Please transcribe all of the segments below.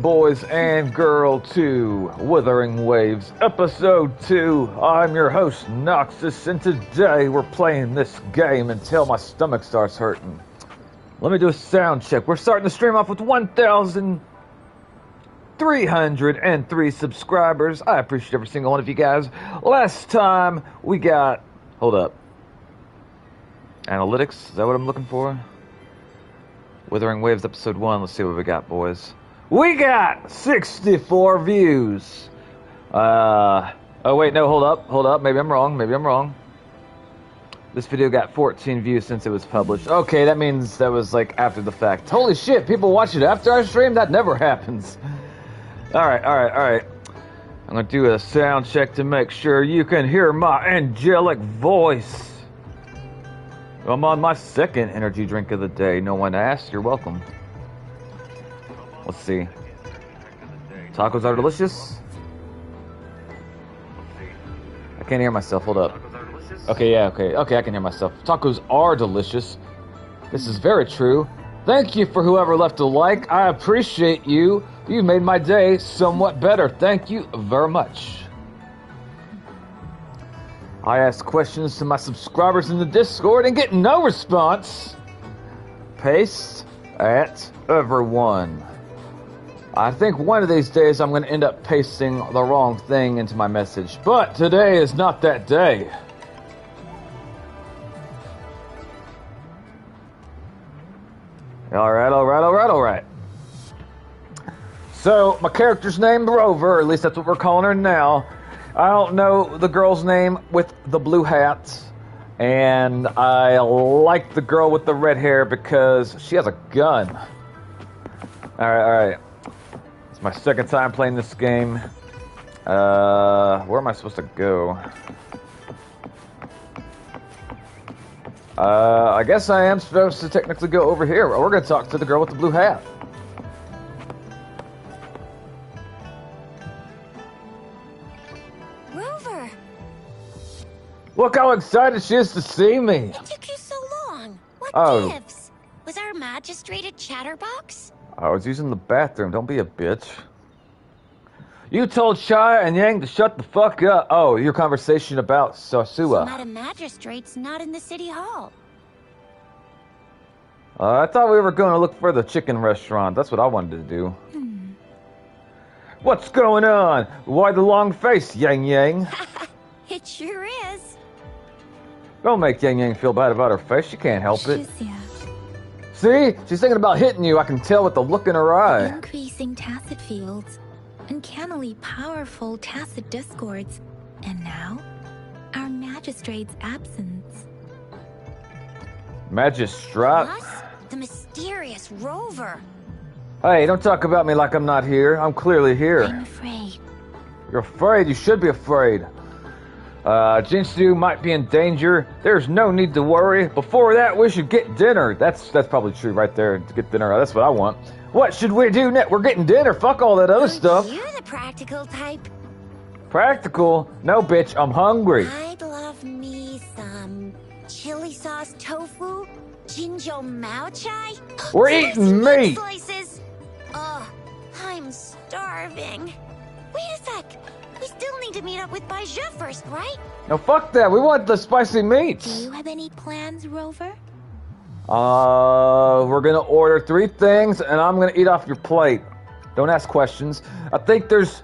boys and girl, to Wuthering Waves Episode 2. I'm your host, Noxus, and today we're playing this game until my stomach starts hurting. Let me do a sound check. We're starting the stream off with 1,303 subscribers. I appreciate every single one of you guys. Last time we got... Hold up. Analytics? Is that what I'm looking for? Wuthering Waves Episode 1. Let's see what we got, boys. We got 64 views. Oh, wait, no, hold up. Maybe I'm wrong. This video got 14 views since it was published. Okay, that means that was, like, after the fact. Holy shit, people watch it after I stream? That never happens. Alright. I'm gonna do a sound check to make sure you can hear my angelic voice. I'm on my second energy drink of the day. No one asked. You're welcome. Let's see. Tacos are delicious. I can't hear myself. Hold up. Okay, I can hear myself. Tacos are delicious. This is very true. Thank you for whoever left a like. I appreciate you. You made my day somewhat better. Thank you very much. I ask questions to my subscribers in the Discord and get no response. Paste at everyone. I think one of these days I'm going to end up pasting the wrong thing into my message, but today is not that day. Alright. So, my character's named Rover, at least that's what we're calling her now. I don't know the girl's name with the blue hat, and I like the girl with the red hair because she has a gun. Alright. It's my second time playing this game. Where am I supposed to go? I guess I am supposed to technically go over here. We're going to talk to the girl with the blue hat. Rover! Look how excited she is to see me. It took you so long. What gives? Was our magistrate a chatterbox? I was using the bathroom. Don't be a bitch. You told Shia and Yang to shut the fuck up. Oh, your conversation about Sosua. Madam Magistrate's not in the city hall. I thought we were going to look for the chicken restaurant. That's what I wanted to do. What's going on? Why the long face, Yang? It sure is. Don't make Yang feel bad about her face. She can't help it. Yeah. See? She's thinking about hitting you. I can tell with the look in her eye. Increasing tacit fields. Uncannily powerful tacit discords. And now, our magistrate's absence. Magistrate? Plus, the mysterious Rover. Hey, don't talk about me like I'm not here. I'm clearly here. I'm afraid. You're afraid? You should be afraid. Jinsu might be in danger. There's no need to worry. Before that, we should get dinner. That's probably true right there. To get dinner, that's what I want. What should we do next? We're getting dinner. Fuck all that other stuff. You're the practical type. Practical? No, bitch. I'm hungry. I'd love me some chili sauce tofu, jinjo mao chai. We're eating meat. Slices. Ugh, I'm starving. Wait a sec. We still need to meet up with Baija first, right? No, fuck that. We want the spicy meats. Do you have any plans, Rover? We're gonna order 3 things, and I'm gonna eat off your plate. Don't ask questions. I think there's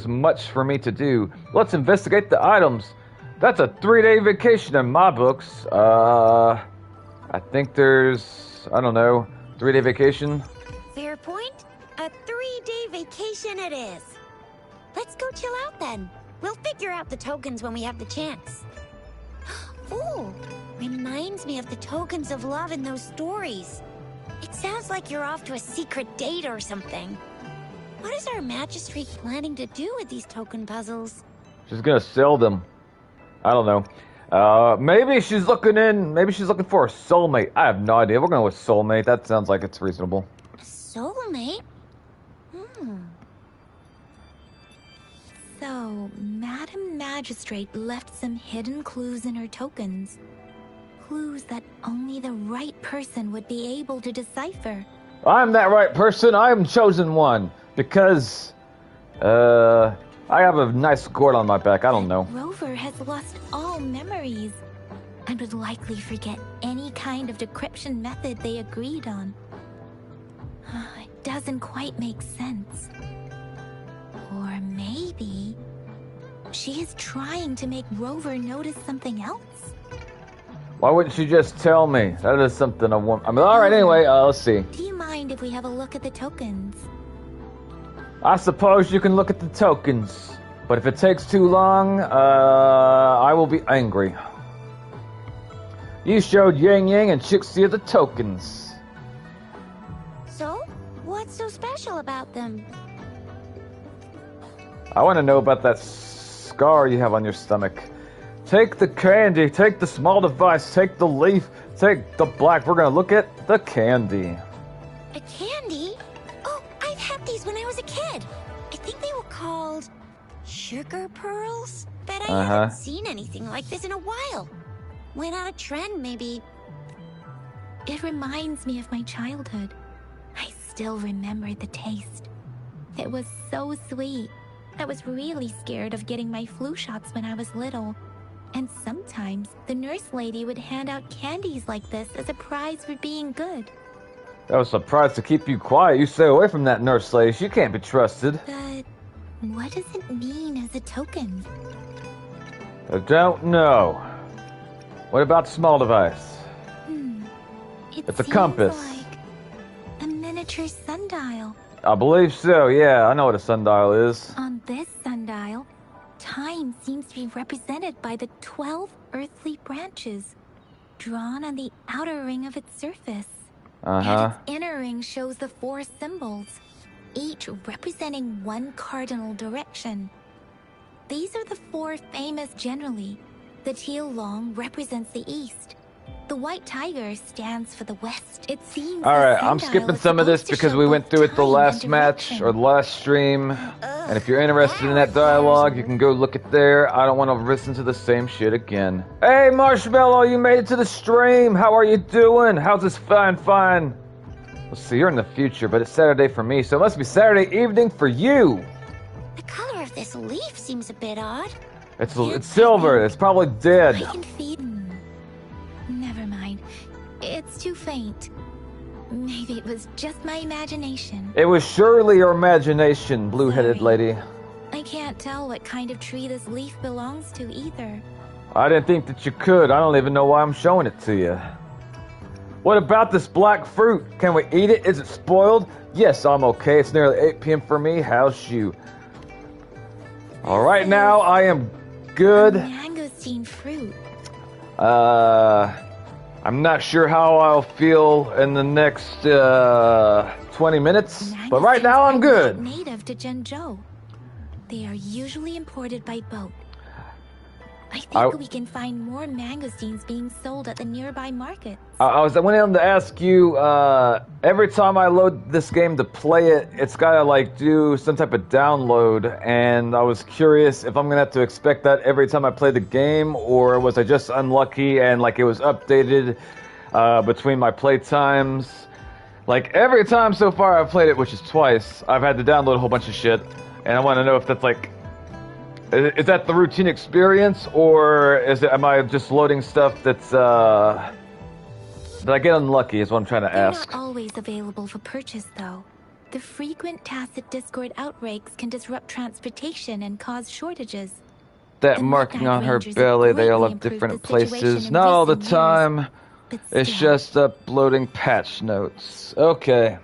much for me to do. Let's investigate the items. That's a 3-day vacation in my books. I think there's, I don't know, 3-day vacation. Fair point. A 3-day vacation it is. Let's go chill out then. We'll figure out the tokens when we have the chance. Ooh, reminds me of the tokens of love in those stories. It sounds like you're off to a secret date or something. What is our magistrate planning to do with these token puzzles? She's gonna sell them. I don't know. Maybe she's looking for a soulmate. I have no idea. We're going with soulmate. That sounds like it's reasonable. A soulmate? So, Madam Magistrate left some hidden clues in her tokens. Clues that only the right person would be able to decipher. I'm that right person. I am chosen one because I have a nice gourd on my back. I don't know. Rover has lost all memories and would likely forget any kind of decryption method they agreed on. It doesn't quite make sense. Or maybe she is trying to make Rover notice something else? Why wouldn't you just tell me? That is something I want. I mean, all right. Anyway, let's see. Do you mind if we have a look at the tokens? I suppose you can look at the tokens, but if it takes too long, I will be angry. You showed Yang Yang and Chixia the tokens. So, what's so special about them? I want to know about that scar you have on your stomach. Take the candy, take the small device, take the leaf, take the black. We're gonna look at the candy. A candy? Oh, I've had these when I was a kid. I think they were called sugar pearls, but I haven't seen anything like this in a while. Went out of trend, maybe. It reminds me of my childhood. I still remember the taste. It was so sweet. I was really scared of getting my flu shots when I was little. And sometimes the nurse lady would hand out candies like this as a prize for being good. That was a prize to keep you quiet. You stay away from that nurse lady. She can't be trusted. But what does it mean as a token? I don't know. What about the small device? It's a compass. Like a miniature sundial. I believe so, yeah. I know what a sundial is. On this sundial, time seems to be represented by the 12 earthly branches, drawn on the outer ring of its surface. And its inner ring shows the 4 symbols, each representing one cardinal direction. These are the 4 famous generally. The teal long represents the east. The white tiger stands for the west. It seems. Alright, I'm skipping some of this because we went through it the last match or the last stream. And if you're interested in that dialogue, you can go look it there. I don't want to listen to the same shit again. Hey, Marshmallow, you made it to the stream. How are you doing? How's this fine? Let's see, you're in the future, but it's Saturday for me, so it must be Saturday evening for you. The color of this leaf seems a bit odd. It's silver. It's probably dead. I can feed. Never mind. It's too faint. Maybe it was just my imagination. It was surely your imagination, blue-headed lady. I can't tell what kind of tree this leaf belongs to either. I didn't think that you could. I don't even know why I'm showing it to you. What about this black fruit? Can we eat it? Is it spoiled? Yes, I'm okay. It's nearly 8 p.m. for me. How's you? All right, now I am good. Mangosteen fruit. I'm not sure how I'll feel in the next 20 minutes, but right now I'm good. Native to Zhengzhou. They are usually imported by boat. I think we can find more mangosteens being sold at the nearby markets. I went in to ask you, every time I load this game to play it, it's gotta like do some type of download, and I was curious if I'm gonna have to expect that every time I play the game, or was I just unlucky and like it was updated between my play times? Like every time so far I've played it, which is twice, I've had to download a whole bunch of shit, and I want to know if that's like, is that the routine experience, or am I just loading stuff that's, did I get unlucky is what I'm trying to ask. They're not always available for purchase, though. The frequent tacit Discord outbreaks can disrupt transportation and cause shortages. That marking on her belly, they all have different places. Not all the time. It's just uploading patch notes. Okay.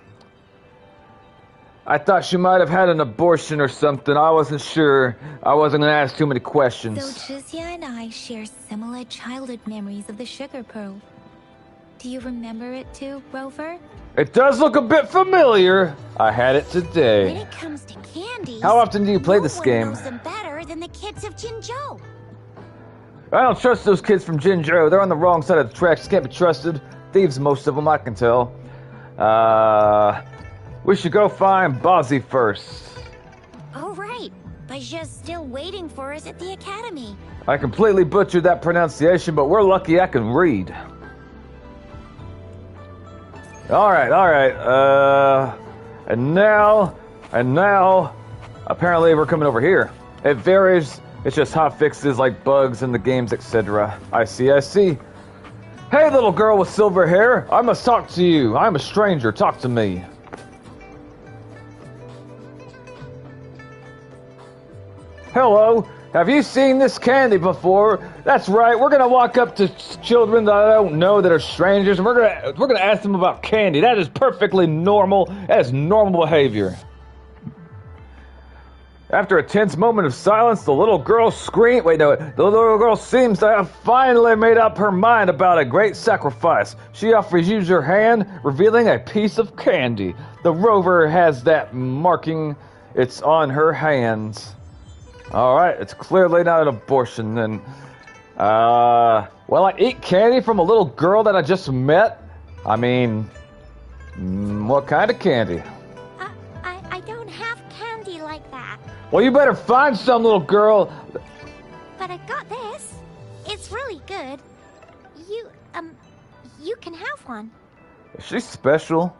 I thought she might have had an abortion or something. I wasn't sure. I wasn't going to ask too many questions. So Chixia and I share similar childhood memories of the sugar pearl. Do you remember it too, Rover? It does look a bit familiar. I had it today. When it comes to candies, how often do you play this game? No one knows them better than the kids of Jinzhou. I don't trust those kids from Jinzhou. They're on the wrong side of the tracks. Can't be trusted. Thieves, most of them, I can tell. We should go find Bozzy first. Oh, right. Baja's still waiting for us at the academy. I completely butchered that pronunciation, but we're lucky I can read. Alright, alright. And now, apparently we're coming over here. It varies. It's just hot fixes like bugs in the games, etc. I see, I see. Hey, little girl with silver hair. I must talk to you. I'm a stranger. Talk to me. Hello. Have you seen this candy before? That's right. We're gonna walk up to children that I don't know that are strangers, and we're gonna ask them about candy. That is perfectly normal. That is normal behavior. After a tense moment of silence, the little girl screamed. Wait, no. The little girl seems to have finally made up her mind about a great sacrifice. She offers you her hand, revealing a piece of candy. The rover has that marking. It's on her hands. Alright, it's clearly not an abortion, then. Well, I eat candy from a little girl that I just met? I mean, what kind of candy? I don't have candy like that. Well, you better find some, little girl. But I got this. It's really good. You can have one. Is she special?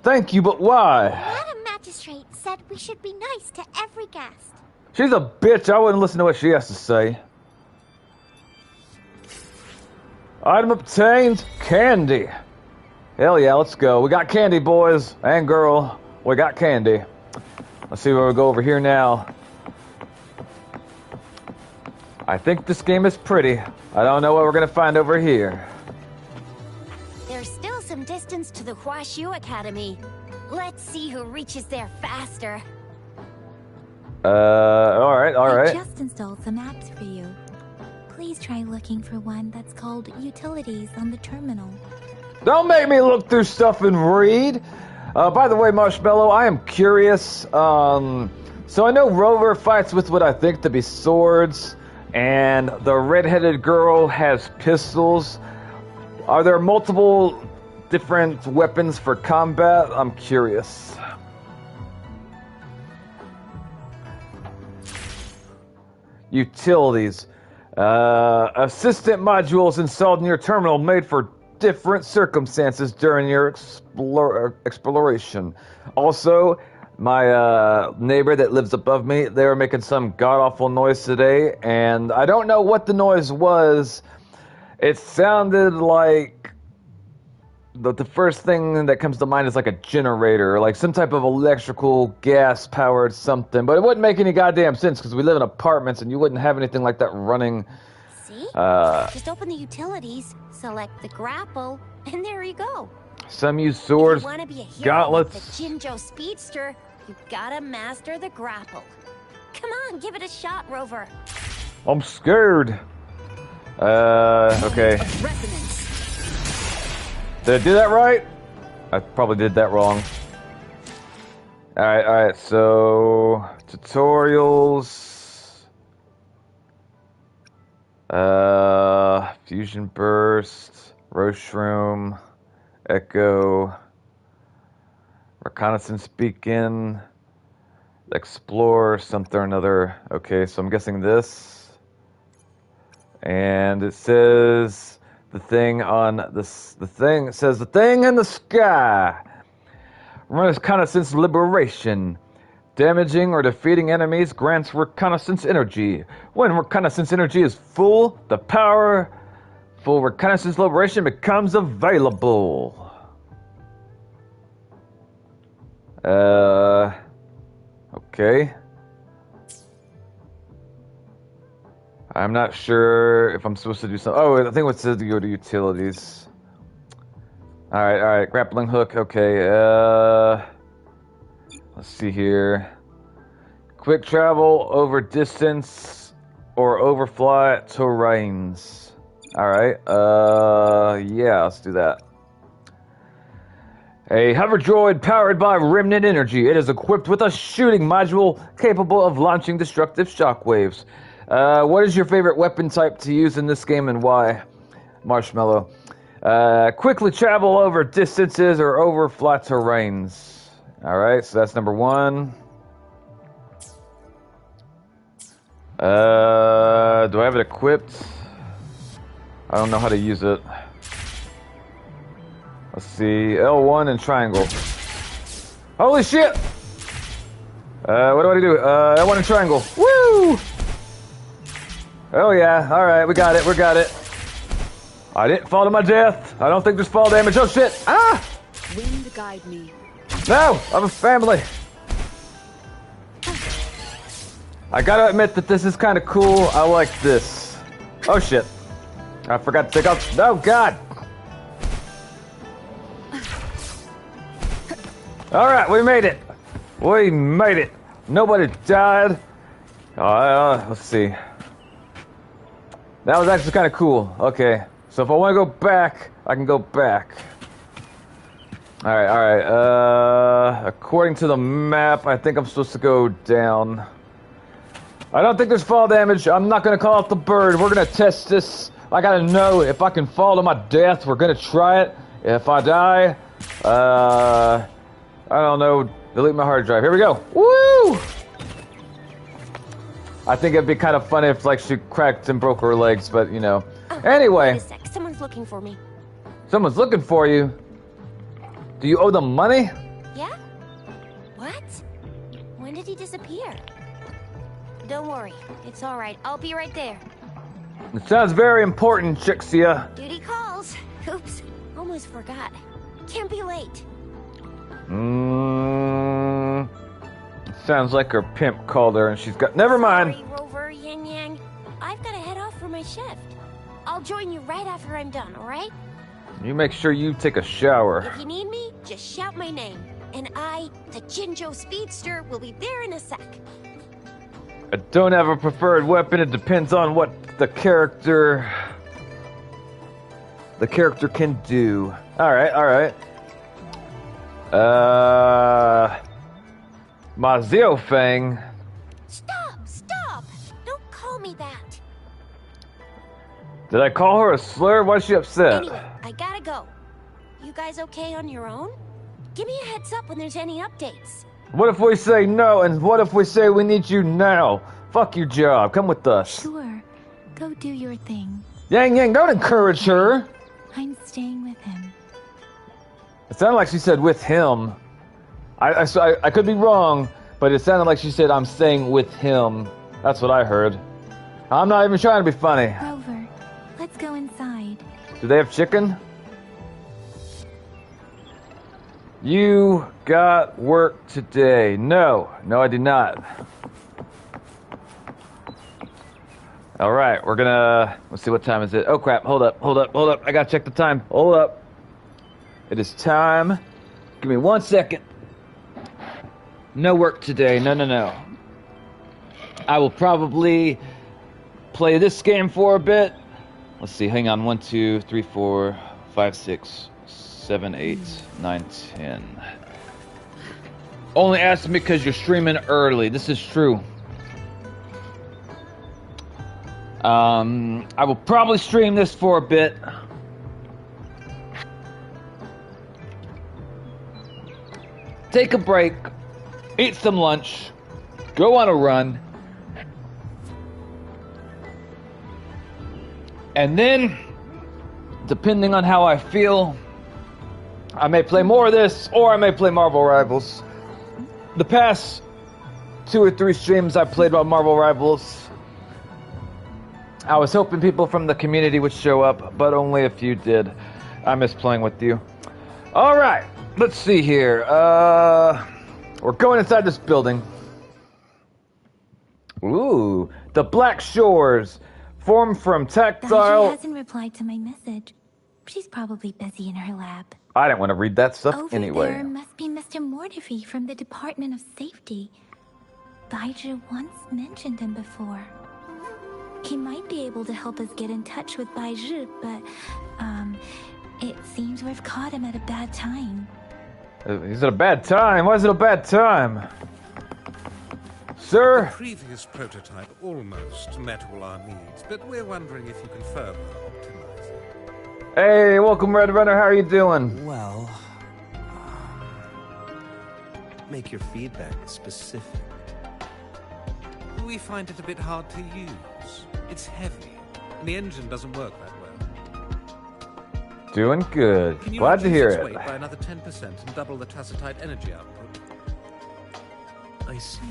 Thank you, but why? Madam Magistrate said we should be nice to every guest. She's a bitch. I wouldn't listen to what she has to say. Item obtained, candy. Hell yeah, let's go. We got candy, boys and girl. We got candy. Let's see where we go over here now. I think this game is pretty. I don't know what we're gonna find over here. There's still some distance to the Huashu Academy. Let's see who reaches there faster. Alright. I just installed some apps for you. Please try looking for one that's called Utilities on the terminal. Don't make me look through stuff and read. By the way, Marshmallow, I am curious. So I know Rover fights with what I think to be swords, and the redheaded girl has pistols. Are there multiple different weapons for combat? I'm curious. Utilities. Assistant modules installed in your terminal made for different circumstances during your exploration. Also, my neighbor that lives above me, they were making some god-awful noise today, and I don't know what the noise was. It sounded like the first thing that comes to mind is like a generator, like some type of electrical gas-powered something, but it wouldn't make any goddamn sense because we live in apartments and you wouldn't have anything like that running. See? Just open the utilities, select the grapple, and there you go. Some use swords, if you want to be a hero gauntlets. Like the Jinjo Speedster, you gotta master the grapple. Come on, give it a shot, Rover. I'm scared. Okay. Did I do that right? I probably did that wrong. Alright, so tutorials. Fusion Burst, Roshroom, Echo, Reconnaissance Beacon, Explore, something or another. Okay, so I'm guessing this. And it says the thing on this. It says the thing in the sky. Reconnaissance liberation. Damaging or defeating enemies grants reconnaissance energy. When reconnaissance energy is full, the power for reconnaissance liberation becomes available. Okay. I'm not sure if I'm supposed to do something. Oh, I think it says to go to utilities. Alright, grappling hook, okay, let's see here. Quick travel over distance or overfly terrains. Alright, yeah, let's do that. A hover droid powered by remnant energy. It is equipped with a shooting module capable of launching destructive shockwaves. What is your favorite weapon type to use in this game and why? Marshmallow. Quickly travel over distances or over flat terrains. Alright, so that's number one. Do I have it equipped? I don't know how to use it. Let's see, L1 and triangle. Holy shit! What do I do? L1 and triangle. Woo! Oh yeah, alright, we got it, we got it. I didn't fall to my death. I don't think there's fall damage. Oh shit! Ah! Wind guide me. No! I have a family. I gotta admit that this is kind of cool. I like this. Oh shit. I forgot to take off. Oh god! Alright, we made it. We made it. Nobody died. Let's see. That was actually kind of cool. Okay. So if I want to go back, I can go back. Alright, alright. According to the map, I think I'm supposed to go down. I don't think there's fall damage. I'm not going to call out the bird. We're going to test this. I got to know if I can fall to my death. We're going to try it. If I die, I don't know. Delete my hard drive. Here we go. Woo! I think it'd be kind of funny if, like, she cracked and broke her legs, but, you know. Anyway. Wait a sec. Someone's looking for me. Someone's looking for you? Do you owe them money? Yeah? What? When did he disappear? Don't worry. It's all right. I'll be right there. It sounds very important, Chixia. Duty calls. Oops. Almost forgot. Can't be late. Sounds like her pimp called her and she's got... Never mind. Sorry, Rover, Yang Yang. I've got to head off for my shift. I'll join you right after I'm done, all right? You make sure you take a shower. If you need me, just shout my name. And I, the Jinjo Speedster, will be there in a sec. I don't have a preferred weapon. It depends on what the character can do. Alright, alright. My Zeofang. Stop! Don't call me that. Did I call her a slur? Why is she upset? Anyway, I gotta go. You guys okay on your own? Give me a heads up when there's any updates. What if we say no, and what if we say we need you now? Fuck your job. Come with us. Sure. Go do your thing. Yang Yang, don't encourage her. I'm staying with him. It sounded like she said with him. I could be wrong, but it sounded like she said I'm staying with him. That's what I heard. I'm not even trying to be funny. Rover, let's go inside. Do they have chicken? You got work today. No, I did not. Alright, we're gonna... Let's see, what time is it? Oh crap, hold up. I gotta check the time. Hold up. It is time. Give me 1 second. No work today. No. I will probably play this game for a bit. Let's see, hang on. 1, 2, 3, 4, 5, 6, 7, 8, 9, 10. Only ask me because you're streaming early. This is true. I will probably stream this for a bit. Take a break. Eat some lunch. Go on a run. And then, depending on how I feel, I may play more of this, or I may play Marvel Rivals. The past 2 or 3 streams I played about Marvel Rivals, I was hoping people from the community would show up, but only a few did. I miss playing with you. Alright, let's see here. We're going inside this building. Ooh, the Black Shores, formed from tactile... She hasn't replied to my message. She's probably busy in her lab. I didn't want to read that stuff anyway. Over there must be Mr. Mortefi from the Department of Safety. Baiju once mentioned him before. He might be able to help us get in touch with Baiju, but, it seems we've caught him at a bad time. Is it a bad time? Why is it a bad time? Sir? The previous prototype almost met all our needs, but we're wondering if you can further optimize it. Hey, welcome Red Runner, how are you doing? Well, make your feedback specific. We find it a bit hard to use. It's heavy, and the engine doesn't work that well. Doing good. Can you Glad to hear reduce its it. weight by another 10% and double the tacitite energy output? I see.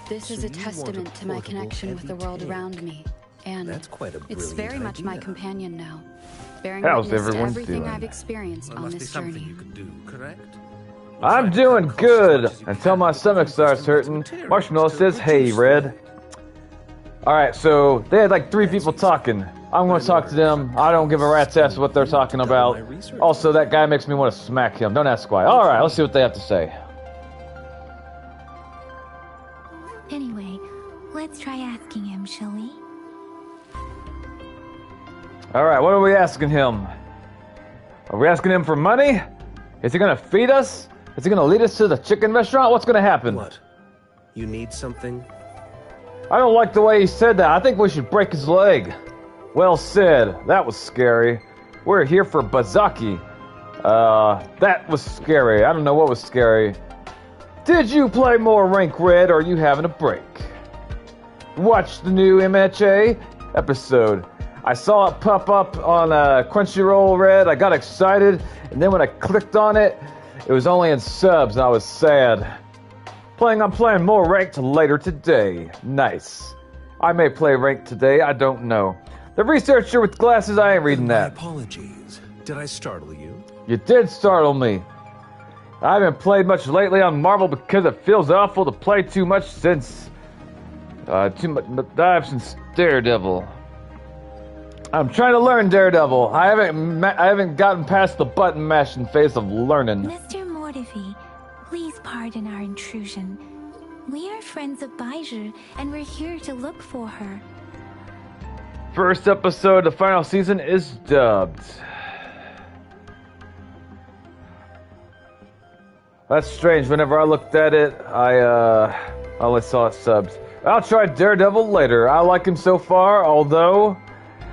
This So is a you want testament to my portable, connection with the heavy world tank. around me. And That's quite a it's brilliant very much my idea. companion now. Bearing How's witness to everyone everything doing? I've experienced There on must be this something journey. you could do, correct? I'm doing good until my stomach starts hurting. Marshmallow says, hey, Red. Alright, so they had like 3 people talking. I'm gonna talk to them. I don't give a rat's ass what they're talking about. Also, that guy makes me want to smack him. Don't ask why. Alright, let's see what they have to say. Anyway, let's try asking him, shall we? Alright, what are we asking him? Are we asking him for money? Is he gonna feed us? Is he gonna lead us to the chicken restaurant? What's gonna happen? What? You need something? I don't like the way he said that. I think we should break his leg. Well said. That was scary. We're here for Bazaki. That was scary. I don't know what was scary. Did you play more Rank Red or are you having a break? Watch the new MHA episode. I saw it pop up on Crunchyroll Red. I got excited, and then when I clicked on it, it was only in subs, and I was sad. I'm playing more Ranked later today. Nice. I may play Ranked today, I don't know. The researcher with glasses, I ain't reading My that. apologies. Did I startle you? You did startle me. I haven't played much lately on Marvel because it feels awful to play too much since... too much dive since Daredevil. I'm trying to learn Daredevil. I haven't gotten past the button mashing phase of learning. Mr. Mortivy, please pardon our intrusion. We are friends of Baiju, and we're here to look for her. First episode of the final season is dubbed. That's strange. Whenever I looked at it, I only saw it subs. I'll try Daredevil later. I like him so far, although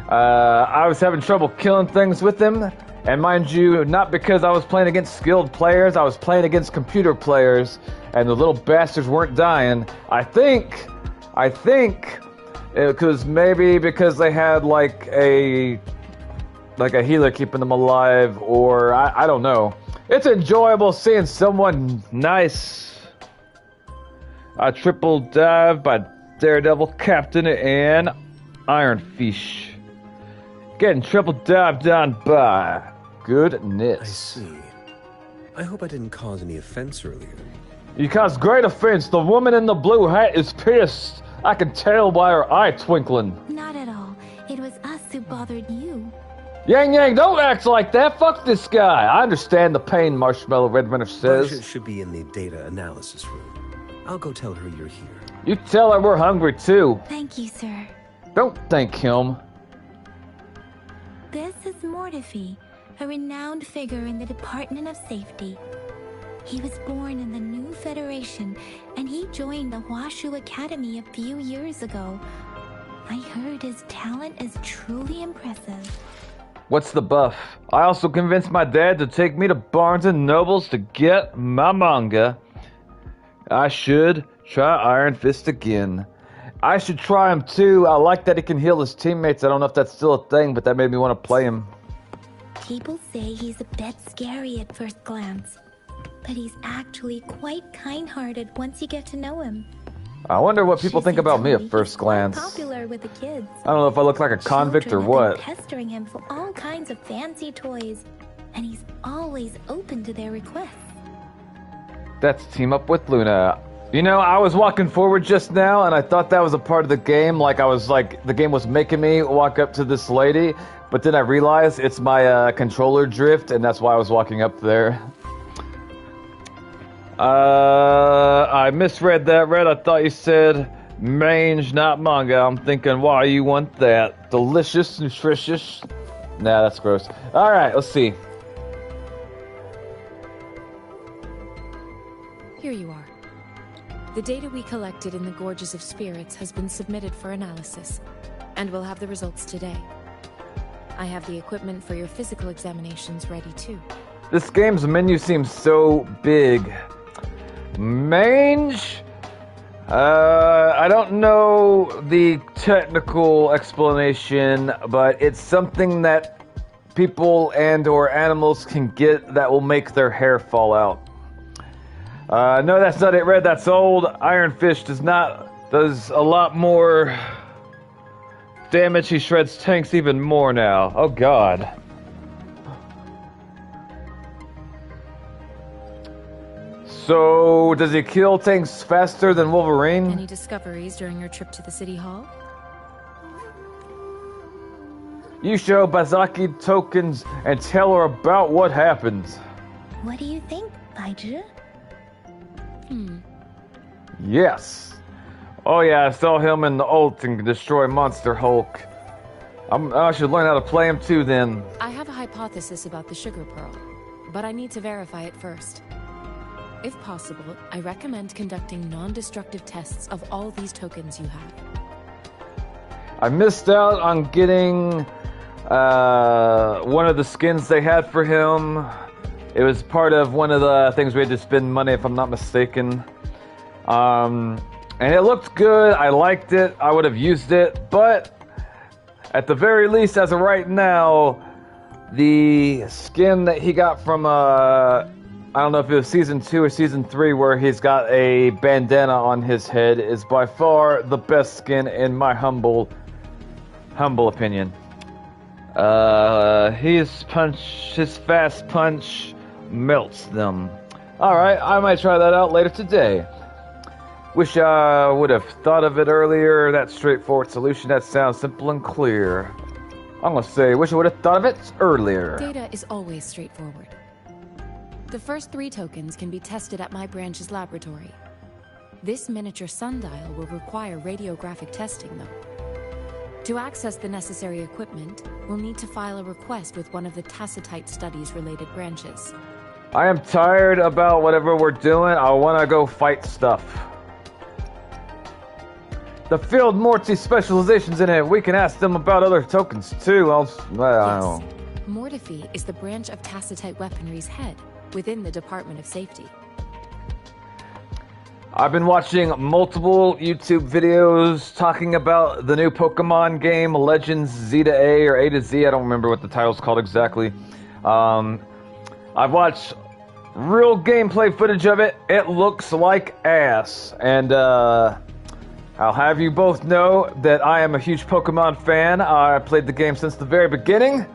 I was having trouble killing things with him. And mind you, not because I was playing against skilled players, I was playing against computer players, and the little bastards weren't dying. I think it was maybe because they had like a healer keeping them alive, or I don't know. It's enjoyable seeing someone nice. A triple dive by Daredevil, Captain, and Iron Fish. Getting triple dived on by. Goodness. I see. I hope I didn't cause any offense earlier. You caused great offense. The woman in the blue hat is pissed. I can tell by her eye twinkling. Not at all. It was us who bothered you. Yang Yang, don't act like that. Fuck this guy. I understand the pain, Marshmallow Red Runner says. Baiju should be in the data analysis room. I'll go tell her you're here. You tell her we're hungry too. Thank you, sir. Don't thank him. This is Mortify, a renowned figure in the Department of Safety. He was born in the new Federation, and he joined the Washu Academy a few years ago. I heard his talent is truly impressive. What's the buff? I also convinced my dad to take me to Barnes & Nobles to get my manga. I should try Iron Fist again. I should try him too. I like that he can heal his teammates. I don't know if that's still a thing, but that made me want to play him. People say he's a bit scary at first glance, but he's actually quite kind-hearted once you get to know him. I wonder what people think about me Shizzy at first he's quite glance. popular with the kids. I don't know if I look like a convict or Children have what. been pestering him for all kinds of fancy toys, and he's always open to their requests. That's team up with Luna. You know, I was walking forward just now, and I thought that was a part of the game. Like, the game was making me walk up to this lady, but then I realized it's my controller drift, and that's why I was walking up there. I misread that, Red. I thought you said mange, not manga. I'm thinking, why you want that? Delicious, nutritious? Nah, that's gross. Alright, let's see. Here you are. The data we collected in the Gorges of Spirits has been submitted for analysis, and we'll have the results today. I have the equipment for your physical examinations ready too. This game's menu seems so big. Mange? I don't know the technical explanation, but it's something that people and or animals can get that will make their hair fall out. No, that's not it, Red. That's old. Ironfish does a lot more damage. He shreds tanks even more now. Oh, God. So, does he kill tanks faster than Wolverine? Any discoveries during your trip to the city hall? You show Bazaki tokens and tell her about what happened. What do you think, Baiju? Yes. Oh yeah, I saw him in the ult and destroy Monster Hulk. I should learn how to play him too then. I have a hypothesis about the sugar pearl, but I need to verify it first. If possible, I recommend conducting non-destructive tests of all these tokens you have. I missed out on getting one of the skins they had for him. It was part of one of the things we had to spend money, if I'm not mistaken. And it looked good. I liked it. I would have used it. But at the very least, as of right now, the skin that he got from, I don't know if it was Season 2 or Season 3, where he's got a bandana on his head, is by far the best skin in my humble opinion. His fast punch melts them. Alright, I might try that out later today. Wish I would have thought of it earlier. That straightforward solution, that sounds simple and clear. I'm gonna say, wish I would have thought of it earlier. Data is always straightforward. The first 3 tokens can be tested at my branch's laboratory. This miniature sundial will require radiographic testing, though. To access the necessary equipment, we'll need to file a request with one of the Tacitite Studies-related branches. I am tired about whatever we're doing. I want to go fight stuff. The field multi-specializations in it. We can ask them about other tokens, too. I don't know. Mortifi is the branch of Tacitite Weaponry's head within the Department of Safety. I've been watching multiple YouTube videos talking about the new Pokemon game, Legends Z to A or A to Z. I don't remember what the title's called exactly. I've watched real gameplay footage of it. It looks like ass. And I'll have you both know that I am a huge Pokemon fan. I played the game since the very beginning.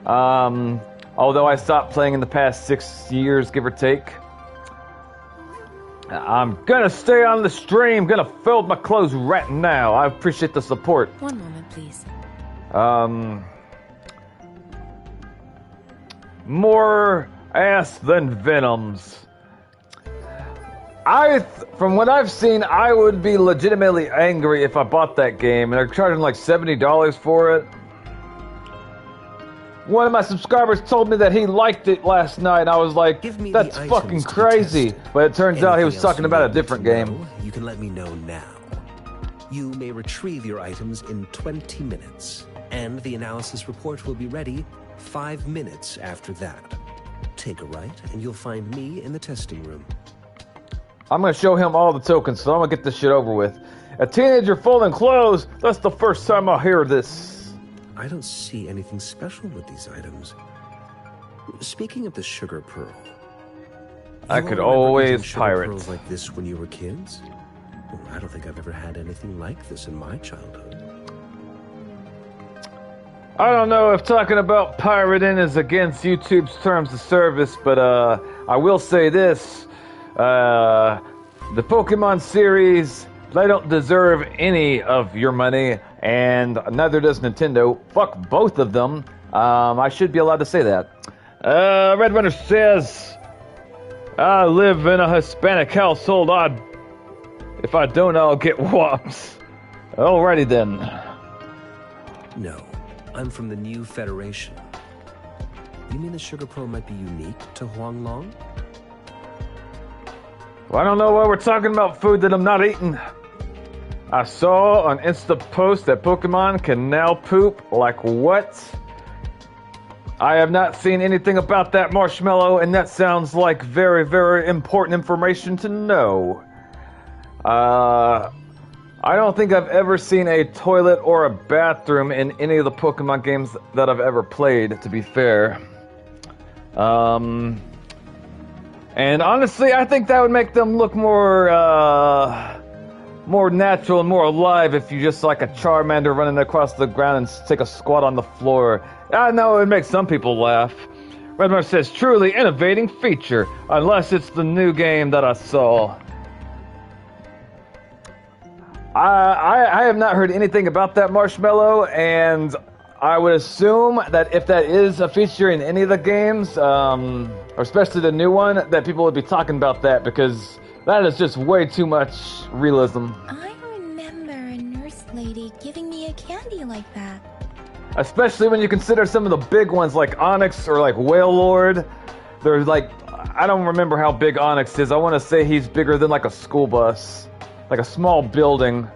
Although I stopped playing in the past 6 years, give or take. I'm gonna stay on the stream, gonna fold my clothes right now. I appreciate the support. One moment, please. More ass than Venoms. From what I've seen, I would be legitimately angry if I bought that game, and they're charging like $70 for it. One of my subscribers told me that he liked it last night. I was like, that's fucking crazy. But it turns out he was talking about a different game. You can let me know now. You may retrieve your items in 20 minutes, and the analysis report will be ready 5 minutes after that. Take a right, and you'll find me in the testing room. I'm gonna show him all the tokens, so I'm gonna get this shit over with. A teenager folding clothes, that's the first time I hear this. I don't see anything special with these items. Speaking of the sugar pearl, I could always pirate pearls like this when you were kids. Well, I don't think I've ever had anything like this in my childhood. I don't know if talking about pirating is against YouTube's terms of service, but I will say this: the Pokemon series, they don't deserve any of your money. And neither does Nintendo. Fuck both of them. I should be allowed to say that. Red Runner says, I live in a Hispanic household. If I don't, I'll get whops. Alrighty then. No, I'm from the New Federation. You mean the sugar pearl might be unique to Huanglong? Well, I don't know why we're talking about food that I'm not eating. I saw on Insta post that Pokemon can now poop. Like what? I have not seen anything about that, Marshmallow, and that sounds like very, very important information to know. I don't think I've ever seen a toilet or a bathroom in any of the Pokemon games that I've ever played, to be fair. And honestly, I think that would make them look more natural and more alive if you just like a Charmander running across the ground and take a squat on the floor. I know it would make some people laugh. Redmar says, truly innovating feature, unless it's the new game that I saw. I have not heard anything about that, Marshmallow, and I would assume that if that is a feature in any of the games, or especially the new one, that people would be talking about that, because that is just way too much realism. I remember a nurse lady giving me a candy like that. Especially when you consider some of the big ones like Onyx or like Whale Lord. They're like, I don't remember how big Onyx is. I want to say he's bigger than like a school bus. Like a small building.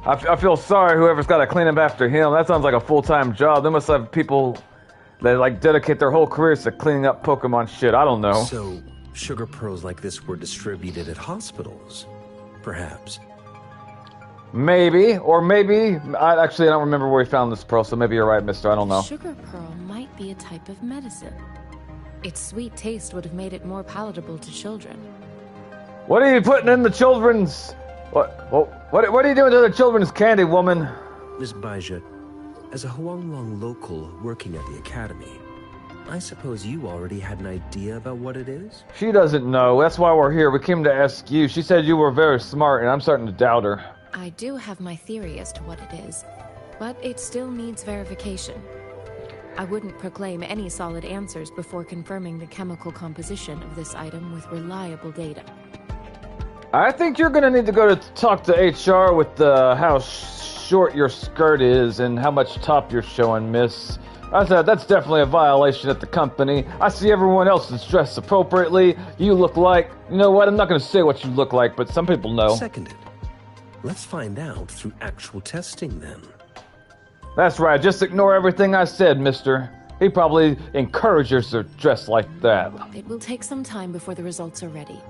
I feel sorry whoever's got to clean up after him. That sounds like a full-time job. They must have people that like dedicate their whole careers to cleaning up Pokemon shit. I don't know. So, sugar pearls like this were distributed at hospitals, perhaps? Maybe, or maybe. I don't remember where he found this pearl, so maybe you're right, mister. I don't know. Sugar pearl might be a type of medicine. Its sweet taste would have made it more palatable to children. What are you putting in the children's... What are you doing to the children's candy, woman? Miss Baija, as a Huanglong local working at the academy, I suppose you already had an idea about what it is? She doesn't know. That's why we're here. We came to ask you. She said you were very smart, and I'm starting to doubt her. I do have my theory as to what it is, but it still needs verification. I wouldn't proclaim any solid answers before confirming the chemical composition of this item with reliable data. I think you're gonna need to go to talk to HR with how short your skirt is and how much top you're showing, miss. I said that's definitely a violation at the company. I see everyone else is dressed appropriately. You look like... You know what? I'm not gonna say what you look like, but some people know. Seconded. Let's find out through actual testing, then. That's right. Just ignore everything I said, mister. He probably encouraged you to dress like that. It will take some time before the results are ready.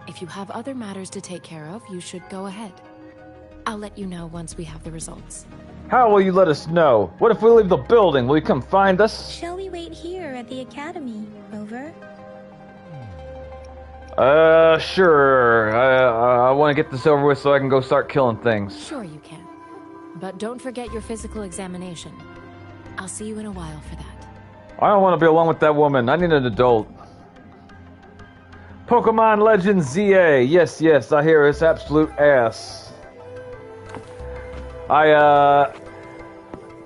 If you have other matters to take care of, you should go ahead. I'll let you know once we have the results. How will you let us know? What if we leave the building? Will you come find us? Shall we wait here at the academy, Rover? Sure. I want to get this over with so I can go start killing things. Sure you can. But don't forget your physical examination. I'll see you in a while for that. I don't want to be alone with that woman. I need an adult. Pokemon Legends ZA. Yes, I hear it's absolute ass. I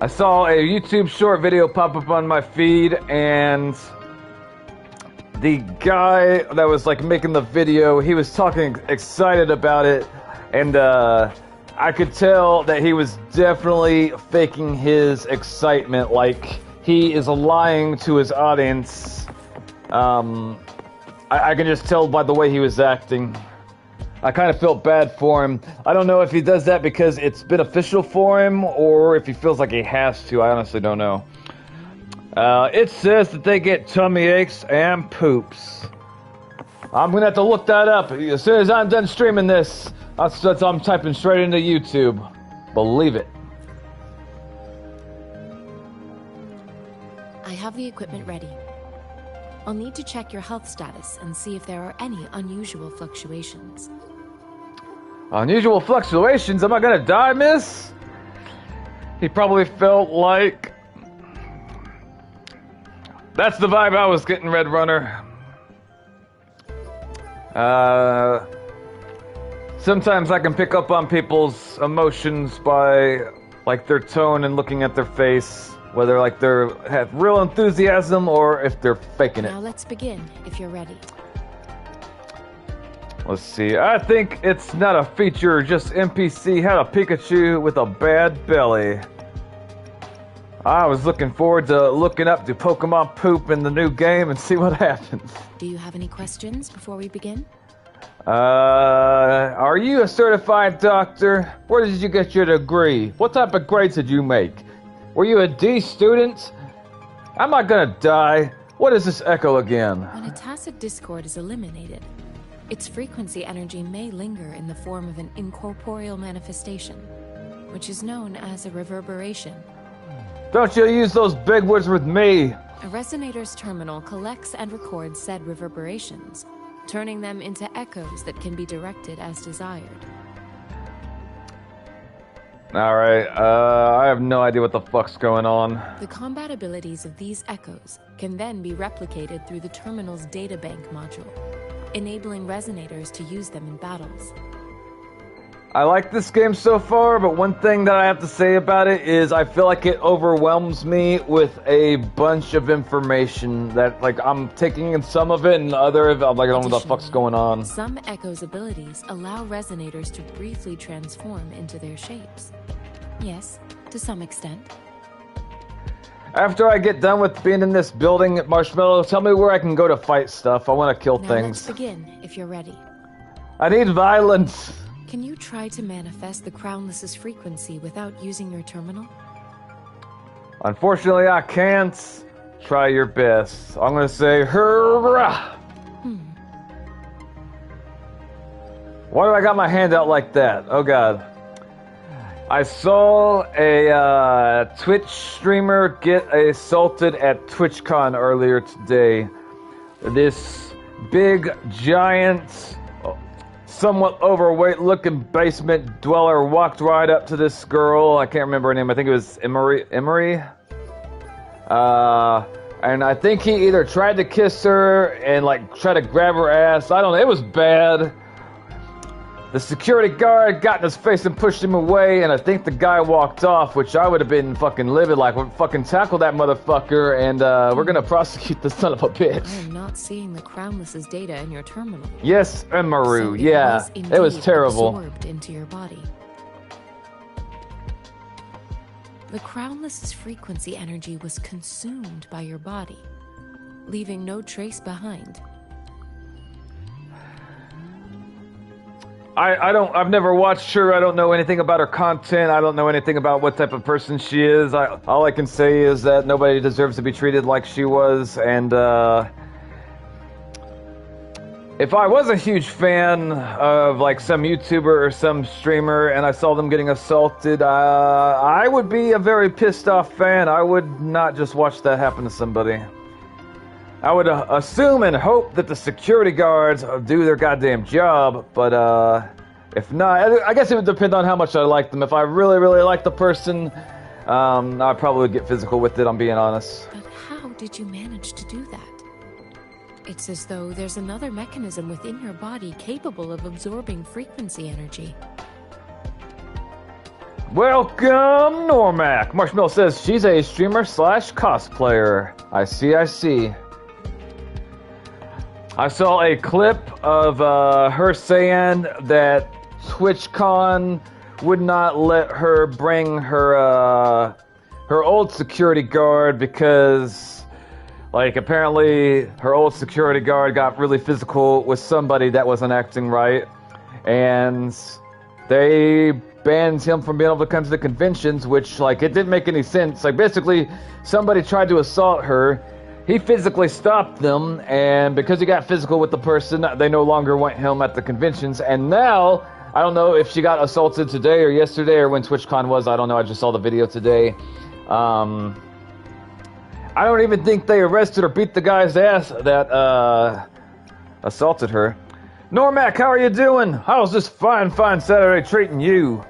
saw a YouTube short video pop up on my feed, and the guy that was like making the video, he was talking excited about it, and I could tell that he was definitely faking his excitement, like he is lying to his audience. I can just tell by the way he was acting. I kind of felt bad for him. I don't know if he does that because it's beneficial for him or if he feels like he has to. I honestly don't know. It says that they get tummy aches and poops. I'm going to have to look that up. As soon as I'm done streaming this, I'm typing straight into YouTube. Believe it. I have the equipment ready. I'll need to check your health status and see if there are any unusual fluctuations. Unusual fluctuations? Am I gonna die, miss? He probably felt like... That's the vibe I was getting, Red Runner. Sometimes I can pick up on people's emotions by, like, their tone and looking at their face. Whether like they have real enthusiasm or if they're faking it. Now let's begin, if you're ready. Let's see. I think it's not a feature, just NPC had a Pikachu with a bad belly. I was looking forward to looking up the Pokemon poop in the new game and see what happens. Do you have any questions before we begin? Are you a certified doctor? Where did you get your degree? What type of grades did you make? Were you a D student? Am I gonna die? What is this echo again? When a tacit discord is eliminated, its frequency energy may linger in the form of an incorporeal manifestation, which is known as a reverberation. Don't you use those big words with me! A resonator's terminal collects and records said reverberations, turning them into echoes that can be directed as desired. Alright, I have no idea what the fuck's going on. The combat abilities of these echoes can then be replicated through the terminal's databank module, enabling resonators to use them in battles. I like this game so far, but one thing that I have to say about it is I feel like it overwhelms me with a bunch of information that, like, I'm taking in some of it and other of it, I'm like, I don't know what the fuck's going on. Some Echo's abilities allow resonators to briefly transform into their shapes. Yes, to some extent. After I get done with being in this building, Marshmallow, tell me where I can go to fight stuff. I want to kill things. Let's begin, if you're ready. I need violence. Can you try to manifest the Crownless's frequency without using your terminal? Unfortunately, I can't. Try your best. I'm gonna say, hurrah! Why do I got my hand out like that? Oh god. I saw a Twitch streamer get assaulted at TwitchCon earlier today. This big, giant, somewhat overweight looking basement dweller walked right up to this girl. I can't remember her name. I think it was Emery. And I think he either tried to kiss her and like try to grab her ass. I don't know. It was bad. The security guard got in his face and pushed him away, and I think the guy walked off, which I would have been fucking livid, like, fucking tackle that motherfucker, and we're gonna prosecute the son of a bitch. I am not seeing the Crownless's data in your terminal. Yes, Emeru, So yeah. It was terrible. Absorbed into your body. The Crownless's frequency energy was consumed by your body, leaving no trace behind. I've never watched her. I don't know anything about her content. I don't know anything about what type of person she is. All I can say is that nobody deserves to be treated like she was, and if I was a huge fan of like some YouTuber or some streamer and I saw them getting assaulted, I would be a very pissed off fan. I would not just watch that happen to somebody. I would assume and hope that the security guards do their goddamn job, but if not, I guess it would depend on how much I like them. If I really, really like the person, I'd probably get physical with it, I'm being honest. But how did you manage to do that? It's as though there's another mechanism within your body capable of absorbing frequency energy. Welcome, Normac. Marshmallow says she's a streamer / cosplayer. I see. I saw a clip of her saying that TwitchCon would not let her bring her old security guard because, like, apparently her old security guard got really physical with somebody that wasn't acting right, and they banned him from being able to come to the conventions, which, like, it didn't make any sense. Like, basically, somebody tried to assault her. He physically stopped them, and because he got physical with the person, they no longer want him at the conventions. And now, I don't know if she got assaulted today or yesterday or when TwitchCon was. I don't know. I just saw the video today. I don't even think they arrested or beat the guy's ass that assaulted her. Normac, how are you doing? How's this fine Saturday treating you?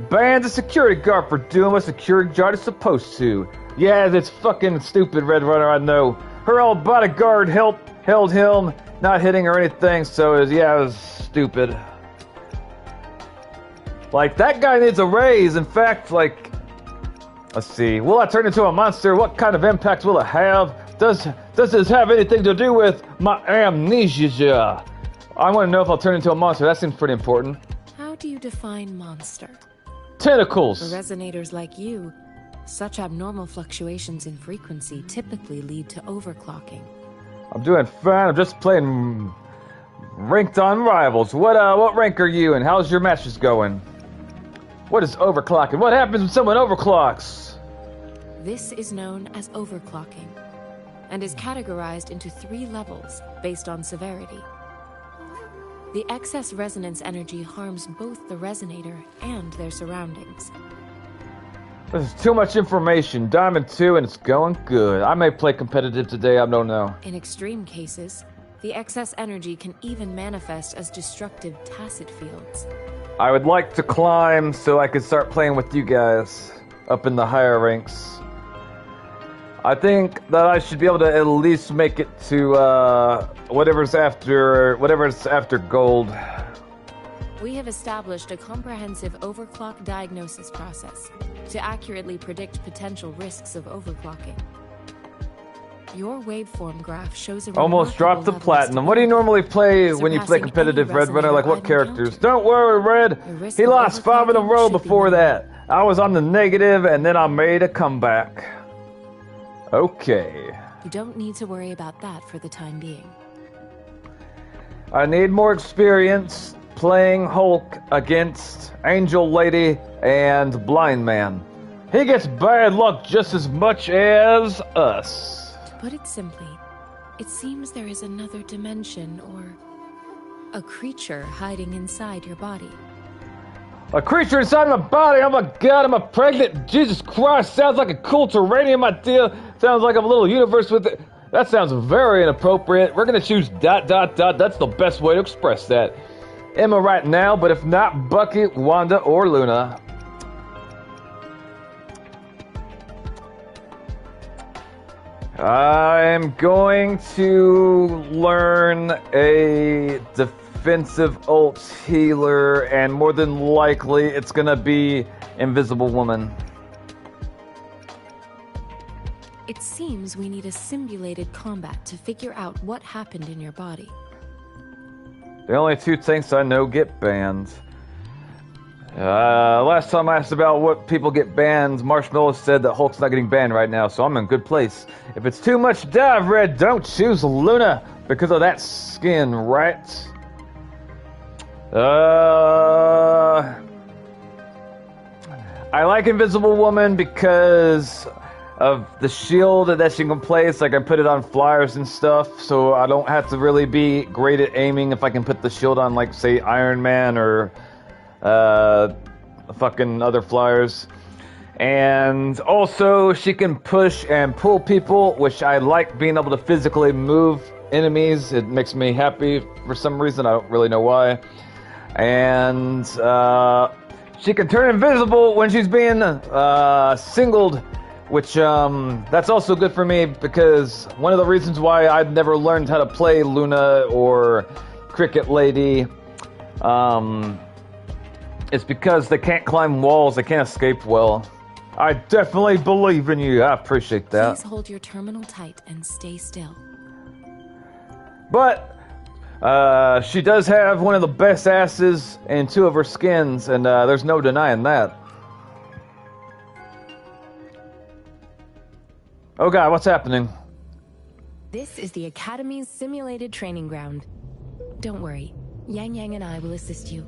Banned the security guard for doing what security guard is supposed to. Yeah, that's fucking stupid, Red Runner, I know. Her old bodyguard held him, not hitting or anything, so it was stupid. Like, that guy needs a raise. In fact, like, let's see. Will I turn into a monster? What kind of impact will it have? Does this have anything to do with my amnesia? I want to know if I'll turn into a monster. That seems pretty important. How do you define monster? Tentacles! For resonators like you, such abnormal fluctuations in frequency typically lead to overclocking. I'm doing fine. I'm just playing ranked on rivals. What rank are you and how's your matches going? What is overclocking? What happens when someone overclocks? This is known as overclocking and is categorized into 3 levels based on severity. The excess resonance energy harms both the resonator and their surroundings. This is too much information. Diamond 2 and it's going good. I may play competitive today, I don't know. In extreme cases, the excess energy can even manifest as destructive tacit fields. I would like to climb so I could start playing with you guys up in the higher ranks. I think that I should be able to at least make it to whatever's after gold. We have established a comprehensive overclock diagnosis process to accurately predict potential risks of overclocking. Your waveform graph shows a almost dropped the platinum. What do you normally play when you play competitive Red Runner? Like what characters? Don't worry, Red. He lost 5 in a row before that. I was on the negative and then I made a comeback. Okay. You don't need to worry about that for the time being. I need more experience playing Hulk against Angel Lady and Blind Man. He gets bad luck just as much as us. To put it simply, it seems there is another dimension or a creature hiding inside your body. A creature inside my body? Oh my god, am I pregnant? Jesus Christ, sounds like a cool terranium idea. Sounds like a little universe with it. That sounds very inappropriate. We're gonna choose ... That's the best way to express that. Emma right now, but if not, Bucky, Wanda, or Luna. I'm going to learn a defensive ult healer, and more than likely it's gonna be Invisible Woman. It seems we need a simulated combat to figure out what happened in your body. The only 2 tanks I know get banned. Last time I asked about what people get banned, Marshmallow said that Hulk's not getting banned right now, so I'm in good place. If it's too much dive, Red, don't choose Luna because of that skin, right? I like Invisible Woman because of the shield that she can place. Like I put it on flyers and stuff, so I don't have to really be great at aiming if I can put the shield on, like say Iron Man or fucking other flyers. And also she can push and pull people, which I like being able to physically move enemies. It makes me happy for some reason, I don't really know why. And she can turn invisible when she's being singled, which that's also good for me because one of the reasons why I've never learned how to play Luna or Cricket Lady is because they can't climb walls, they can't escape well. I definitely believe in you, I appreciate that. Please hold your terminal tight and stay still. But she does have one of the best asses in 2 of her skins, and there's no denying that. Oh god, what's happening? This is the Academy's simulated training ground. Don't worry, Yang Yang and I will assist you.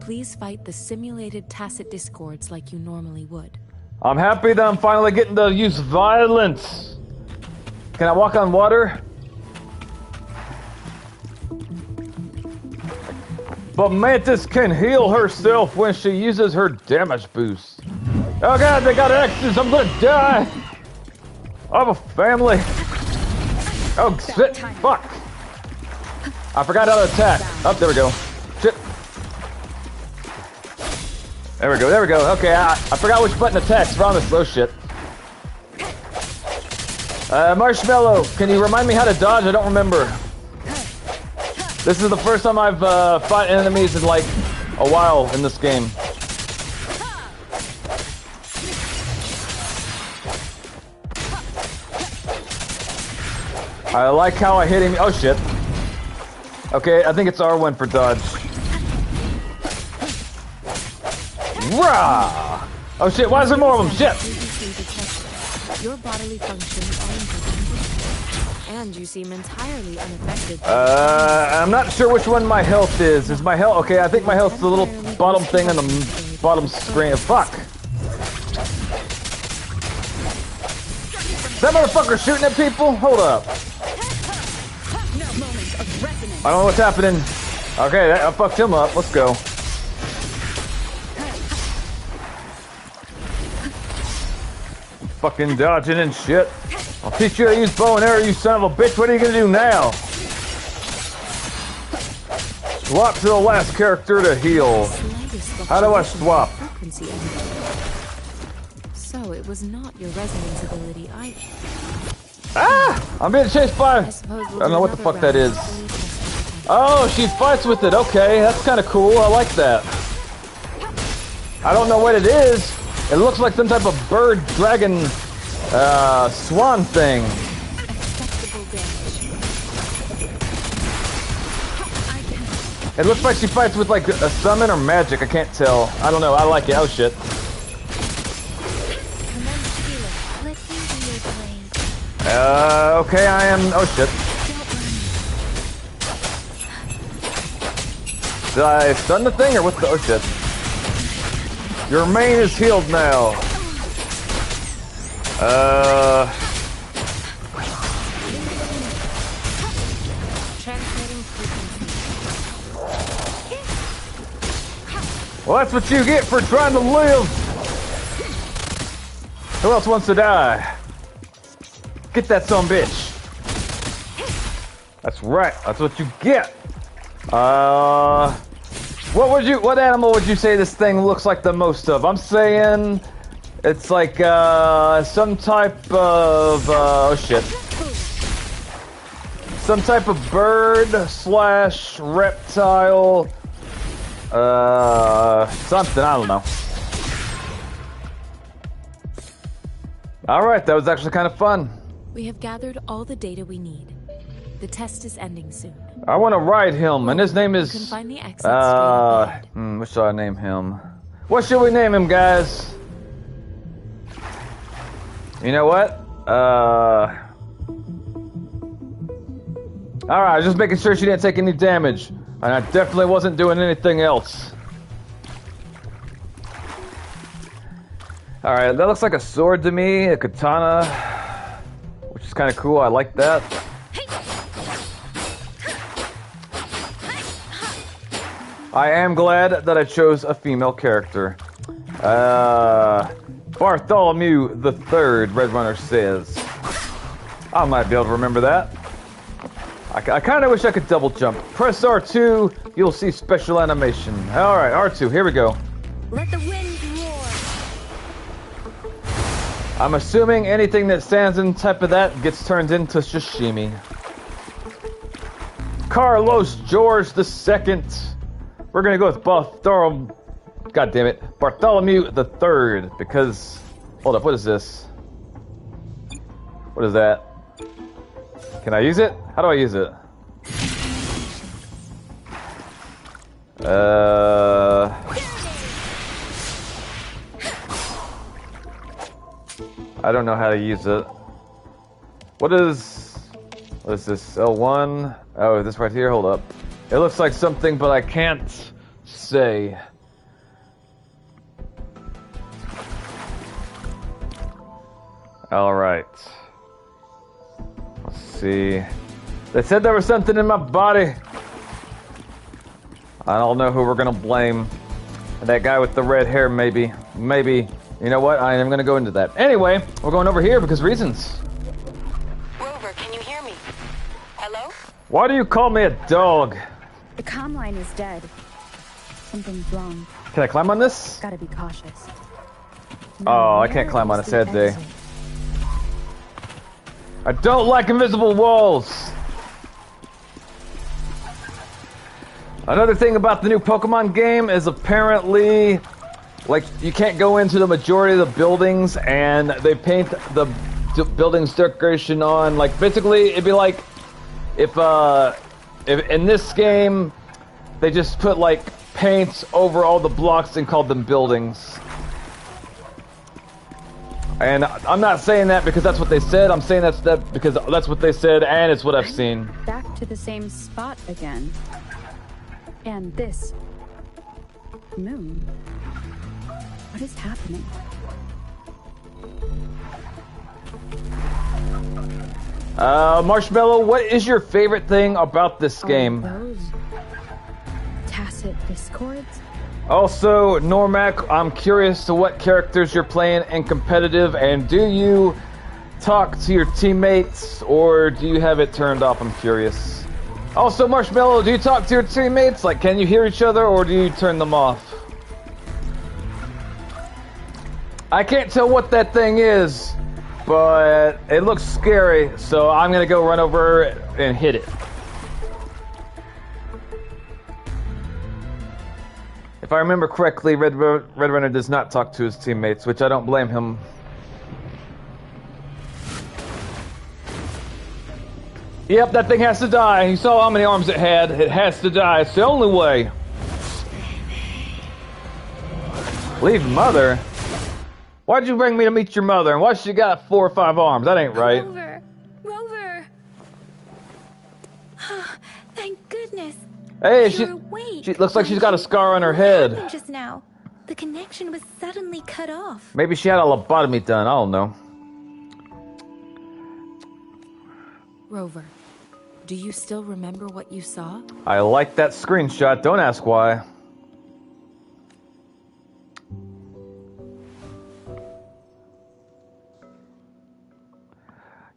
Please fight the simulated tacit discords like you normally would. I'm happy that I'm finally getting to use violence. Can I walk on water? But Mantis can heal herself when she uses her damage boost. Oh god, they got X's, I'm gonna die! I have a family. Oh shit, fuck. I forgot how to attack. Oh, there we go. Shit. There we go. Okay, I forgot which button attacks. We're on this slow shit. Marshmallow, can you remind me how to dodge? I don't remember. This is the first time I've fought enemies in like a while in this game. I like how I hit him. Oh shit. Okay, I think it's R1 for dodge. Rah! Oh shit, why is there more of them? Shit! Your bodily functions are improving, and you seem entirely unaffected. I'm not sure which one my health is. Is my health... Okay, I think my health's the little bottom thing on the bottom screen. Fuck! Is that motherfucker shooting at people? Hold up. I don't know what's happening. Okay, I fucked him up. Let's go. Fucking dodging and shit. I'll teach you how to use bow and arrow, you son of a bitch. What are you gonna do now? Swap to the last character to heal. How do I swap? So it was not your resonance ability either. Ah! I'm being chased by... I don't know what the fuck that is. Oh, she fights with it. Okay, that's kind of cool. I like that. I don't know what it is. It looks like some type of bird, dragon, swan thing. It looks like she fights with like a summon or magic. I can't tell. I don't know. I like it. Oh shit. Okay, I am. Oh shit. Did I stun the thing or what's the? Oh shit. Your main is healed now. Well, that's what you get for trying to live. Who else wants to die? Get that son bitch. That's right. That's what you get. What animal would you say this thing looks like the most of? I'm saying it's like some type of oh shit. Some type of bird / reptile. Something, I don't know. Alright, that was actually kind of fun. We have gathered all the data we need. The test is ending soon. I want to ride him, and his name is... You can find the exit straight ahead. What should I name him? What should we name him, guys? You know what? Alright, just making sure she didn't take any damage. And I definitely wasn't doing anything else. Alright, that looks like a sword to me, a katana, which is kind of cool. I like that. I am glad that I chose a female character. Bartholomew the Third, Red Runner says. I might be able to remember that. I kind of wish I could double jump. Press R2, you'll see special animation. Alright, R2, here we go. Let the wind roar. I'm assuming anything that stands in type of that gets turned into sashimi. Carlos George II. We're gonna go with Bartholomew the Third, because... Hold up, what is this? What is that? Can I use it? How do I use it? I don't know how to use it. What is this? L1? Oh, this right here? Hold up. It looks like something, but I can't say. Alright. Let's see. They said there was something in my body. I don't know who we're gonna blame. That guy with the red hair, maybe. Maybe. You know what? I am gonna go into that. Anyway, we're going over here because reasons. Rover, can you hear me? Hello? Why do you call me a dog? The comm line is dead. Something's wrong. Can I climb on this? Gotta be cautious. Oh, I can't climb on a sad day. I don't like invisible walls. Another thing about the new Pokemon game is apparently, like, you can't go into the majority of the buildings, and they paint the building's decoration on, like, basically, it'd be like if in this game, they just put, like, paints over all the blocks and called them buildings. And I'm not saying that because that's what they said. I'm saying that because that's what they said, and it's what I've seen. Back to the same spot again. And this moon. What is happening? Marshmallow, what is your favorite thing about this game? Tacit discords? Also, Normac, I'm curious to what characters you're playing in competitive, and do you talk to your teammates, or do you have it turned off? I'm curious. Also, Marshmallow, do you talk to your teammates? Like, can you hear each other, or do you turn them off? I can't tell what that thing is, but it looks scary, so I'm gonna go run over and hit it. If I remember correctly, Red Runner does not talk to his teammates, which I don't blame him. Yep, that thing has to die. You saw how many arms it had. It has to die. It's the only way. Leave Mother? Why'd you bring me to meet your mother? And why she got 4 or 5 arms? That ain't right. Rover! Thank goodness. Hey, she looks like she's got a scar on her head. What happened just now? The connection was suddenly cut off. Maybe she had a lobotomy done. I don't know. Rover, do you still remember what you saw? I like that screenshot. Don't ask why.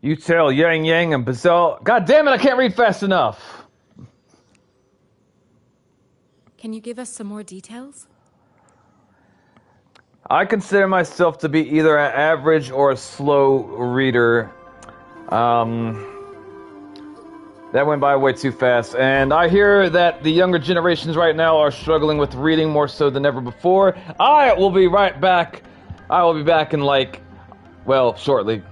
You tell Yang Yang and Bazell. God damn it, I can't read fast enough. Can you give us some more details? I consider myself to be either an average or a slow reader. That went by way too fast. And I hear that the younger generations right now are struggling with reading more so than ever before. I will be right back. I will be back in shortly.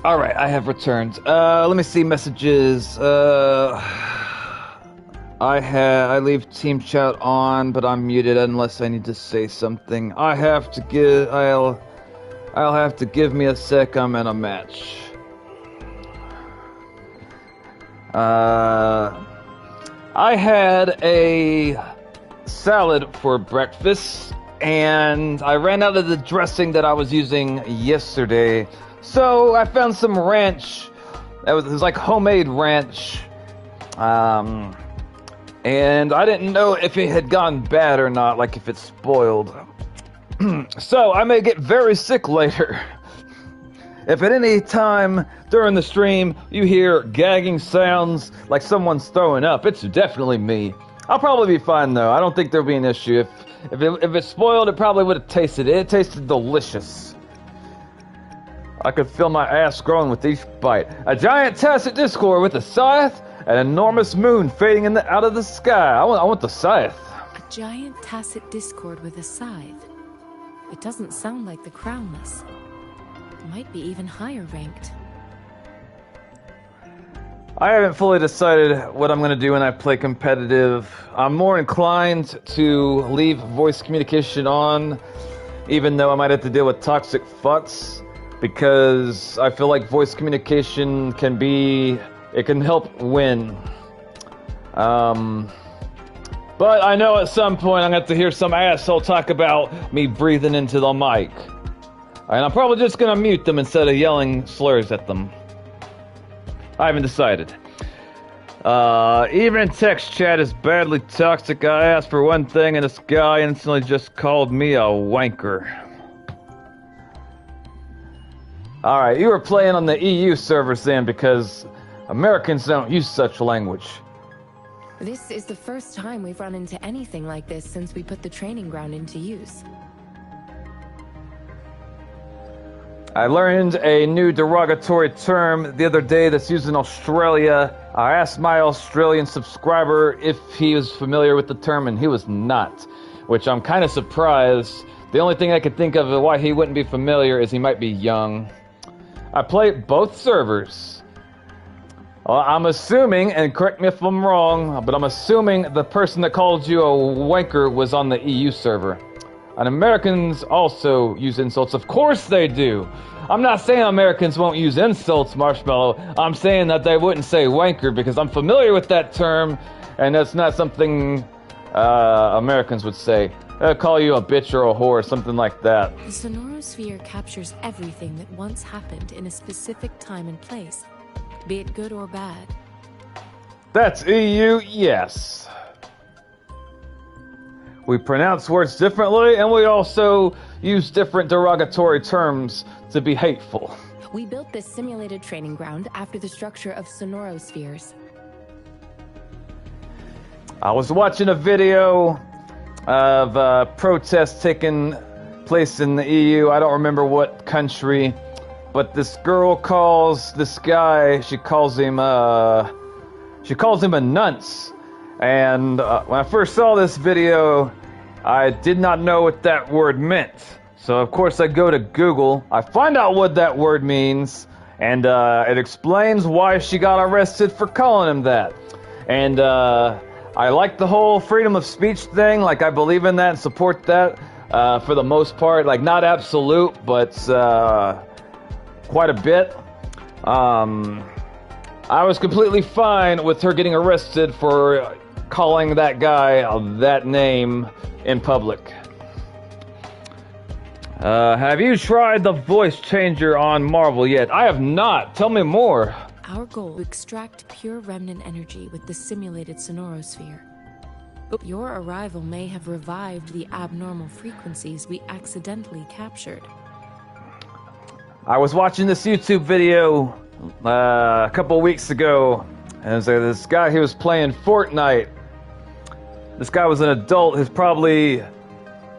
All right, I have returned. Let me see messages. I leave team chat on, but I'm muted unless I need to say something. I'll have to give me a sec. I'm in a match. I had a salad for breakfast, and I ran out of the dressing that I was using yesterday. So I found some ranch. It was like homemade ranch. And I didn't know if it had gone bad or not, like if it's spoiled. So I may get very sick later. If at any time during the stream you hear gagging sounds like someone's throwing up, it's definitely me. I'll probably be fine though. I don't think there'll be an issue. If it's spoiled, it probably would have tasted it. It tasted delicious. I could feel my ass growing with each bite. A giant tacit discord with a scythe, an enormous moon fading out of the sky. I want the scythe. A giant tacit discord with a scythe. It doesn't sound like the crownless. It might be even higher ranked. I haven't fully decided what I'm going to do when I play competitive. I'm more inclined to leave voice communication on, even though I might have to deal with toxic fucks. Because I feel like voice communication can help win. But I know at some point I'm going to have to hear some asshole talk about me breathing into the mic. And I'm probably just going to mute them instead of yelling slurs at them. I haven't decided. Even text chat is badly toxic. I asked for one thing and this guy instantly just called me a wanker. Alright, you were playing on the EU servers then because Americans don't use such language. This is the first time we've run into anything like this since we put the training ground into use. I learned a new derogatory term the other day that's used in Australia. I asked my Australian subscriber if he was familiar with the term, and he was not, which I'm kind of surprised. The only thing I could think of why he wouldn't be familiar is he might be young. I play both servers. I'm assuming, and correct me if I'm wrong, but I'm assuming the person that called you a wanker was on the EU server. And Americans also use insults. Of course they do. I'm not saying Americans won't use insults, Marshmallow. I'm saying that they wouldn't say wanker because I'm familiar with that term, and that's not something Americans would say. They'll call you a bitch or a whore, something like that. The sonorosphere captures everything that once happened in a specific time and place, be it good or bad. That's EU, yes. We pronounce words differently, and we also use different derogatory terms to be hateful. We built this simulated training ground after the structure of sonorospheres. I was watching a video of protests taking place in the EU. I don't remember what country, but this girl calls this guy, she calls him a nunce. And when I first saw this video, I did not know what that word meant. So of course I go to Google, I find out what that word means, and it explains why she got arrested for calling him that. And I like the whole freedom of speech thing, like I believe in that and support that for the most part. Like not absolute, but quite a bit. I was completely fine with her getting arrested for calling that guy that name in public. Have you tried the voice changer on Marvel yet? I have not. Tell me more. Our goal is to extract pure remnant energy with the simulated sonorosphere. Your arrival may have revived the abnormal frequencies we accidentally captured. I was watching this YouTube video a couple weeks ago, and so this guy, he was playing Fortnite. This guy was an adult. He's probably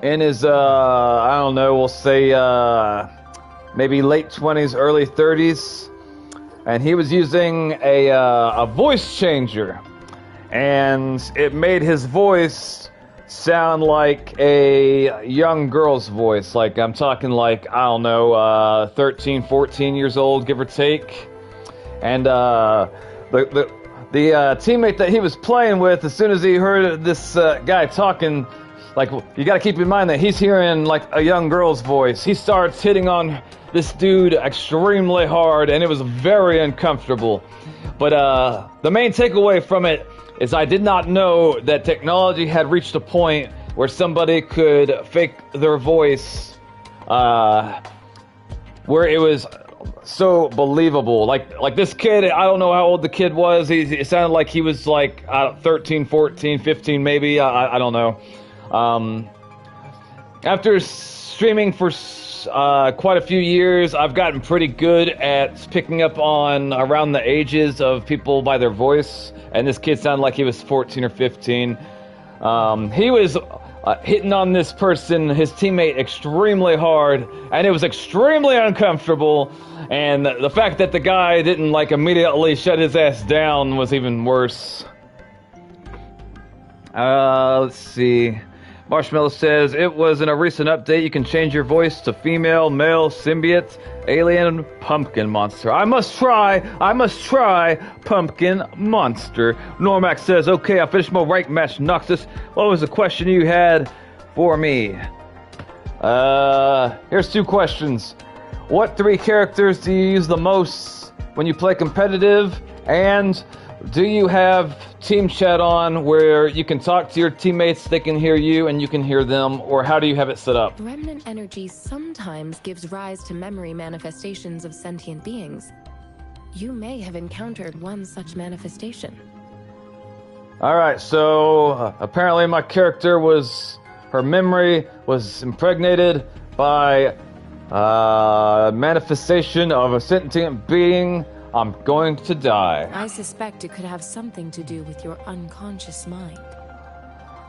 in his, I don't know, we'll say maybe late 20s, early 30s. And he was using a voice changer. And it made his voice sound like a young girl's voice. Like, I'm talking like, I don't know, 13, 14 years old, give or take. And the teammate that he was playing with, as soon as he heard this guy talking, like, you gotta keep in mind that he's hearing like a young girl's voice. He starts hitting on this dude extremely hard, and it was very uncomfortable. But the main takeaway from it is I did not know that technology had reached a point where somebody could fake their voice where it was so believable. Like this kid, I don't know how old the kid was. It sounded like he was like 13, 14, 15 maybe. I don't know. After streaming for quite a few years, I've gotten pretty good at picking up on around the ages of people by their voice. And this kid sounded like he was 14 or 15. He was hitting on this person, his teammate, extremely hard, and it was extremely uncomfortable. And the fact that the guy didn't like immediately shut his ass down was even worse. Let's see. Marshmallow says, it was in a recent update. You can change your voice to female, male, symbiote, alien, pumpkin monster. I must try pumpkin monster. Normax says, okay, I finished my rank match, Noxus. What was the question you had for me? Here's two questions. What 3 characters do you use the most when you play competitive? And do you have team chat on where you can talk to your teammates, they can hear you and you can hear them, or how do you have it set up? Remnant energy sometimes gives rise to memory manifestations of sentient beings. You may have encountered one such manifestation. Alright, so apparently my character her memory was impregnated by manifestation of a sentient being. I'm going to die. I suspect it could have something to do with your unconscious mind.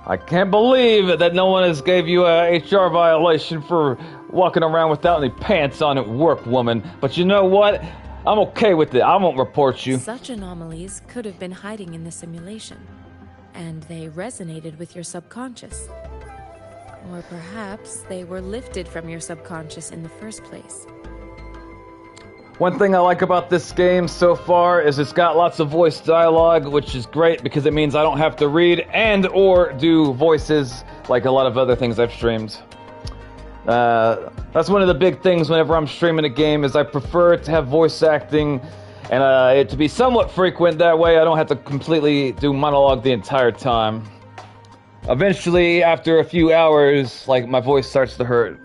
I can't believe that no one has gave you a HR violation for walking around without any pants on at work, woman. But you know what? I'm okay with it. I won't report you. Such anomalies could have been hiding in the simulation, and they resonated with your subconscious. Or perhaps they were lifted from your subconscious in the first place. One thing I like about this game so far is it's got lots of voice dialogue, which is great because it means I don't have to read and or do voices like a lot of other things I've streamed. That's one of the big things whenever I'm streaming a game is I prefer to have voice acting and it to be somewhat frequent. That way I don't have to completely do monologue the entire time. Eventually, after a few hours, like my voice starts to hurt.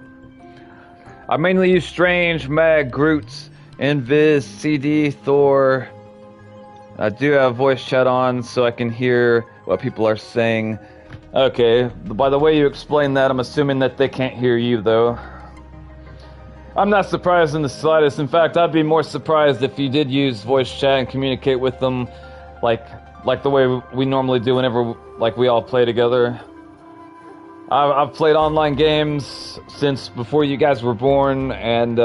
I mainly use Strange, Mag, Groot, Invis, CD, Thor. I do have voice chat on so I can hear what people are saying. Okay, by the way you explained that, I'm assuming that they can't hear you, though. I'm not surprised in the slightest. In fact, I'd be more surprised if you did use voice chat and communicate with them like the way we normally do whenever we all play together. I've played online games since before you guys were born, and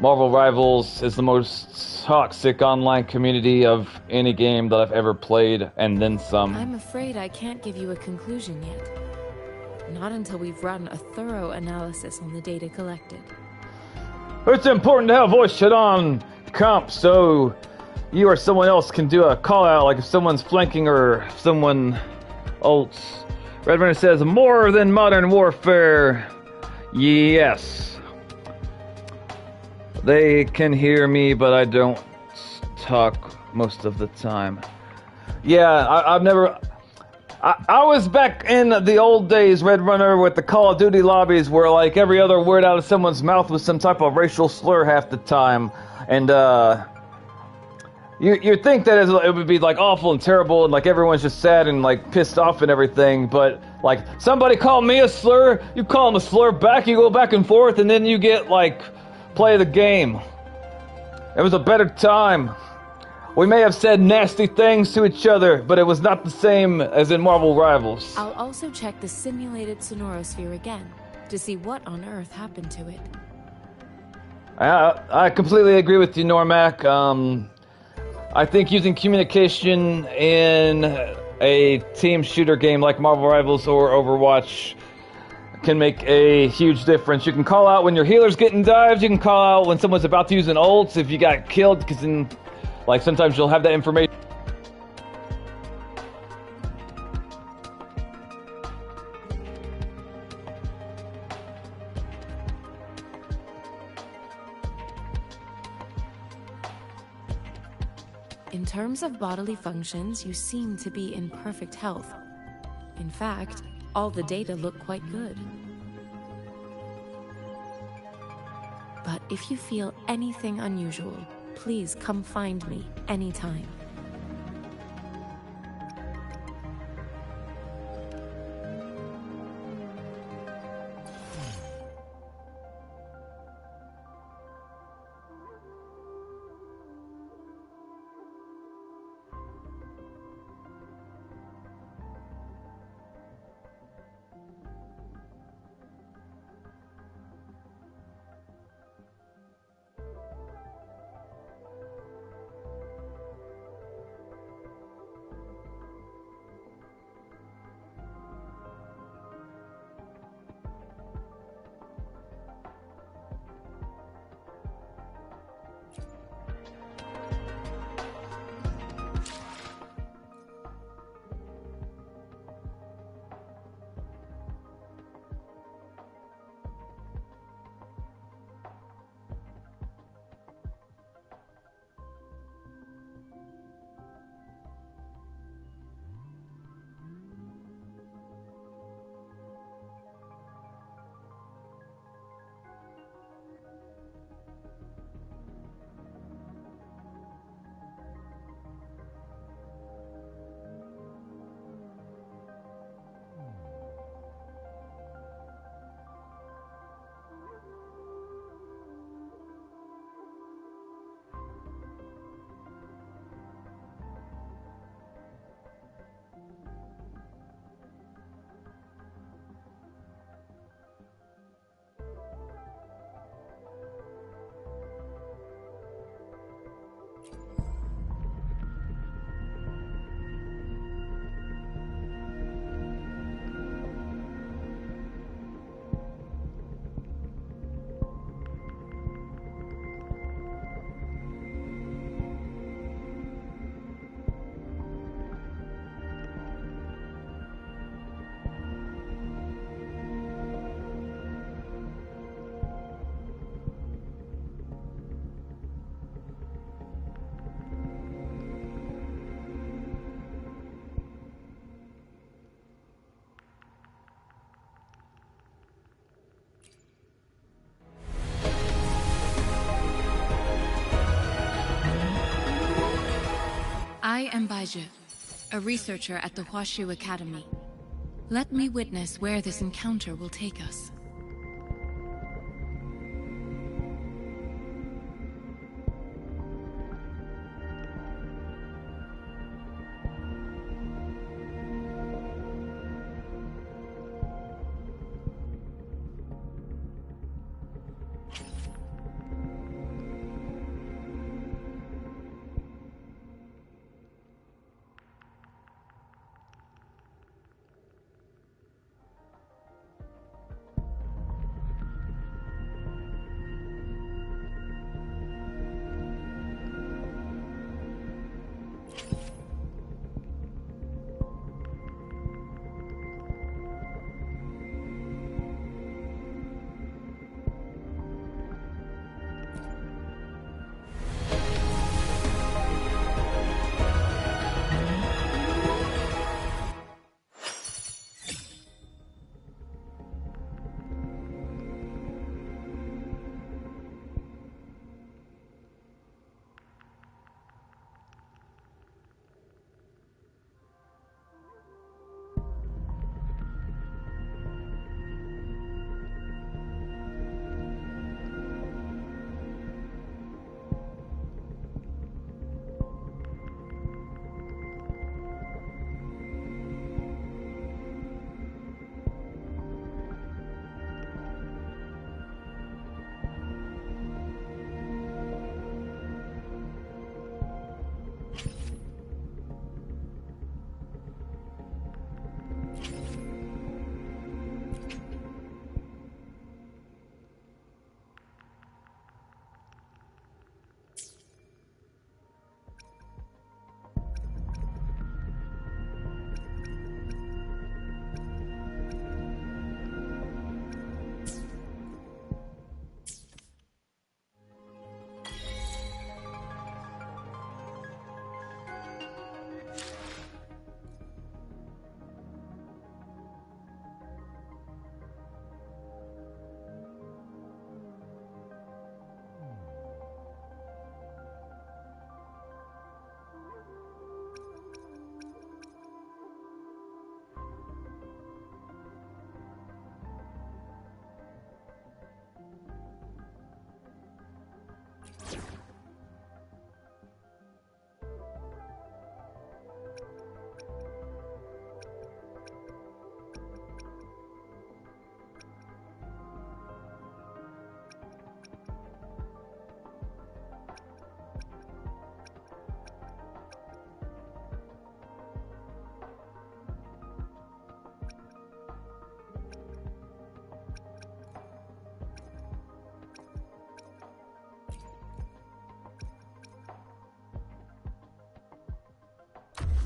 Marvel Rivals is the most toxic online community of any game that I've ever played, and then some. I'm afraid I can't give you a conclusion yet. Not until we've run a thorough analysis on the data collected. It's important to have voice chat on comp so you or someone else can do a call out, like if someone's flanking or someone ults. Red Runner says, more than Modern Warfare. Yes. They can hear me, but I don't talk most of the time. Yeah, I've never... I was back in the old days, Red Runner, with the Call of Duty lobbies where, like, every other word out of someone's mouth was some type of racial slur half the time. And, you'd think that it would be, like, awful and terrible and, like, everyone's just sad and, like, pissed off and everything. But, like, somebody called me a slur, you call them a slur back, you go back and forth, and then you get, like... play the game. It was a better time. We may have said nasty things to each other, but it was not the same as in Marvel Rivals. I'll also check the simulated sonorosphere again to see what on earth happened to it. I completely agree with you, Normac. I think using communication in a team shooter game like Marvel Rivals or Overwatch can make a huge difference. You can call out when your healer's getting dived, you can call out when someone's about to use an ult if you got killed, because then, like, sometimes you'll have that information. In terms of bodily functions, you seem to be in perfect health. In fact, all the data look quite good. But if you feel anything unusual, please come find me anytime. I am Baiju, a researcher at the Huashu Academy. Let me witness where this encounter will take us.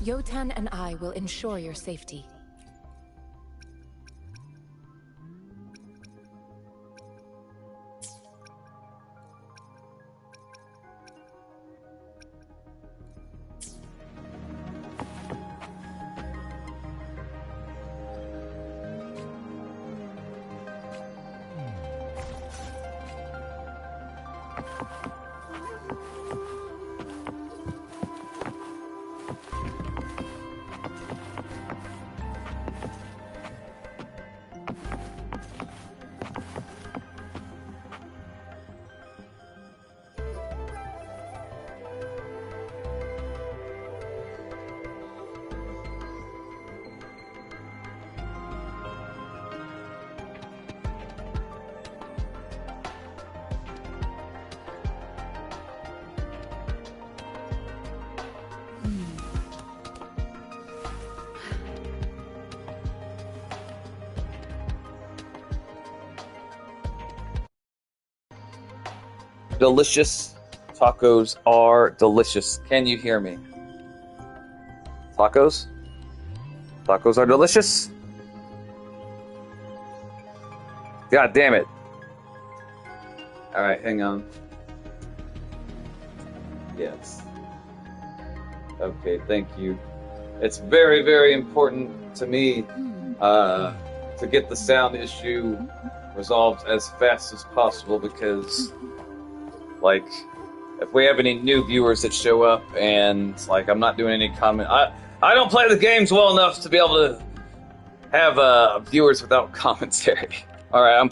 Yotan and I will ensure your safety. Delicious. Tacos are delicious. Can you hear me? Tacos? Tacos are delicious? God damn it. Alright, hang on. Yes. Okay, thank you. It's very, very important to me to get the sound issue resolved as fast as possible because, like, if we have any new viewers that show up, and like I'm not doing any comment. I don't play the games well enough to be able to have viewers without commentary. All right, I'm.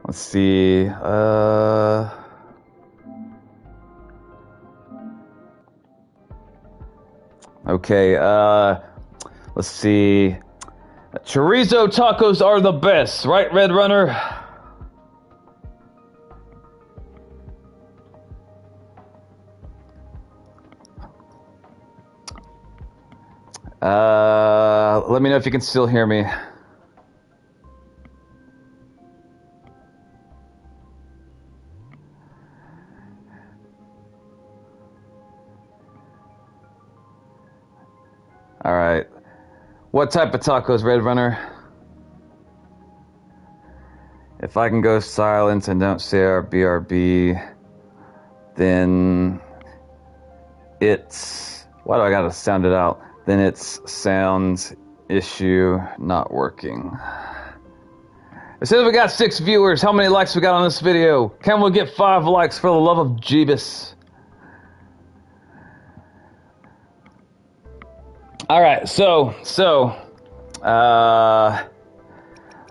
Let's see. Okay. Let's see. Chorizo tacos are the best, right, Red Runner? Let me know if you can still hear me. All right. What type of tacos, Red Runner? If I can go silent and don't say our BRB, then it's... Why do I gotta sound it out? Then it's sound issue not working. It says we got 6 viewers. How many likes we got on this video? Can we get 5 likes for the love of Jeebus? Alright, so,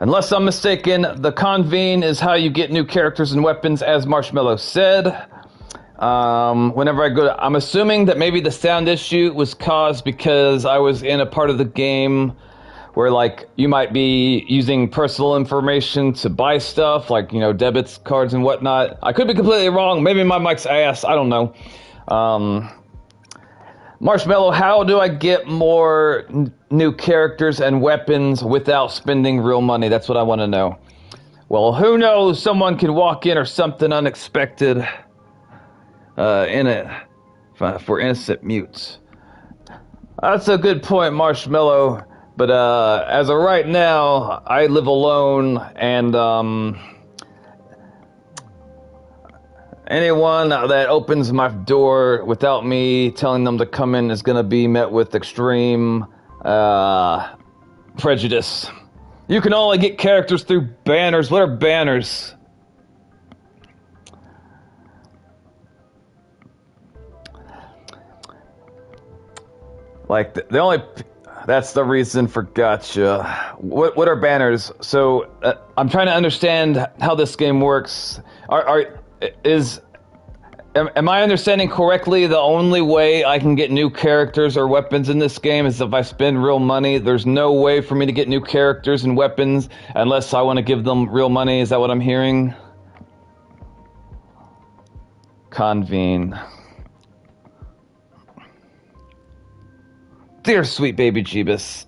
unless I'm mistaken, the convene is how you get new characters and weapons, as Marshmallow said. Whenever I go to, I'm assuming that maybe the sound issue was caused because I was in a part of the game where, like, you might be using personal information to buy stuff, like, you know, debits, cards, and whatnot. I could be completely wrong. Maybe my mic's ass. I don't know. Marshmallow, how do I get more new characters and weapons without spending real money? That's what I want to know. Well, who knows? Someone could walk in or something unexpected in it for innocent mutes. That's a good point, Marshmallow. But as of right now, I live alone, and anyone that opens my door without me telling them to come in is going to be met with extreme prejudice. You can only get characters through banners. What are banners? Like, the only... That's the reason for gotcha. What are banners? So, I'm trying to understand how this game works. Am I understanding correctly? The only way I can get new characters or weapons in this game is if I spend real money. There's no way for me to get new characters and weapons unless I want to give them real money. Is that what I'm hearing? Convene. Dear sweet baby Jeebus.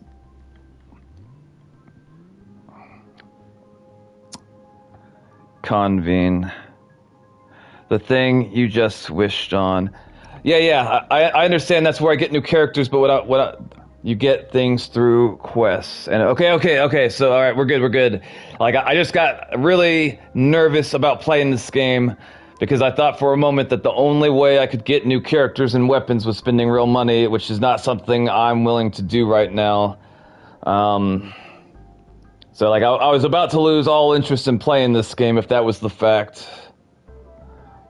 Convene. The thing you just wished on. Yeah, I understand that's where I get new characters, but you get things through quests. And okay, so alright, we're good. Like, I just got really nervous about playing this game because I thought for a moment that the only way I could get new characters and weapons was spending real money, which is not something I'm willing to do right now. So, like, I was about to lose all interest in playing this game if that was the fact.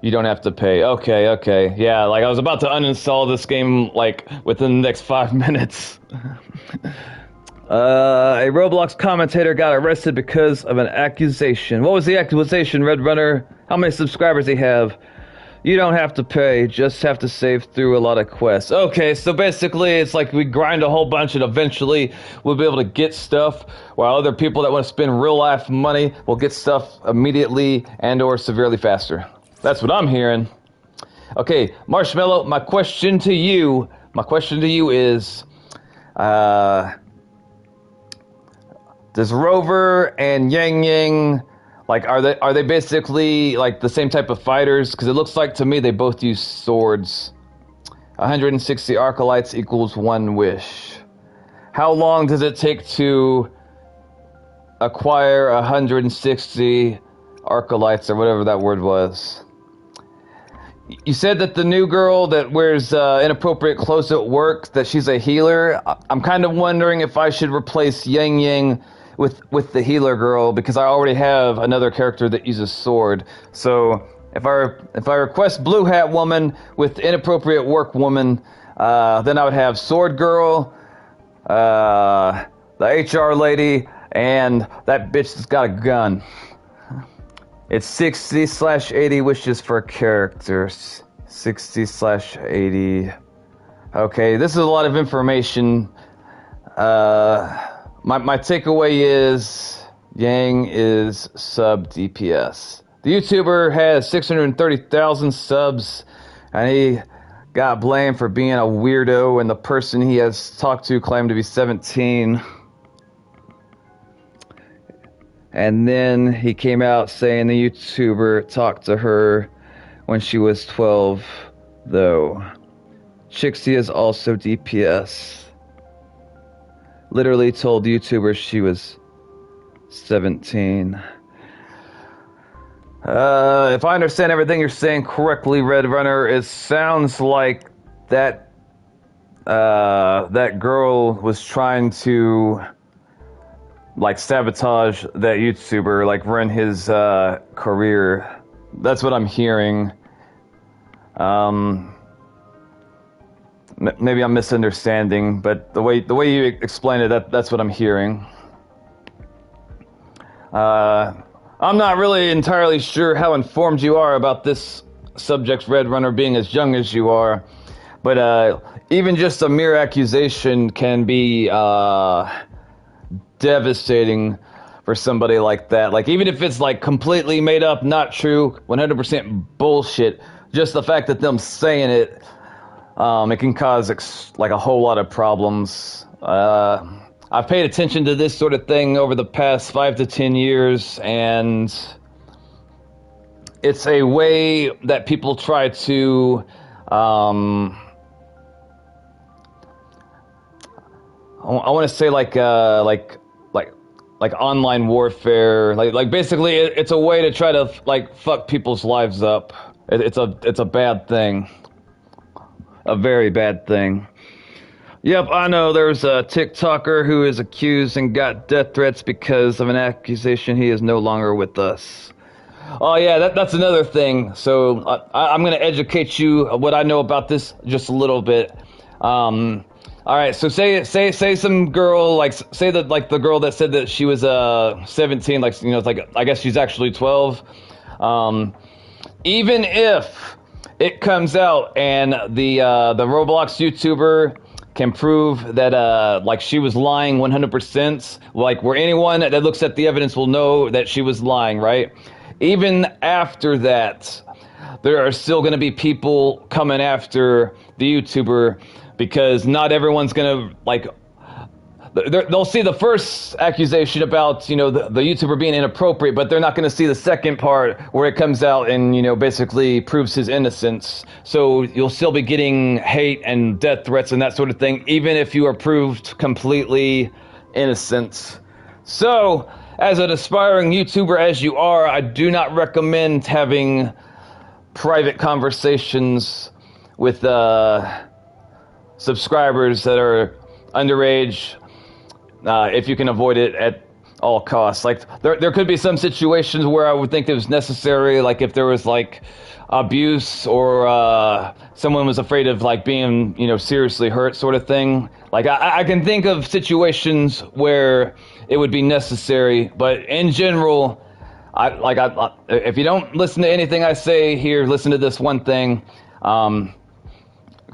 You don't have to pay. Okay. Yeah, like, I was about to uninstall this game, like, within the next 5 minutes. A Roblox commentator got arrested because of an accusation. What was the accusation, Red Runner? How many subscribers he have? You don't have to pay, just have to save through a lot of quests. Okay, so basically it's like we grind a whole bunch and eventually we'll be able to get stuff, while other people that want to spend real life money will get stuff immediately and or severely faster. That's what I'm hearing. Okay, Marshmallow, my question to you is, does Rover and Yang Yang, like, are they basically like the same type of fighters? Because it looks like to me they both use swords. 160 Arcalights equals 1 wish. How long does it take to acquire 160 Arcalights, or whatever that word was? You said that the new girl that wears inappropriate clothes at work, that she's a healer. I'm kind of wondering if I should replace Yang Yang with the healer girl because I already have another character that uses sword. So if I request Blue Hat Woman with inappropriate work woman, then I would have Sword Girl, the HR lady, and that bitch that's got a gun. It's 60/80 wishes for characters. 60/80. Okay, this is a lot of information. My takeaway is Yang is sub DPS. The YouTuber has 630,000 subs, and he got blamed for being a weirdo, and the person he has talked to claimed to be 17. And then he came out saying the YouTuber talked to her when she was 12, though. Chixie is also DPS. Literally told YouTuber she was 17. If I understand everything you're saying correctly, Red Runner, it sounds like that girl was trying to like sabotage that YouTuber, like ruin his career. That's what I'm hearing. Maybe I'm misunderstanding, but the way you explain it, that's what I'm hearing. I'm not really entirely sure how informed you are about this subject, Red Runner, being as young as you are, but even just a mere accusation can be devastating for somebody like that. Like, even if it's like completely made up, not true, 100% bullshit, just the fact that them saying it, it can cause like a whole lot of problems. I've paid attention to this sort of thing over the past 5 to 10 years, and it's a way that people try to I want to say like online warfare, like basically it's a way to try to like fuck people's lives up. It's a bad thing, a very bad thing. Yep, I know there's a TikToker who is accused and got death threats because of an accusation he is no longer with us. Oh yeah, that's another thing. So I'm going to educate you what I know about this just a little bit. All right, so say some girl, like say that like the girl that said that she was 17, like, you know, it's like I guess she's actually 12. Even if it comes out and the Roblox YouTuber can prove that like she was lying 100%, like where anyone that looks at the evidence will know that she was lying, right? Even after that, there are still going to be people coming after the YouTuber because not everyone's going to like. They'll see the first accusation about, you know, the YouTuber being inappropriate, but they're not going to see the second part where it comes out and, you know, basically proves his innocence. So you'll still be getting hate and death threats and that sort of thing, even if you are proved completely innocent. So, as an aspiring YouTuber as you are, I do not recommend having private conversations with subscribers that are underage. If you can avoid it at all costs. Like, there could be some situations where I would think it was necessary, like if there was like abuse or someone was afraid of like being, you know, seriously hurt sort of thing. Like I can think of situations where it would be necessary, but in general, if you don't listen to anything I say here, listen to this one thing.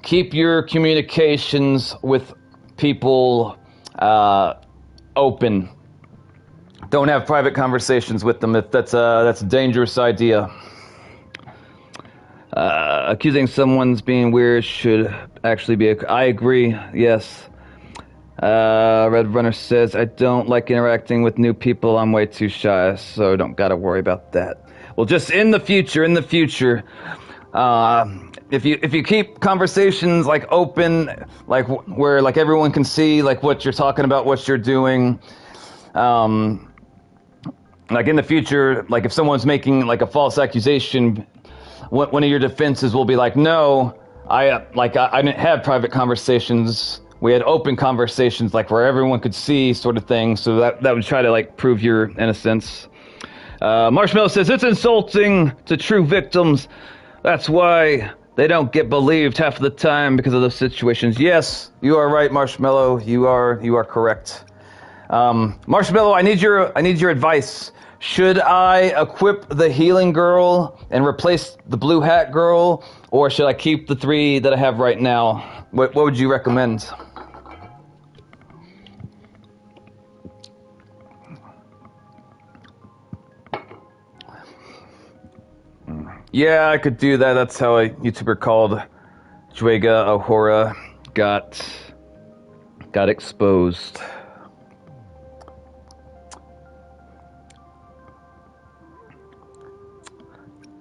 Keep your communications with people open. Don't have private conversations with them. If that's a dangerous idea. Accusing someone's being weird should actually be. I agree. Yes. Red Runner says, I don't like interacting with new people. I'm way too shy, so don't gotta worry about that. Well, just in the future, if you keep conversations like open, like where like everyone can see like what you're talking about, what you're doing, like in the future, like if someone's making like a false accusation, one of your defenses will be like, no, I didn't have private conversations we had open conversations, like where everyone could see, sort of thing. So that would try to like prove your innocence. Marshmallow says it's insulting to true victims. That's why they don't get believed half of the time because of those situations. Yes, you are right, Marshmallow. You are correct. Marshmallow, I need your advice. Should I equip the healing girl and replace the blue hat girl, or should I keep the 3 that I have right now? What would you recommend? Yeah, I could do that. That's how a YouTuber called Juega Ahura got exposed.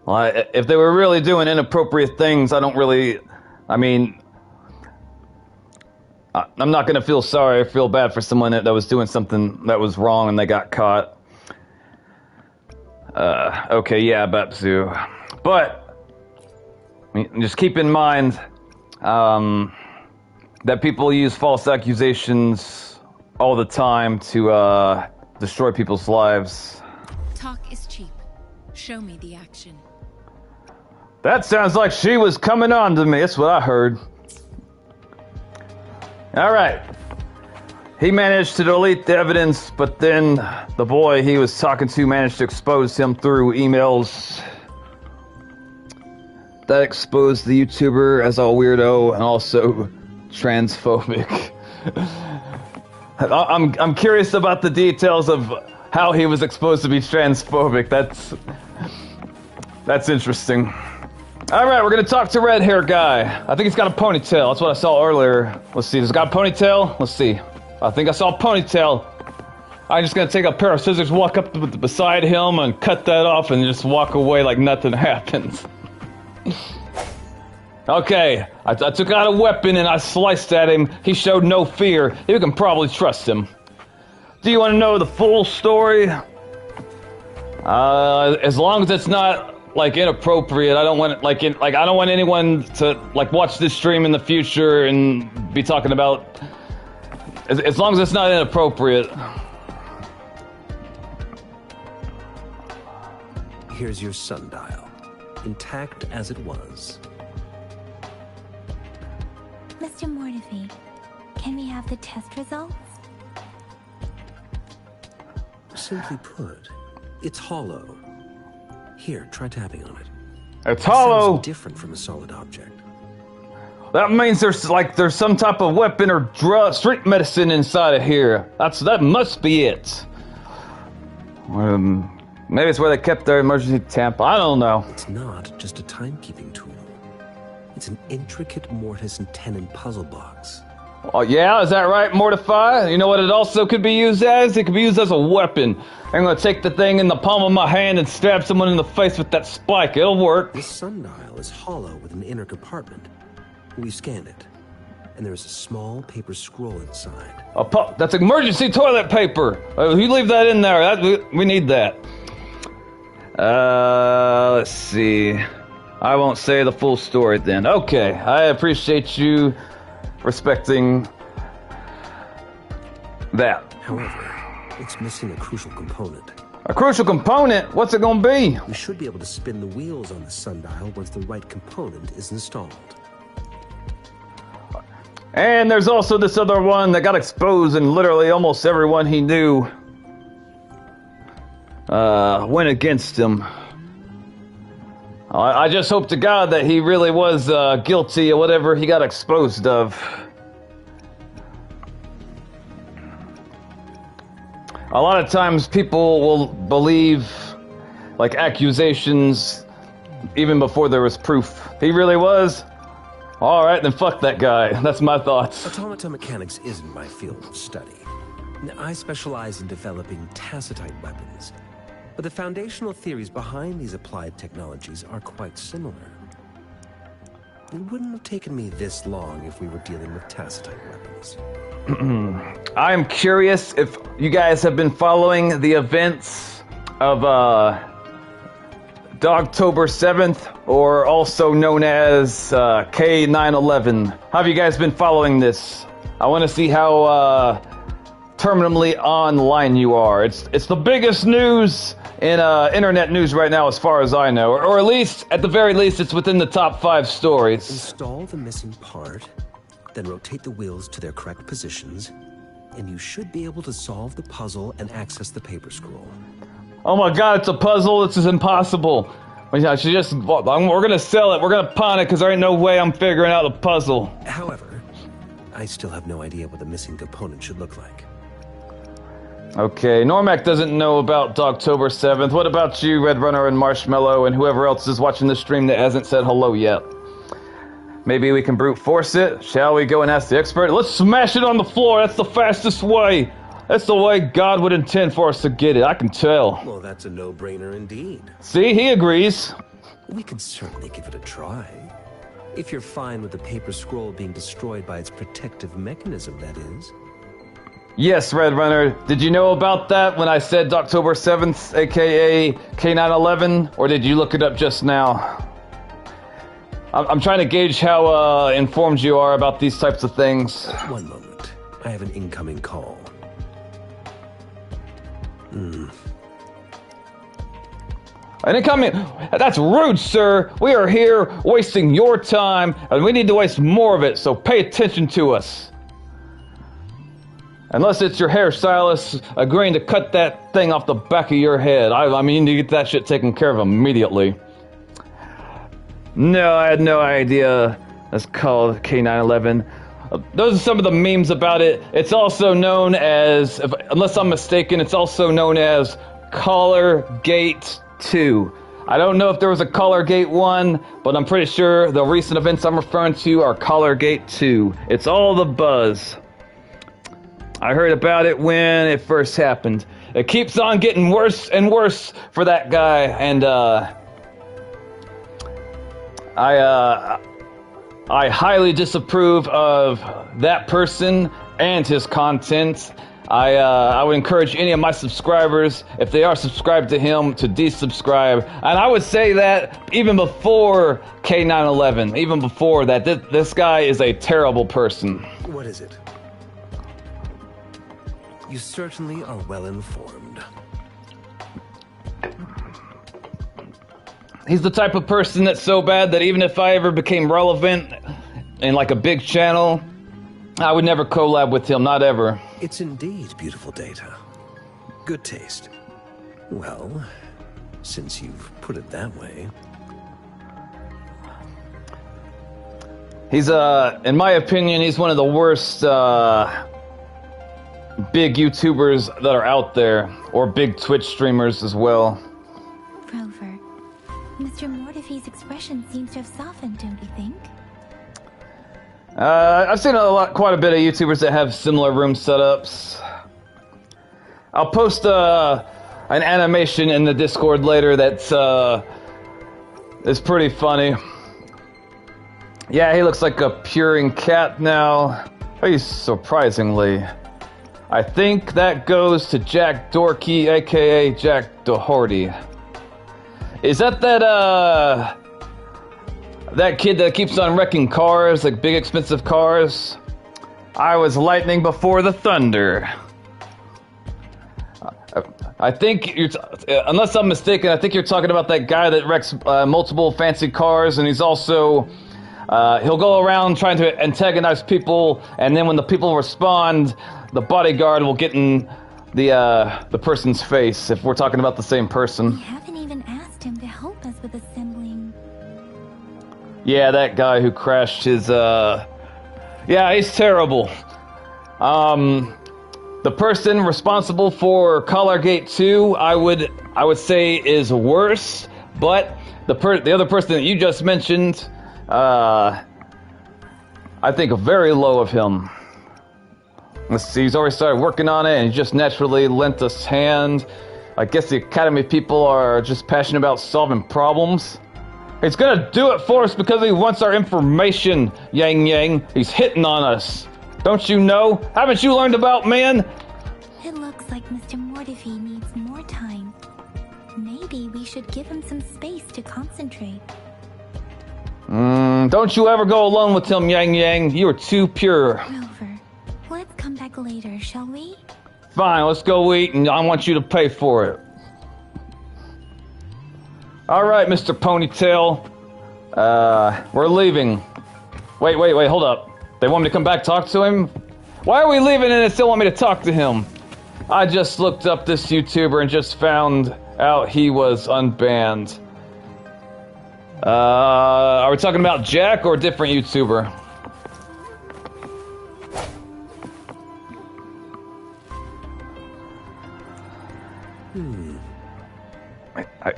Well, if they were really doing inappropriate things, I'm not going to feel sorry or feel bad for someone that was doing something that was wrong and they got caught. Okay, yeah, Bapsu. But just keep in mind that people use false accusations all the time to destroy people's lives. Talk is cheap. Show me the action. That sounds like she was coming on to me. That's what I heard. All right. He managed to delete the evidence, but then the boy he was talking to managed to expose him through emails. That exposed the YouTuber as a weirdo and also transphobic. I'm curious about the details of how he was exposed to be transphobic. That's interesting. All right, we're gonna talk to red hair guy. I think he's got a ponytail. That's what I saw earlier. Let's see. Does he got a ponytail? Let's see. I think I saw a ponytail. I'm just gonna take a pair of scissors, walk up beside him, and cut that off, and just walk away like nothing happens. Okay, I took out a weapon and I sliced at him. He showed no fear. You can probably trust him. Do you want to know the full story? As long as it's not like inappropriate. I don't want I don't want anyone to like watch this stream in the future and be talking about. As long as it's not inappropriate. Here's your sundial, intact as it was. Mr. Mortefi, can we have the test results? Simply put, it's hollow. Here, try tapping on it. It's hollow. Sounds different from a solid object. That means there's some type of weapon or drug, street medicine inside of here. That must be it. Maybe it's where they kept their emergency tamp. I don't know. It's not just a timekeeping tool. It's an intricate mortise and tenon puzzle box. Oh yeah, is that right, Mortify? You know what it also could be used as? It could be used as a weapon. I'm gonna take the thing in the palm of my hand and stab someone in the face with that spike. It'll work. This sundial is hollow with an inner compartment. We scanned it, and there's a small paper scroll inside. That's emergency toilet paper. You leave that in there. We need that. Let's see. I won't say the full story then. Okay, I appreciate you respecting that. However, it's missing a crucial component. A crucial component? What's it gonna be? We should be able to spin the wheels on the sundial once the right component is installed. And there's also this other one that got exposed, and literally almost everyone he knew went against him. I just hope to God that he really was guilty of whatever he got exposed of. A lot of times people will believe like accusations even before there was proof. He really was? Alright, then fuck that guy. That's my thoughts. Automata mechanics isn't my field of study. I specialize in developing tacitite weapons, but the foundational theories behind these applied technologies are quite similar. It wouldn't have taken me this long if we were dealing with tacitite weapons. I'm curious if you guys have been following the events of October 7th, or also known as K9/11. How have you guys been following this? I want to see how terminally online you are. It's the biggest news in internet news right now, as far as I know, or at least, at the very least, it's within the top 5 stories. Install the missing part, then rotate the wheels to their correct positions, and you should be able to solve the puzzle and access the paper scroll. Oh my god, it's a puzzle. This is impossible. I should just, we're gonna sell it. We're gonna pawn it because there ain't no way I'm figuring out the puzzle. However, I still have no idea what the missing component should look like. Okay, Normac doesn't know about October 7th. What about you, Red Runner and Marshmallow, and whoever else is watching the stream that hasn't said hello yet? Maybe we can brute force it? Shall we go and ask the expert? Let's smash it on the floor. That's the fastest way. That's the way God would intend for us to get it. I can tell. Well, that's a no-brainer indeed. See, he agrees. We can certainly give it a try. If you're fine with the paper scroll being destroyed by its protective mechanism, that is. Yes, Red Runner. Did you know about that when I said October 7th, aka K9/11? Or did you look it up just now? I'm trying to gauge how informed you are about these types of things. One moment. I have an incoming call. An incoming... That's rude, sir. We are here wasting your time, and we need to waste more of it, so pay attention to us. Unless it's your hairstylist agreeing to cut that thing off the back of your head. I mean, you need to get that shit taken care of immediately. No, I had no idea. That's called K9/11. Those are some of the memes about it. It's also known as, unless I'm mistaken, it's also known as Collar Gate 2. I don't know if there was a Collar Gate 1, but I'm pretty sure the recent events I'm referring to are Collar Gate 2. It's all the buzz. I heard about it when it first happened. It keeps on getting worse and worse for that guy, and I highly disapprove of that person and his content. I would encourage any of my subscribers, if they are subscribed to him, to desubscribe. And I would say that even before K9/11, even before that, this guy is a terrible person. What is it? You certainly are well informed. He's the type of person that's so bad that even if I ever became relevant in like a big channel, I would never collab with him, not ever. It's indeed beautiful data. Good taste. Well, since you've put it that way. He's, in my opinion, he's one of the worst, big YouTubers that are out there, or big Twitch streamers as well. Rover, Mr. Mortefi's expression seems to have softened, don't you think? I've seen quite a bit of YouTubers that have similar room setups. I'll post an animation in the Discord later that's is pretty funny. Yeah, he looks like a purring cat now. Very surprisingly. I think that goes to Jack Dorkey, aka Jack Doherty. Is that that kid that keeps on wrecking cars, like big expensive cars? I was lightning before the thunder. I think you're, unless I'm mistaken, I think you're talking about that guy that wrecks multiple fancy cars, and he's also, he'll go around trying to antagonize people, and then when the people respond, the bodyguard will get in the person's face, if we're talking about the same person. We haven't even asked him to help us with assembling. Yeah, that guy who crashed his, yeah, he's terrible. The person responsible for Collar Gate 2, I would say is worse, but the other person that you just mentioned, I think very low of him. Let's see, he's already started working on it, and he just naturally lent us hand. I guess the Academy people are just passionate about solving problems. He's gonna do it for us because he wants our information, Yang Yang. He's hitting on us. Don't you know? Haven't you learned about men? It looks like Mr. Mortefi needs more time. Maybe we should give him some space to concentrate. Don't you ever go alone with him, Yang Yang. You are too pure. Rover, let's come back later, shall we? Fine, let's go eat, and I want you to pay for it. Alright, Mr. Ponytail. We're leaving. Wait, hold up. They want me to come back talk to him? Why are we leaving and they still want me to talk to him? I just looked up this YouTuber and just found out he was unbanned. Are we talking about Jack or a different YouTuber?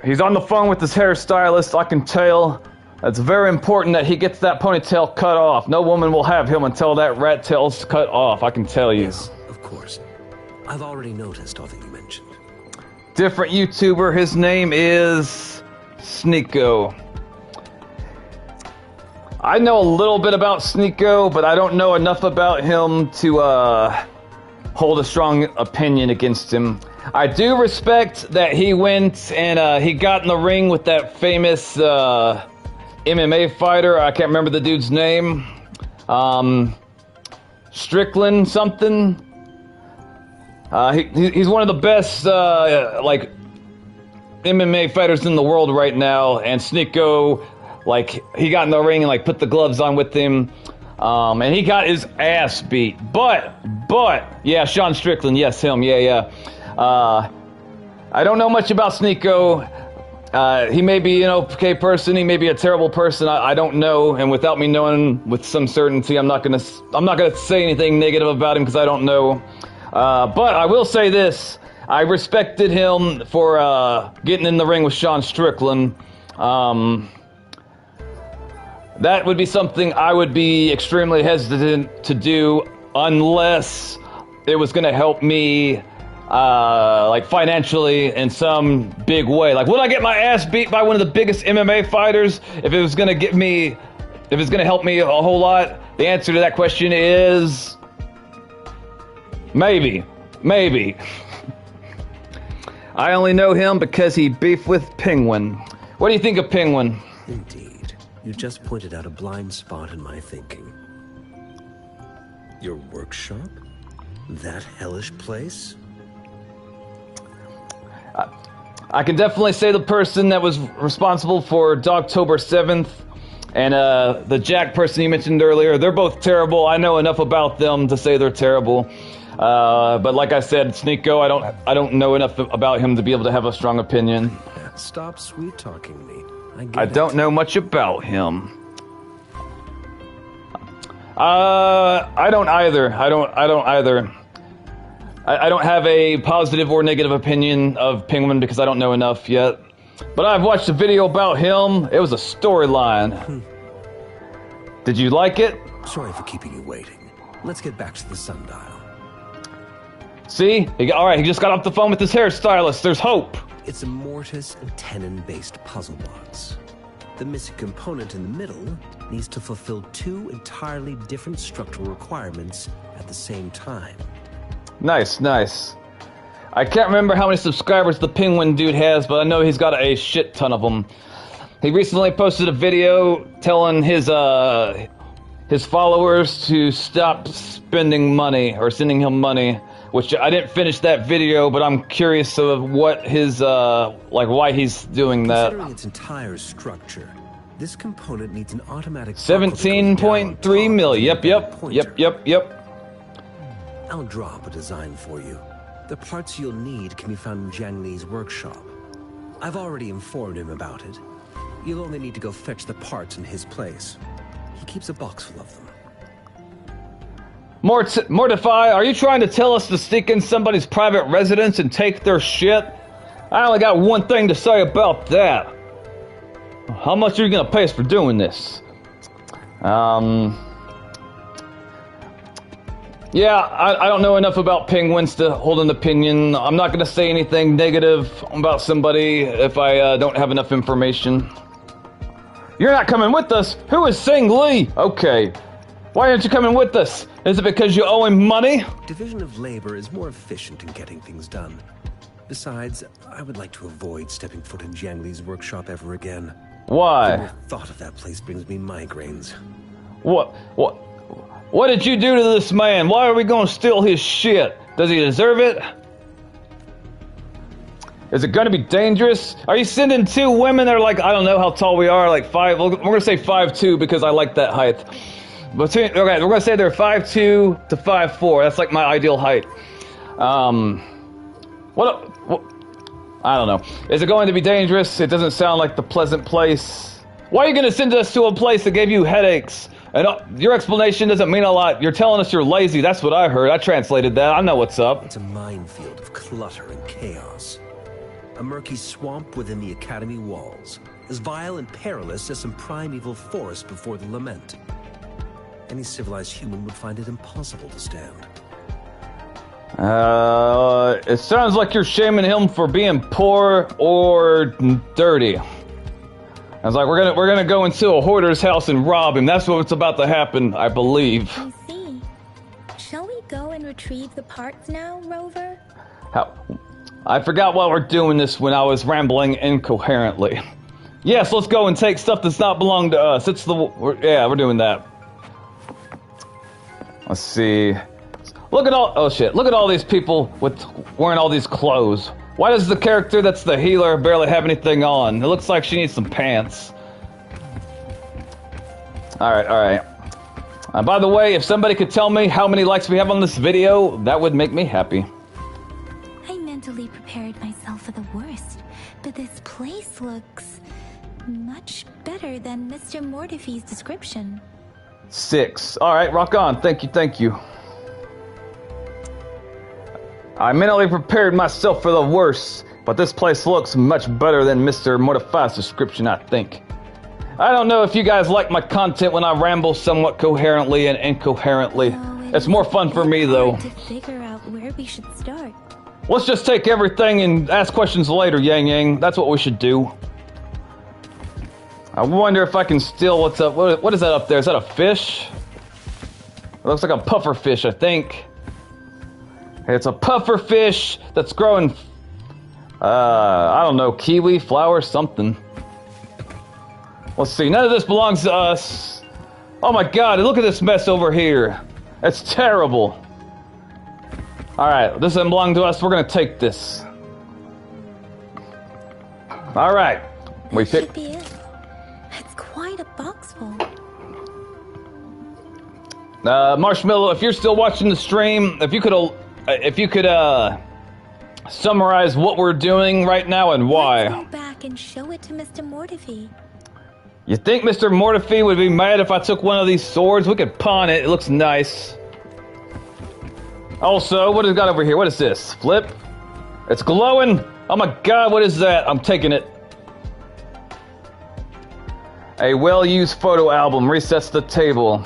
He's on the phone with his hairstylist, I can tell. It's very important that he gets that ponytail cut off. No woman will have him until that rat tail's cut off, I can tell you. Yes, of course. I've already noticed all that you mentioned. Different YouTuber, his name is Sneeko. I know a little bit about Sneeko, but I don't know enough about him to hold a strong opinion against him. I do respect that he went and he got in the ring with that famous MMA fighter. I can't remember the dude's name. Strickland something. He's one of the best like MMA fighters in the world right now. And Sneeko, like, he got in the ring and like put the gloves on with him. And he got his ass beat. But yeah, Sean Strickland, yes, him, yeah. I don't know much about Sneeko. He may be an okay person. He may be a terrible person. I don't know. And without me knowing with some certainty, I'm not gonna say anything negative about him because I don't know. But I will say this: I respected him for getting in the ring with Sean Strickland. That would be something I would be extremely hesitant to do unless it was going to help me. Like financially in some big way. Like, would I get my ass beat by one of the biggest MMA fighters if it was gonna help me a whole lot? The answer to that question is maybe. I only know him because he beefed with Penguin. What do you think of Penguin? Indeed. You just pointed out a blind spot in my thinking. Your workshop? That hellish place? I can definitely say the person that was responsible for Dogtober 7th and the Jack person you mentioned earlier, they're both terrible. I know enough about them to say they're terrible. But like I said, Sneeko, I don't know enough about him to be able to have a strong opinion. Stop sweet-talking me. I don't know much about him. I don't either. I don't have a positive or negative opinion of Penguin because I don't know enough yet. But I've watched a video about him. It was a storyline. Did you like it? Sorry for keeping you waiting. Let's get back to the sundial. See? Alright, he just got off the phone with his hairstylist. There's hope. It's a mortise and tenon-based puzzle box. The missing component in the middle needs to fulfill two entirely different structural requirements at the same time. Nice. I can't remember how many subscribers the Penguin dude has, but I know he's got a shit ton of them. He recently posted a video telling his followers to stop spending money or sending him money, which I didn't finish that video, but I'm curious of what his like why he's doing that. Considering its entire structure, this component needs an automatic 17.3 million. Yep. I'll draw up a design for you. The parts you'll need can be found in Jiang Li's workshop. I've already informed him about it. You'll only need to go fetch the parts in his place. He keeps a box full of them. Mortify, are you trying to tell us to sneak in somebody's private residence and take their shit? I only got one thing to say about that. How much are you gonna pay us for doing this? Yeah, I don't know enough about penguins to hold an opinion. I'm not going to say anything negative about somebody if I don't have enough information. You're not coming with us? Who is Sing Lee? Okay. Why aren't you coming with us? Is it because you owe him money? Division of labor is more efficient in getting things done. Besides, I would like to avoid stepping foot in Jiang Li's workshop ever again. Why? The mere thought of that place brings me migraines. What did you do to this man? Why are we gonna steal his shit? Does he deserve it? Is it gonna be dangerous? Are you sending two women that are like, I don't know how tall we are, like five, we're gonna say 5'2" because I like that height. Okay, we're gonna say they're 5'2" to 5'4". That's like my ideal height. What? I don't know. Is it going to be dangerous? It doesn't sound like the pleasant place. Why are you gonna send us to a place that gave you headaches? And your explanation doesn't mean a lot. You're telling us you're lazy. That's what I heard. I translated that. I know what's up. It's a minefield of clutter and chaos. A murky swamp within the Academy walls, as vile and perilous as some primeval forest before the lament. Any civilized human would find it impossible to stand. It sounds like you're shaming him for being poor or dirty. I was like, we're gonna go into a hoarder's house and rob him. That's what's about to happen, I believe. I see. Shall we go and retrieve the parts now, Rover? I forgot why we're doing this when I was rambling incoherently. Yes, let's go and take stuff that's not belong to us. We're doing that. Let's see. Look at all these people wearing all these clothes. Why does the character that's the healer barely have anything on? It looks like she needs some pants. Alright. By the way, if somebody could tell me how many likes we have on this video, that would make me happy. I mentally prepared myself for the worst, but this place looks much better than Mr. Mortifee's description. 6. Alright, rock on. Thank you. I mentally prepared myself for the worst, but this place looks much better than Mr. Mortifee's description, I think. I don't know if you guys like my content when I ramble somewhat coherently and incoherently. It's more fun for me, though. To figure out where we should start. Let's just take everything and ask questions later, Yang Yang. That's what we should do. I wonder if I can steal what's up. What is that up there? Is that a fish? It looks like a puffer fish, I think. It's a puffer fish that's growing, I don't know, kiwi, flower, something. Let's see, none of this belongs to us. Oh my god, look at this mess over here. It's terrible. Alright, this doesn't belong to us, we're gonna take this. Alright, we Should be it. It's quite a box full. Marshmallow, if you're still watching the stream, if you could summarize what we're doing right now and why. Let's go back and show it to Mr. Mortifee. You think Mr. Mortifee would be mad if I took one of these swords? We could pawn it. It looks nice. Also, what has got over here? What is this? Flip? It's glowing. Oh my god, what is that? I'm taking it. A well-used photo album resets the table.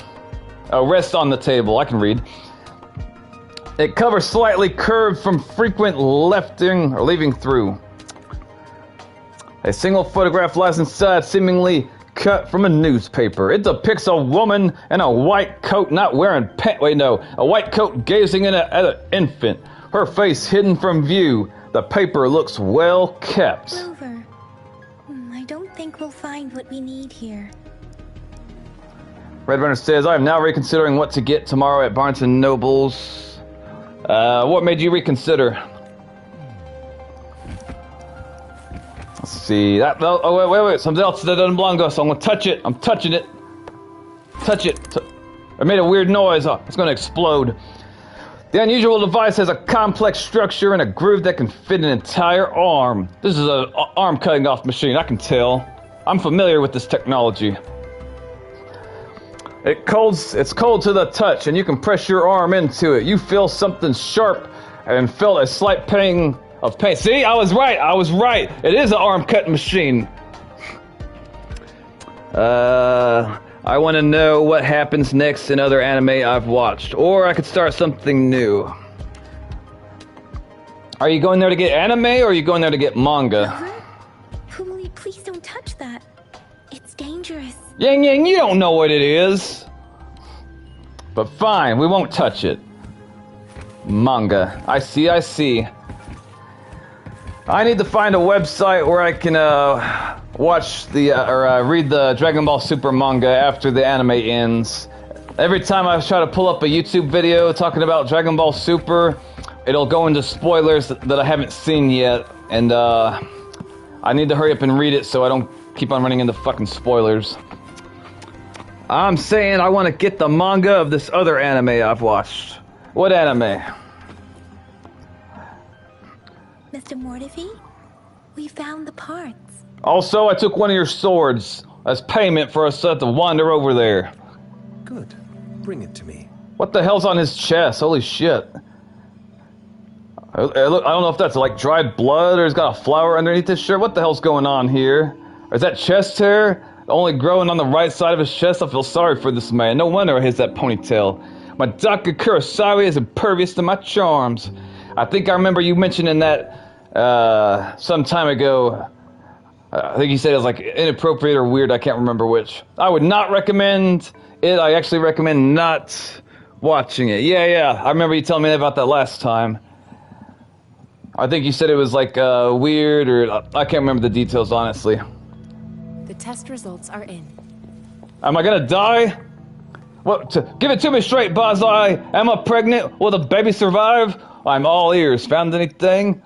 Rest on the table. I can read. It covers slightly curved from frequent lefting or leaving through. A single photograph lies inside, seemingly cut from a newspaper. It depicts a woman in a white coat not wearing pants. Wait, no. A white coat gazing at an infant. Her face hidden from view. The paper looks well kept. Rover, I don't think we'll find what we need here. Red Runner says, I am now reconsidering what to get tomorrow at Barnes & Noble's. What made you reconsider? Let's see. Wait. Something else that doesn't belong to us. I'm gonna touch it. I'm touching it. Touch it. I made a weird noise. It's gonna explode. The unusual device has a complex structure and a groove that can fit an entire arm. This is an arm cutting off machine, I can tell. I'm familiar with this technology. It's cold to the touch, and you can press your arm into it. You feel something sharp and feel a slight pang of pain. See, I was right. It is an arm cutting machine. I want to know what happens next in other anime I've watched, or I could start something new. Are you going there to get anime, or are you going there to get manga? Pumuli, please don't touch that. It's dangerous. Yang Yang, you don't know what it is. But fine, we won't touch it. Manga. I see. I need to find a website where I can watch the or read the Dragon Ball Super manga after the anime ends. Every time I try to pull up a YouTube video talking about Dragon Ball Super, it'll go into spoilers that I haven't seen yet, and I need to hurry up and read it so I don't keep on running into fucking spoilers. I'm saying I want to get the manga of this other anime I've watched. What anime? Mr. Mortivy, we found the parts. Also, I took one of your swords as payment for us to wander over there. Good. Bring it to me. What the hell's on his chest? Holy shit. I don't know if that's like dried blood or he's got a flower underneath his shirt. What the hell's going on here? Or is that chest hair only growing on the right side of his chest? I feel sorry for this man. No wonder he has that ponytail. My Dr. Kurosawa is impervious to my charms. I think I remember you mentioning that some time ago. I think you said it was like inappropriate or weird. I can't remember which. I would not recommend it. I actually recommend not watching it. Yeah. I remember you telling me about that last time. I think you said it was like weird, or I can't remember the details, honestly. The test results are in. Am I gonna die? What? Give it to me straight, Bonsai. Am I pregnant? Will the baby survive? I'm all ears. Found anything?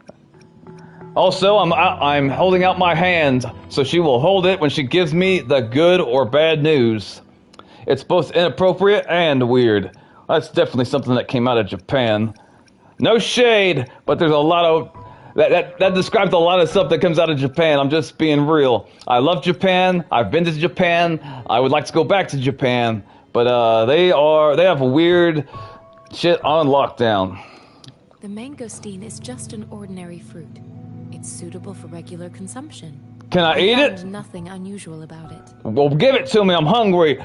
Also, I'm holding out my hand, so she will hold it when she gives me the good or bad news. It's both inappropriate and weird. That's definitely something that came out of Japan. No shade, but there's a lot of... That describes a lot of stuff that comes out of Japan. I'm just being real. I love Japan. I've been to Japan. I would like to go back to Japan. But they have weird shit on lockdown. The mangosteen is just an ordinary fruit. It's suitable for regular consumption. Can I eat it? There's nothing unusual about it. Well, give it to me. I'm hungry.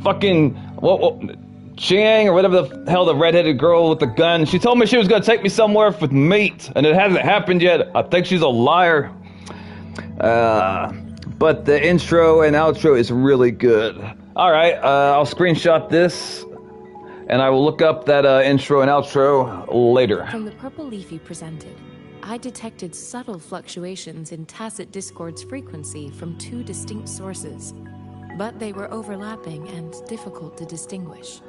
Fucking... What Chiang, or whatever the hell, the redheaded girl with the gun. She told me she was going to take me somewhere with meat, and it hasn't happened yet. I think she's a liar. But the intro and outro is really good. Alright, I'll screenshot this, and I will look up that intro and outro later. From the purple leaf you presented, I detected subtle fluctuations in Tacit Discord's frequency from two distinct sources, but they were overlapping and difficult to distinguish.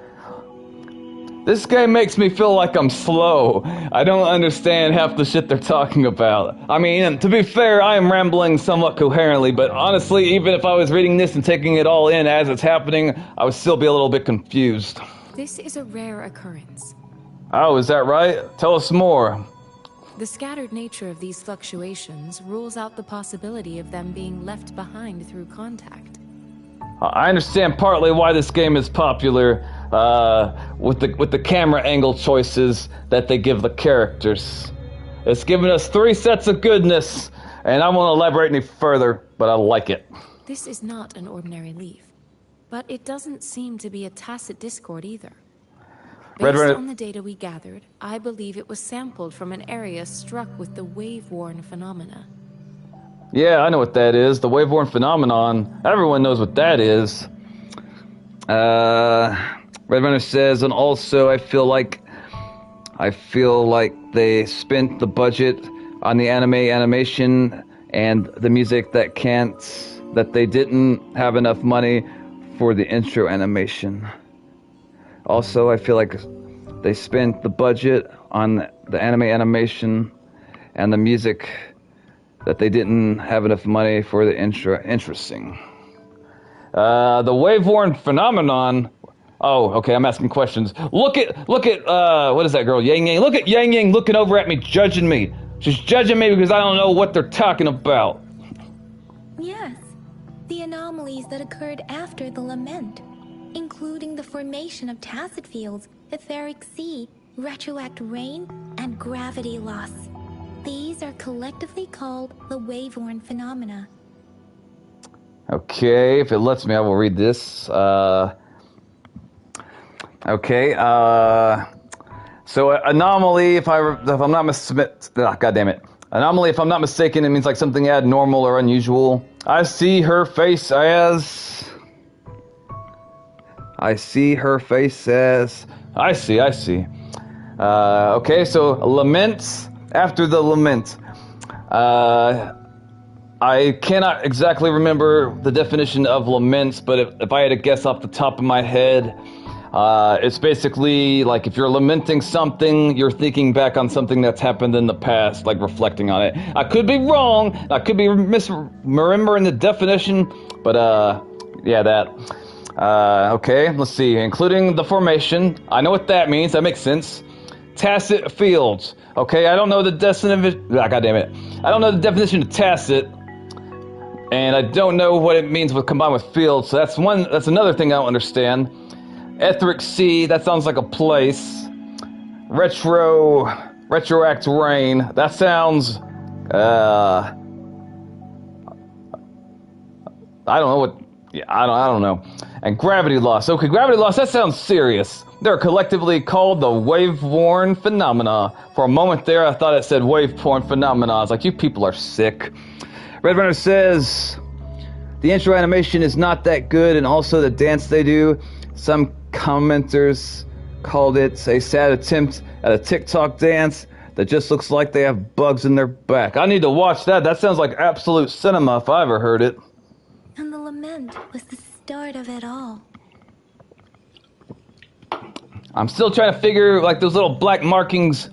This game makes me feel like I'm slow. I don't understand half the shit they're talking about. I mean, to be fair, I am rambling somewhat coherently, but honestly, even if I was reading this and taking it all in as it's happening, I would still be a little bit confused. This is a rare occurrence. Oh, is that right? Tell us more. The scattered nature of these fluctuations rules out the possibility of them being left behind through contact. I understand partly why this game is popular, with the camera angle choices that they give the characters. It's given us 3 sets of goodness, and I won't elaborate any further, but I like it. This is not an ordinary leaf, but it doesn't seem to be a Tacit Discord either. Based on the data we gathered, I believe it was sampled from an area struck with the wave-worn phenomena. Yeah, I know what that is. The wave-worn phenomenon. Everyone knows what that is. Red Runner says, and also I feel like they spent the budget on the animation and the music that they didn't have enough money for the intro animation. Also, I feel like they spent the budget on the animation and the music that they didn't have enough money for the intro. Interesting. The wave-worn phenomenon. Oh, okay, I'm asking questions. Look at, what is that girl, Yang Yang? Look at Yang Yang looking over at me, judging me. She's judging me because I don't know what they're talking about. Yes, the anomalies that occurred after the lament, including the formation of tacit fields, etheric sea, retroact rain, and gravity loss. These are collectively called the wave-worn phenomena. Okay, if it lets me, I will read this. Okay, so anomaly, if I'm not anomaly, if I'm not mistaken, it means like something abnormal or unusual. I see her face as... I see. Okay, so lament, after the lament. I cannot exactly remember the definition of laments, but if I had to guess off the top of my head, it's basically like if you're lamenting something, you're thinking back on something that's happened in the past, like reflecting on it. I could be wrong, I could be misremembering the definition, but yeah, that. Okay, let's see, including the formation. I know what that means, that makes sense. Tacit fields. Okay, I don't know the definition. God damn it. I don't know the definition of tacit. And I don't know what it means with combined with fields, so that's another thing I don't understand. Etheric Sea, that sounds like a place. Retroact rain, that sounds I don't know what I don't know. And gravity loss. Okay, gravity loss, that sounds serious. They're collectively called the wave-worn phenomena. For a moment there, I thought it said wave-porn phenomena. I was like, you people are sick. Red Runner says, the intro animation is not that good, and also the dance they do. Some commenters called it a sad attempt at a TikTok dance that just looks like they have bugs in their back. I need to watch that. That sounds like absolute cinema if I ever heard it. And the lament was the start of it all. I'm still trying to figure, like, those little black markings,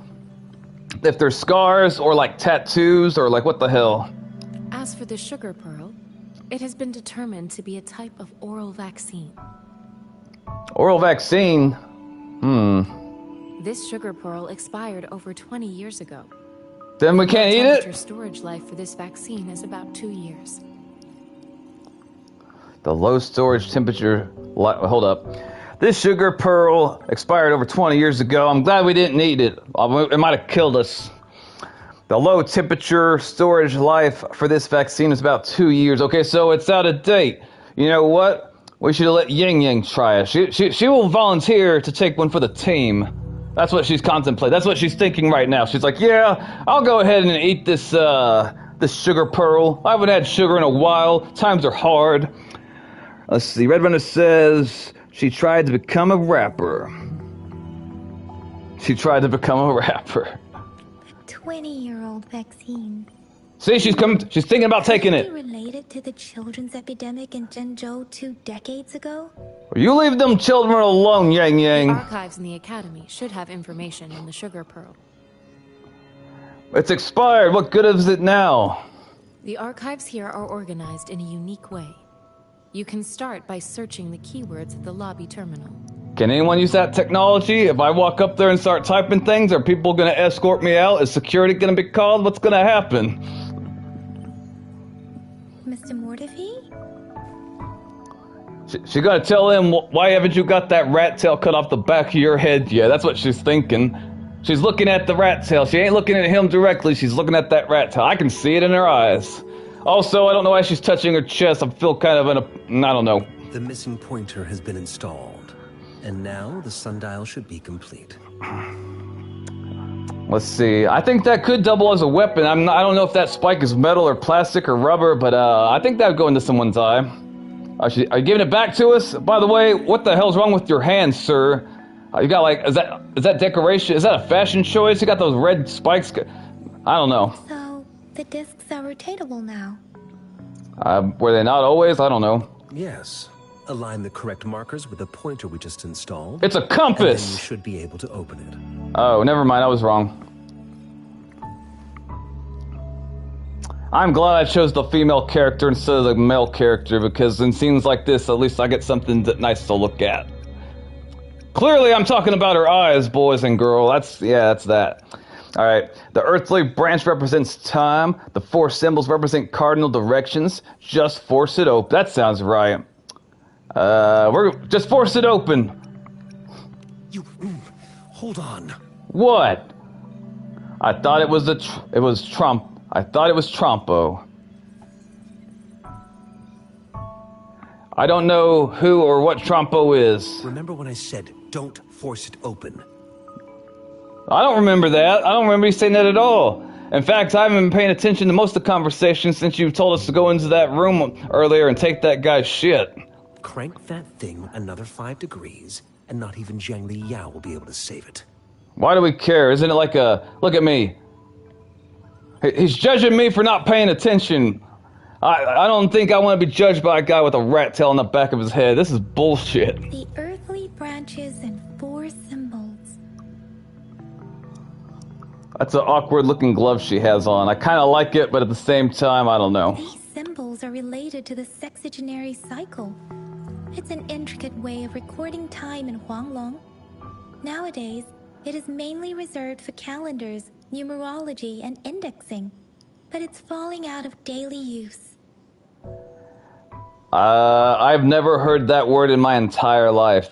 if they're scars or, like, tattoos or, like, what the hell? As for the sugar pearl, it has been determined to be a type of oral vaccine. Oral vaccine? This sugar pearl expired over 20 years ago. Then we can't eat it? The storage life for this vaccine is about 2 years. The low storage temperature... Hold up. This sugar pearl expired over 20 years ago. I'm glad we didn't eat it. It might have killed us. The low temperature storage life for this vaccine is about 2 years. Okay, so it's out of date. You know what? We should have let Yang Yang try it. She will volunteer to take one for the team. That's what she's contemplating. That's what she's thinking right now. She's like, yeah, I'll go ahead and eat this sugar pearl. I haven't had sugar in a while. Times are hard. Let's see. Red Runner says she tried to become a rapper. She tried to become a rapper. 20-year-old vaccine. See, she's thinking about taking it. Related to the children's epidemic in Zhengzhou 2 decades ago? You leave them children alone, Yang Yang. The archives in the academy should have information on the sugar pearl. It's expired. What good is it now? The archives here are organized in a unique way. You can start by searching the keywords at the lobby terminal. Can anyone use that technology? If I walk up there and start typing things, are people going to escort me out? Is security going to be called? What's going to happen? Mr. Mortefi? She's going to tell him, why haven't you got that rat tail cut off the back of your head yet? That's what she's thinking. She's looking at the rat tail. She ain't looking at him directly. She's looking at that rat tail. I can see it in her eyes. Also, I don't know why she's touching her chest. I feel kind of I don't know. The missing pointer has been installed, and now the sundial should be complete. Let's see. I think that could double as a weapon. I don't know if that spike is metal or plastic or rubber, but I think that would go into someone's eye. Are you giving it back to us? By the way, what the hell's wrong with your hands, sir? You got like, is that decoration? Is that a fashion choice? You got those red spikes? I don't know. So, the discs are rotatable now. Were they not always? I don't know. Yes. Align the correct markers with the pointer we just installed. It's a compass! And then you should be able to open it. Oh, never mind. I was wrong. I'm glad I chose the female character instead of the male character, because in scenes like this, at least I get something nice to look at. Clearly, I'm talking about her eyes, boys and girls. That's that. All right. The earthly branch represents time. The 4 symbols represent cardinal directions. Just force it open. That sounds right. We're just force it open. Hold on. What? I thought it was I thought it was Trompo. I don't know who or what Trompo is. Remember when I said, don't force it open? I don't remember that. I don't remember you saying that at all. In fact, I haven't been paying attention to most of the conversation since you told us to go into that room earlier and take that guy's shit. Crank that thing another 5 degrees, and not even Zhang Li Yao will be able to save it. Why do we care? Isn't it like a... Look at me. He's judging me for not paying attention. I don't think I want to be judged by a guy with a rat tail on the back of his head. This is bullshit. The earthly branches and 4 symbols. That's an awkward looking glove she has on. I kind of like it, but at the same time, I don't know. These symbols are related to the sexagenary cycle. It's an intricate way of recording time in Huanglong. Nowadays, it is mainly reserved for calendars, numerology, and indexing, but it's falling out of daily use. I've never heard that word in my entire life.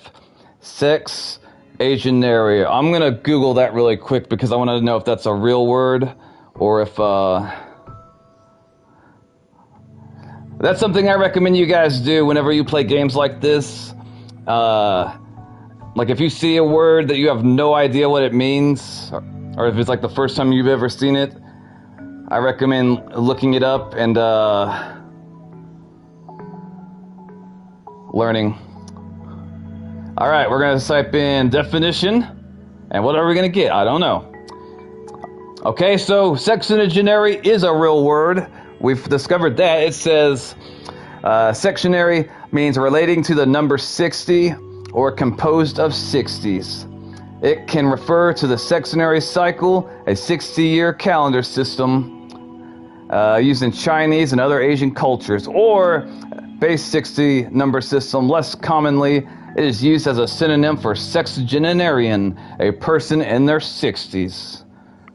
Sexagenary. I'm gonna Google that really quick because I want to know if that's a real word or if that's something I recommend you guys do whenever you play games like this. Like if you see a word that you have no idea what it means, or if it's like the first time you've ever seen it, I recommend looking it up and learning. Alright, we're going to type in definition, and what are we going to get? I don't know. Okay, so sexagenary is a real word. We've discovered that. It says sexagenary means relating to the number 60 or composed of 60s. It can refer to the sexagenary cycle, a 60-year calendar system used in Chinese and other Asian cultures, or base 60 number system. Less commonly, it is used as a synonym for sexagenarian, a person in their 60s.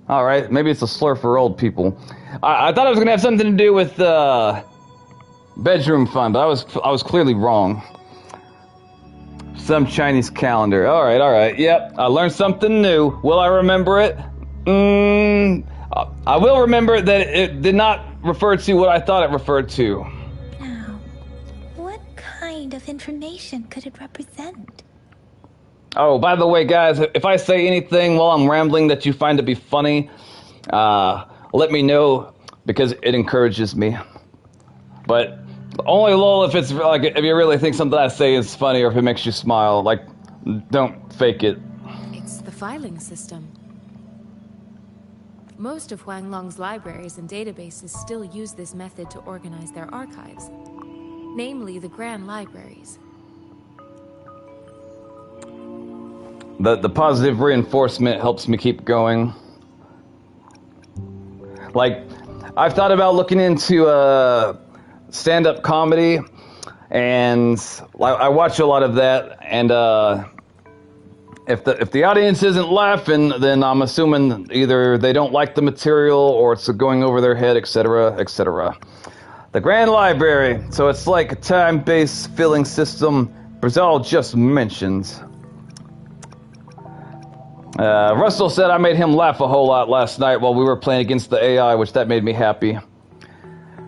All right, maybe it's a slur for old people. I thought it was going to have something to do with bedroom fun, but I was clearly wrong. Some Chinese calendar. All right. Yep, I learned something new. Will I remember it? I will remember that it did not refer to what I thought it referred to. Now, what kind of information could it represent? Oh, by the way, guys, if I say anything while I'm rambling that you find to be funny, let me know, because it encourages me. But only lol if it's like if you really think something I say is funny or if it makes you smile. Like, don't fake it. It's the filing system. Most of Huanglong's libraries and databases still use this method to organize their archives, namely the Grand Libraries. The positive reinforcement helps me keep going. Like, I've thought about looking into stand-up comedy, and I watch a lot of that, and if the audience isn't laughing, then I'm assuming either they don't like the material or it's going over their head, etc., etc. The Grand Library, so it's like a time-based filling system Brazil just mentioned. Russell said I made him laugh a whole lot last night while we were playing against the AI, which that made me happy.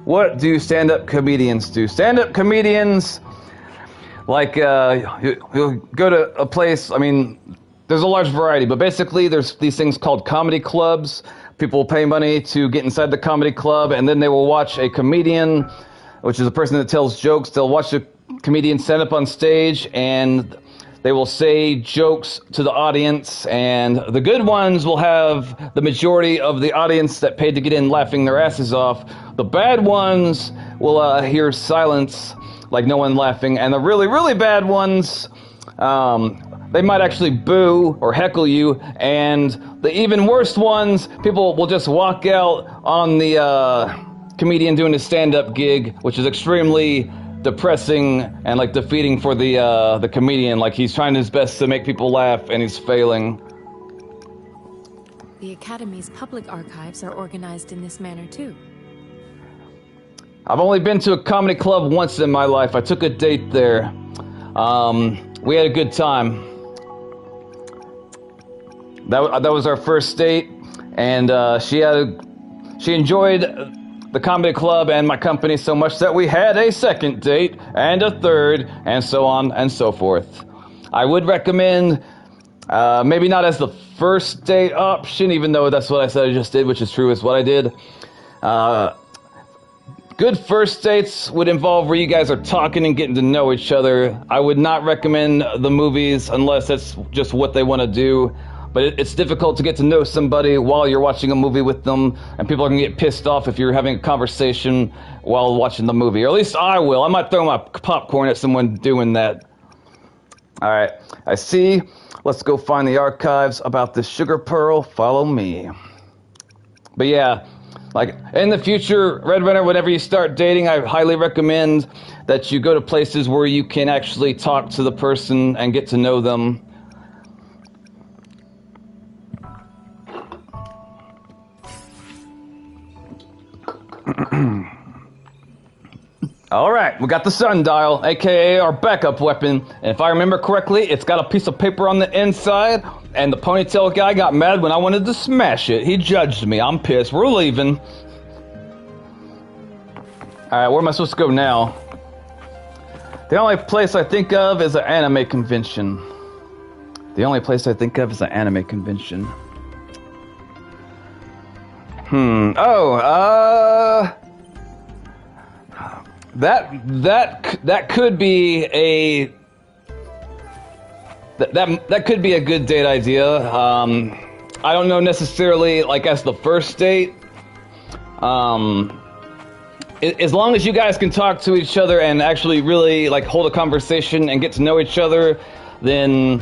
What do stand-up comedians do? Stand-up comedians, like, you'll go to a place, I mean, there's a large variety, but basically there's these things called comedy clubs. People pay money to get inside the comedy club, and then they will watch a comedian, which is a person that tells jokes. They'll watch a comedian stand up on stage, and they will say jokes to the audience, and the good ones will have the majority of the audience that paid to get in laughing their asses off. The bad ones will hear silence, like no one laughing, and the really, really bad ones, they might actually boo or heckle you, and the even worst ones, people will just walk out on the comedian doing a stand-up gig, which is extremely depressing and like defeating for the comedian. Like, he's trying his best to make people laugh and he's failing. The Academy's public archives are organized in this manner too. I've only been to a comedy club once in my life. I took a date there. We had a good time. That was our first date, and she enjoyed the comedy club and my company so much that we had a second date and a third, and so on and so forth. I would recommend, maybe not as the first date option, even though that's what I said I just did, which is true, is what I did. Good first dates would involve where you guys are talking and getting to know each other. I would not recommend the movies unless that's just what they want to do. but it's difficult to get to know somebody while you're watching a movie with them, and people are going to get pissed off if you're having a conversation while watching the movie, or at least I will. I might throw my popcorn at someone doing that. All right, I see. Let's go find the archives about this sugar pearl. Follow me. But yeah, like in the future, Red Runner, whenever you start dating, I highly recommend that you go to places where you can actually talk to the person and get to know them. All right, we got the sundial, aka our backup weapon, and if I remember correctly, it's got a piece of paper on the inside, and the ponytail guy got mad when I wanted to smash it. He judged me. I'm pissed. We're leaving. All right, where am I supposed to go now? The only place I think of is an anime convention. The only place I think of is an anime convention. That could be a that could be a good date idea. I don't know necessarily like as the first date. As long as you guys can talk to each other and actually really like hold a conversation and get to know each other, then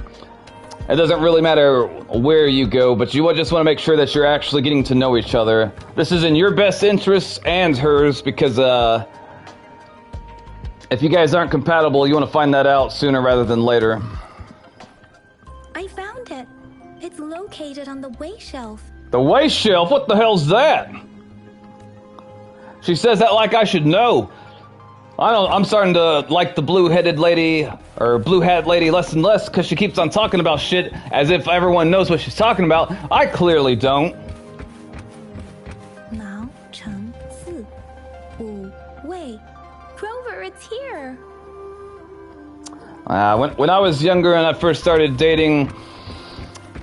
it doesn't really matter where you go, but you just want to make sure that you're actually getting to know each other. This is in your best interests and hers, because if you guys aren't compatible, you want to find that out sooner rather than later. I found it. It's located on the way shelf. The way shelf? What the hell's that? She says that like I should know. I'm starting to like the blue-headed lady, or blue-hat lady less and less, because she keeps on talking about shit as if everyone knows what she's talking about. I clearly don't. Now, Cheng, Si, Wu, Wei. Grover, it's here. When I was younger and I first started dating,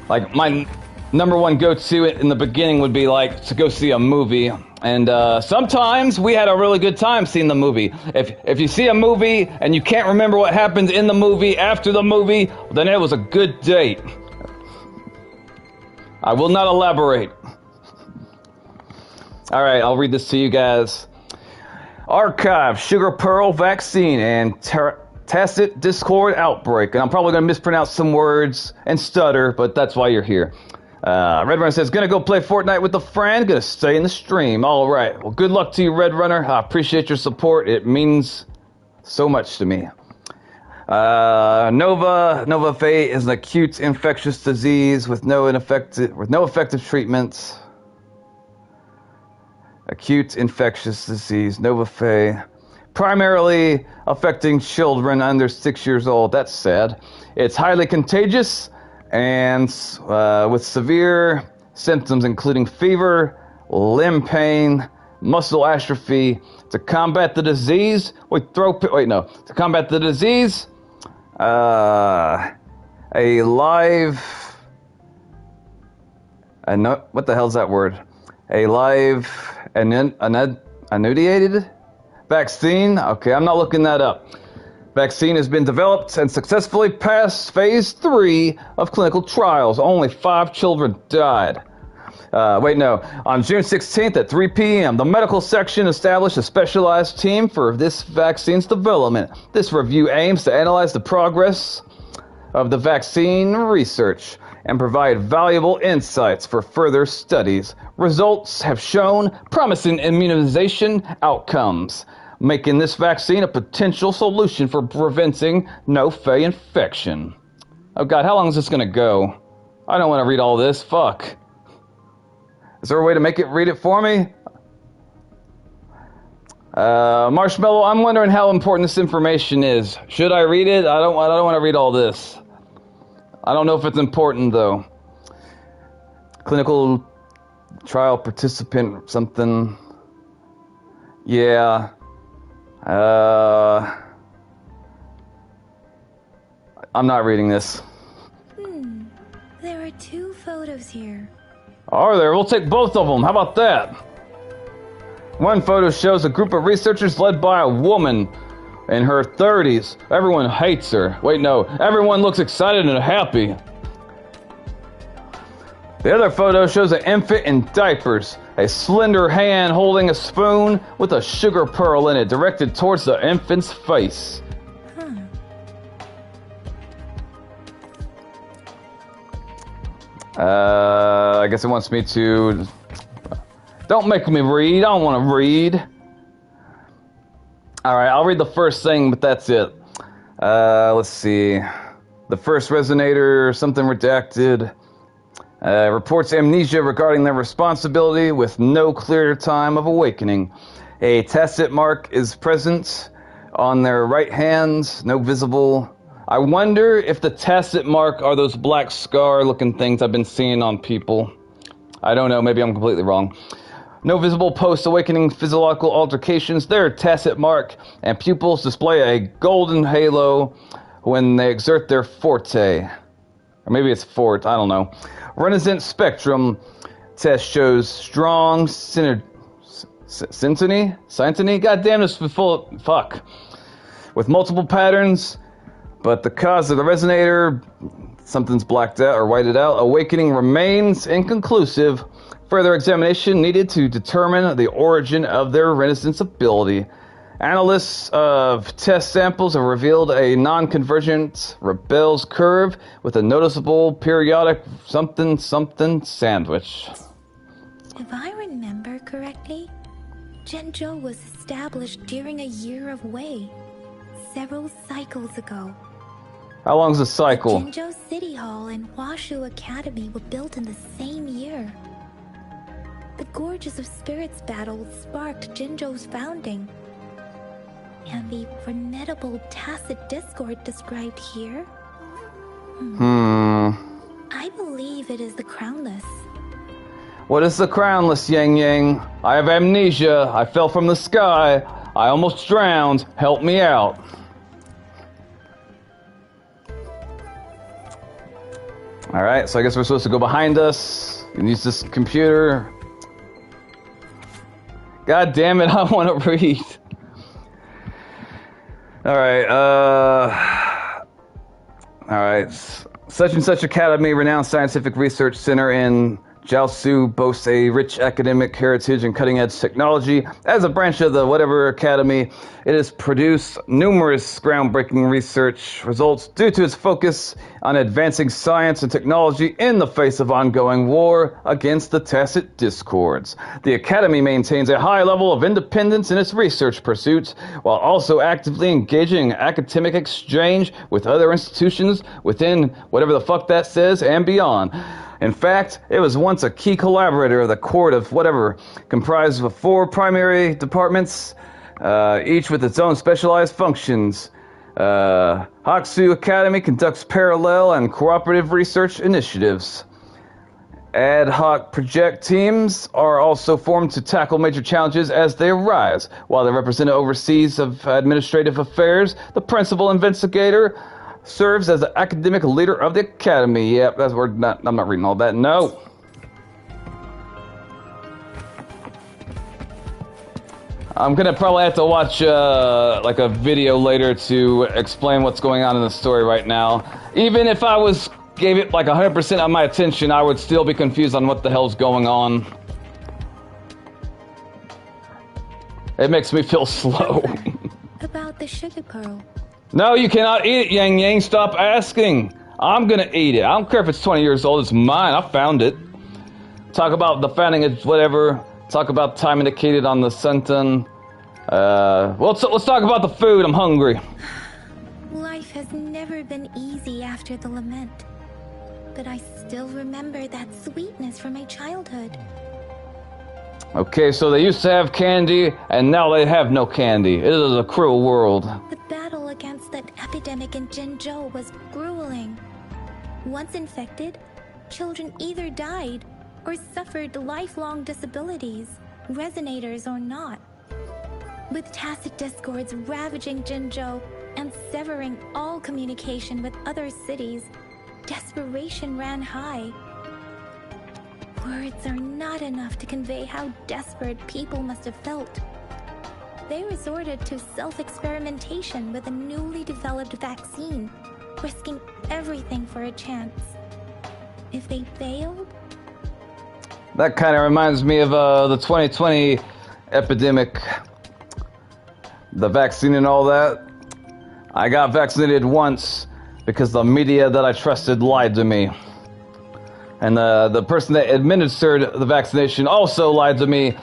like my number one go-to in the beginning would be like to go see a movie. And sometimes we had a really good time seeing the movie. If you see a movie and you can't remember what happened in the movie after the movie, then it was a good date. I will not elaborate. All right, I'll read this to you guys. Archive, Sugar Pearl Vaccine, and Tacit Discord Outbreak. And I'm probably going to mispronounce some words and stutter, but that's why you're here. Red Runner says, gonna go play Fortnite with a friend, gonna stay in the stream. All right, well, good luck to you, Red Runner. I appreciate your support. It means so much to me. Nova Fae is an acute infectious disease with no effective treatments. Acute infectious disease, Nova Fae, primarily affecting children under 6 years old. That's sad. It's highly contagious and with severe symptoms including fever, limb pain, muscle atrophy. To combat the disease, what the hell's that word? A live annuated vaccine? Okay, I'm not looking that up. Vaccine has been developed and successfully passed phase 3 of clinical trials. Only 5 children died. On June 16th at 3 p.m., the medical section established a specialized team for this vaccine's development. This review aims to analyze the progress of the vaccine research and provide valuable insights for further studies. Results have shown promising immunization outcomes, making this vaccine a potential solution for preventing no-Fae infection. Oh god, how long is this gonna go? I don't want to read all this, fuck. Is there a way to make it read it for me? Marshmallow, I'm wondering how important this information is. Should I read it? I don't want to read all this. I don't know if it's important though. Clinical trial participant something. Yeah. I'm not reading this. There are 2 photos here. Are there? We'll take both of them. How about that? One photo shows a group of researchers led by a woman in her 30s. Everyone hates her. Wait, no. Everyone looks excited and happy. The other photo shows an infant in diapers, a slender hand holding a spoon with a sugar pearl in it, directed towards the infant's face. I guess it wants me to... Don't make me read. I don't want to read. Alright, I'll read the first thing, but that's it. Let's see. The first resonator, something redacted. Reports amnesia regarding their responsibility with no clear time of awakening. A tacit mark is present on their right hand, no visible... I wonder if the tacit mark are those black scar-looking things I've been seeing on people. I don't know, maybe I'm completely wrong. No visible post-awakening physiological altercations. Their tacit mark and pupils display a golden halo when they exert their forte. Or maybe it's fort, I don't know. Renaissance spectrum test shows strong syntony? God damn, this is full of... Fuck. With multiple patterns... But the cause of the resonator, something's blacked out or whited out. Awakening remains inconclusive. Further examination needed to determine the origin of their renaissance ability. Analysts of test samples have revealed a non-convergent Rebel's curve with a noticeable periodic something sandwich. If I remember correctly, Zhenzhou was established during a year of Wei, several cycles ago. How long's a cycle? Zhenzhou City Hall and Huashu Academy were built in the same year. The Gorges of Spirits battle sparked Zhenzhou's founding. And the formidable tacit discord described here? I believe it is the Crownless. What is the Crownless, Yang Yang? I have amnesia. I fell from the sky. I almost drowned. Help me out. Alright, so I guess we're supposed to go behind us and use this computer. God damn it, I want to read. Alright, Alright. Such and such academy, renowned scientific research center in Jiaosu, boasts a rich academic heritage and cutting-edge technology. As a branch of the whatever academy, it has produced numerous groundbreaking research results due to its focus on advancing science and technology in the face of ongoing war against the tacit discords. The academy maintains a high level of independence in its research pursuits, while also actively engaging in academic exchange with other institutions within whatever the fuck that says and beyond. In fact, it was once a key collaborator of the court of whatever, comprised of 4 primary departments, each with its own specialized functions. Haksu Academy conducts parallel and cooperative research initiatives. Ad hoc project teams are also formed to tackle major challenges as they arise, while the representative overseas of administrative affairs, the principal investigator, serves as the academic leader of the academy. Yep, that's where I'm not reading all that. No. I'm gonna probably have to watch like a video later to explain what's going on in the story right now. Even if I gave it like 100% of my attention, I would still be confused on what the hell's going on. It makes me feel slow. About the sugar pearl. No, you cannot eat it, Yang Yang. Stop asking. I'm gonna eat it. I don't care if it's 20 years old. It's mine. I found it. Talk about the founding of whatever. Talk about time indicated on the sentence. Well, let's talk about the food. I'm hungry. Life has never been easy after the lament. But I still remember that sweetness from my childhood. Okay, so they used to have candy, and now they have no candy. It is a cruel world. The battle against that epidemic in Zhenzhou was grueling. Once infected, children either died or suffered lifelong disabilities, resonators or not. With tacit discords ravaging Zhenzhou and severing all communication with other cities, desperation ran high. Words are not enough to convey how desperate people must have felt. They resorted to self-experimentation with a newly developed vaccine, risking everything for a chance. If they failed, That kind of reminds me of the 2020 epidemic. The vaccine and all that. I got vaccinated once because the media that I trusted lied to me. And the person that administered the vaccination also lied to me.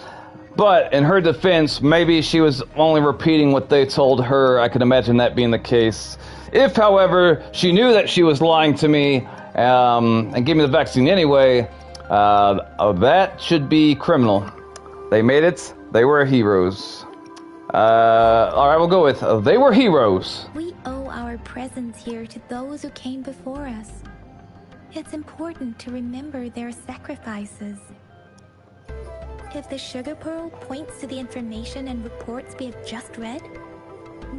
But in her defense, maybe she was only repeating what they told her. I could imagine that being the case. If, however, she knew that she was lying to me and gave me the vaccine anyway, that should be criminal. They made it. They were heroes. Alright, we'll go with they were heroes. We owe our presence here to those who came before us. It's important to remember their sacrifices. If the sugar pearl points to the information and reports we have just read,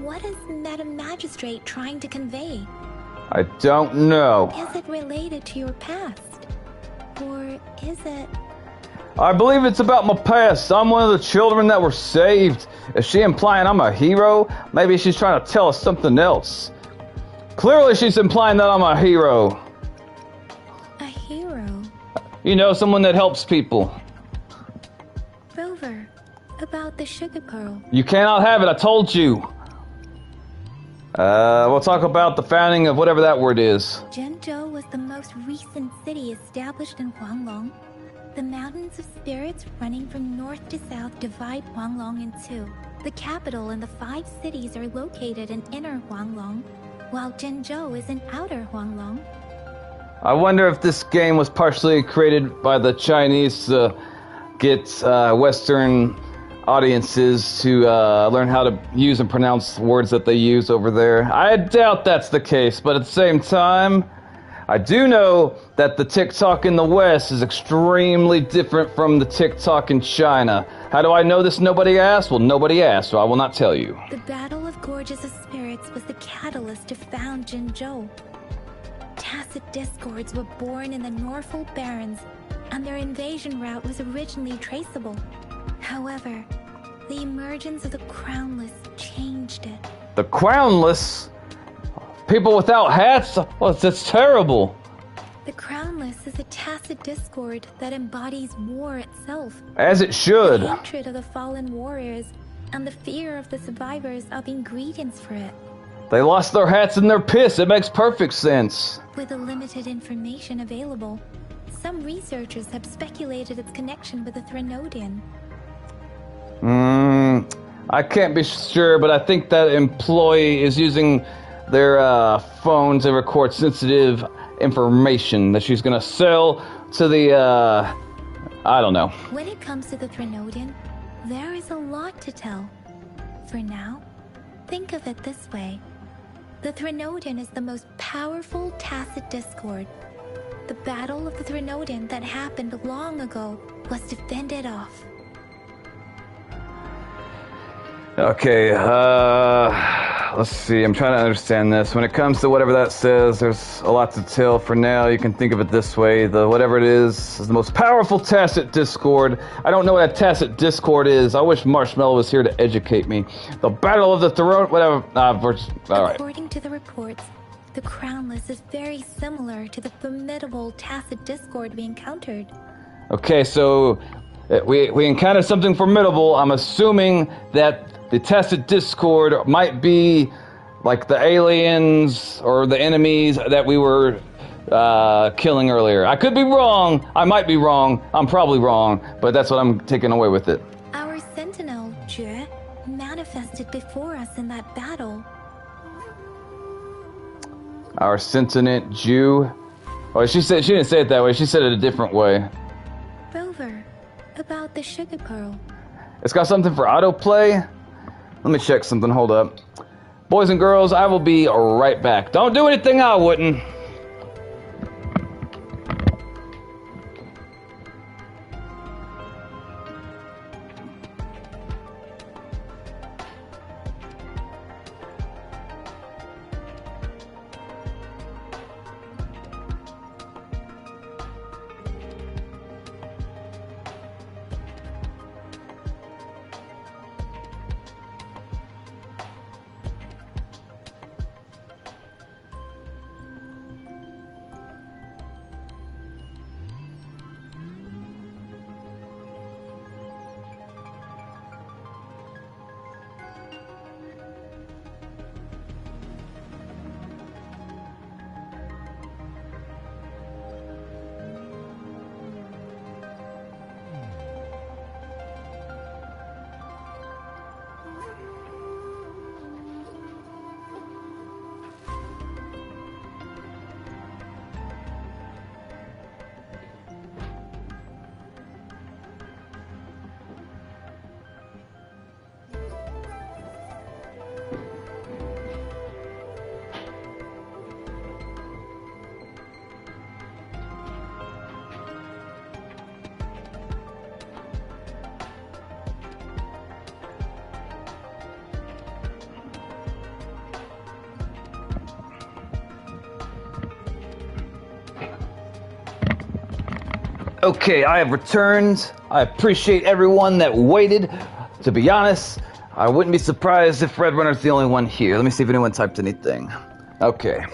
what is Madam Magistrate trying to convey? I don't know. Is it related to your past? Or is it... I believe it's about my past. I'm one of the children that were saved. Is she implying I'm a hero? Maybe she's trying to tell us something else. Clearly she's implying that I'm a hero. A hero? You know, someone that helps people. Rover, about the sugar pearl. You cannot have it, I told you. We'll talk about the founding of whatever that word is. Zhenzhou was the most recent city established in Huanglong. The mountains of spirits running from north to south divide Huanglong in two. The capital and the 5 cities are located in inner Huanglong, while Zhenzhou is in outer Huanglong. I wonder if this game was partially created by the Chinese to get Western audiences to learn how to use and pronounce words that they use over there. I doubt that's the case, but at the same time, I do know that the TikTok in the West is extremely different from the TikTok in China. How do I know this? Nobody asked? Well, nobody asked, so I will not tell you. The Battle of Gorges of Spirits was the catalyst to found Zhenzhou. Tacit discords were born in the Norfolk Barrens, and their invasion route was originally traceable. However, the emergence of the Crownless changed it. The Crownless? People without hats? Oh, that's terrible. The Crownless is a tacit discord that embodies war itself. As it should. The hatred of the fallen warriors and the fear of the survivors are the ingredients for it. They lost their hats and their piss. It makes perfect sense. With the limited information available, some researchers have speculated its connection with the Threnodian. I can't be sure, but I think that employee is using their phone to record sensitive information that she's gonna sell to the, I don't know. When it comes to the Threnodian, there is a lot to tell. For now, think of it this way. The Threnodian is the most powerful tacit discord. The battle of the Threnodian that happened long ago was to fend it off. Okay, let's see, I'm trying to understand this. When it comes to whatever that says, there's a lot to tell. For now, you can think of it this way. Whatever it is the most powerful tacit discord. I don't know what a tacit discord is. I wish Marshmallow was here to educate me. The Battle of the Throne, whatever. Alright. According to the reports, the Crownless is very similar to the formidable tacit discord we encountered. Okay, so we encountered something formidable. I'm assuming that the tacit discord might be like the aliens or the enemies that we were killing earlier. I could be wrong. I might be wrong. I'm probably wrong, but that's what I'm taking away with it. Our sentinel, Jue, manifested before us in that battle. Our sentient Jew. Oh, she didn't say it that way. She said it a different way. Rover, about the sugar pearl. It's got something for autoplay. Let me check something. Hold up. Boys and girls, I will be right back. Don't do anything I wouldn't. Okay, I have returned. I appreciate everyone that waited. To be honest, I wouldn't be surprised if Red Runner's the only one here. Let me see if anyone typed anything. Okay.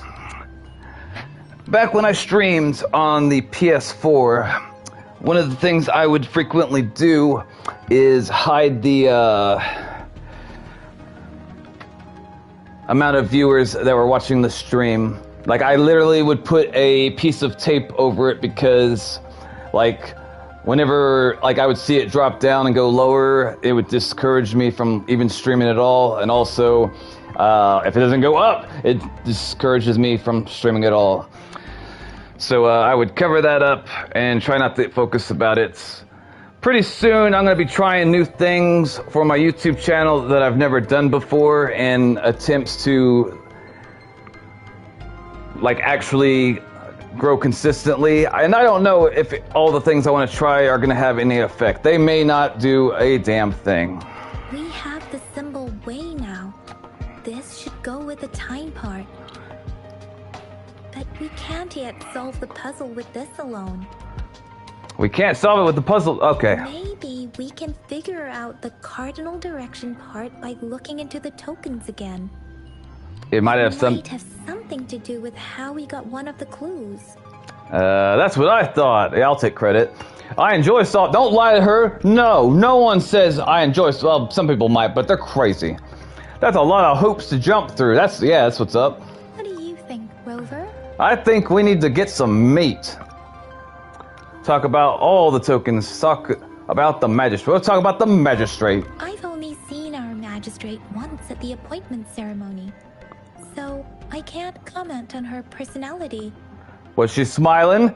Back when I streamed on the PS4, one of the things I would frequently do is hide the amount of viewers that were watching the stream. Like, I literally would put a piece of tape over it because, like, whenever I would see it drop down and go lower, it would discourage me from even streaming at all. And also, if it doesn't go up, it discourages me from streaming at all. So I would cover that up and try not to focus about it. Pretty soon, I'm going to be trying new things for my YouTube channel that I've never done before, and attempts to actually grow consistently. And I don't know if all the things I want to try are going to have any effect. They may not do a damn thing. We have the symbol way now. This should go with the time part. But we can't yet solve the puzzle with this alone. We can't solve it with the puzzle. Okay. Maybe we can figure out the cardinal direction part by looking into the tokens again. It might have something to do with how we got one of the clues. That's what I thought. Yeah, I'll take credit. I enjoy salt. Don't lie to her. No one says I enjoy salt. Well, some people might, but they're crazy. That's a lot of hoops to jump through. That's what's up. What do you think, Rover? I think we need to get some meat. Talk about all the tokens. Talk about the magistrate. We'll talk about the magistrate. I've only seen our magistrate once at the appointment ceremony, so I can't comment on her personality. Was she smiling?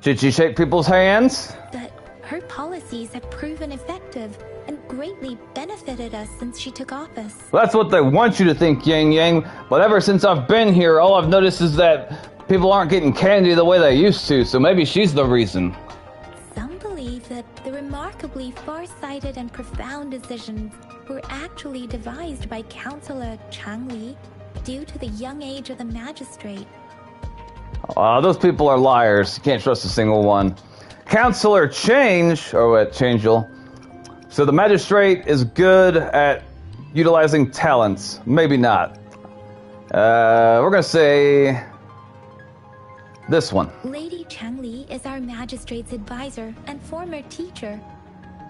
Did she shake people's hands? But her policies have proven effective and greatly benefited us since she took office. That's what they want you to think, Yang Yang. But ever since I've been here, all I've noticed is that people aren't getting candy the way they used to, so maybe she's the reason. Some believe that the remarkably far-sighted and profound decisions were actually devised by Councillor Changli due to the young age of the magistrate. Those people are liars. You can't trust a single one. Counselor Changel. So the magistrate is good at utilizing talents. Maybe not. We're gonna say this one. Lady Changli is our magistrate's advisor and former teacher.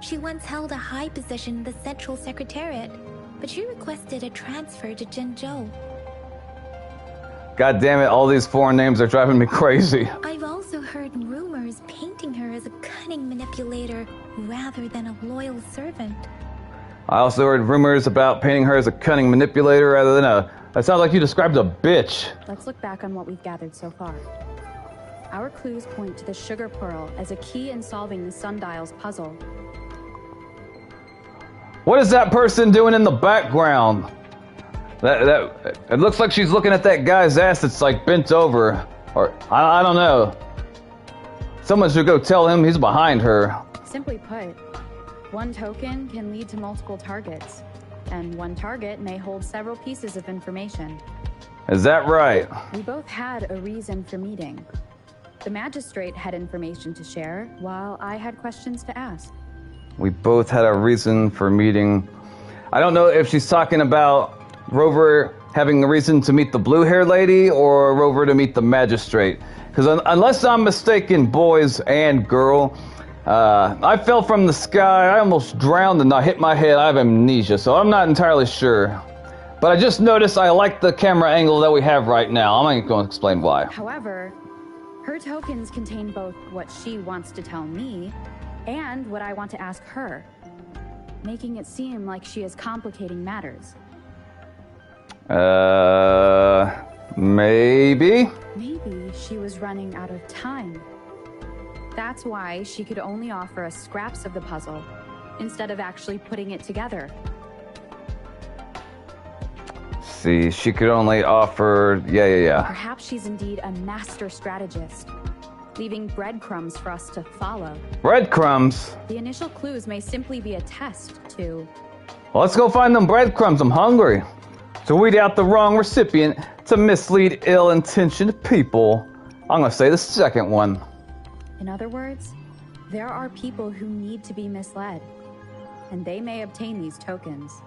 She once held a high position in the Central Secretariat, but she requested a transfer to Zhengzhou. God damn it, all these foreign names are driving me crazy. I've also heard rumors painting her as a cunning manipulator rather than a loyal servant. I also heard rumors about painting her as a cunning manipulator rather than a... That sounds like you described a bitch. Let's look back on what we've gathered so far. Our clues point to the sugar pearl as a key in solving the sundial's puzzle. What is that person doing in the background? It looks like she's looking at that guy's ass that's like bent over. Or, I don't know. Someone should go tell him he's behind her. Simply put, one token can lead to multiple targets, and one target may hold several pieces of information. Is that right? We both had a reason for meeting. The magistrate had information to share, while I had questions to ask. We both had a reason for meeting. I don't know if she's talking about Rover having a reason to meet the blue-haired lady or Rover to meet the magistrate. Because unless I'm mistaken, boys and girl, I fell from the sky, I almost drowned, and I hit my head. I have amnesia, so I'm not entirely sure. But I just noticed I like the camera angle that we have right now. I'm not going to explain why. However, her tokens contain both what she wants to tell me and what I want to ask her, making it seem like she is complicating matters. Maybe? Maybe she was running out of time. That's why she could only offer us scraps of the puzzle, instead of actually putting it together. See, she could only offer... Yeah. Perhaps she's indeed a master strategist, leaving breadcrumbs for us to follow. Breadcrumbs? The initial clues may simply be a test to... Well, let's go find them breadcrumbs. I'm hungry. To weed out the wrong recipient, to mislead ill-intentioned people. I'm gonna say the second one. In other words, There are people who need to be misled, and they may obtain these tokens.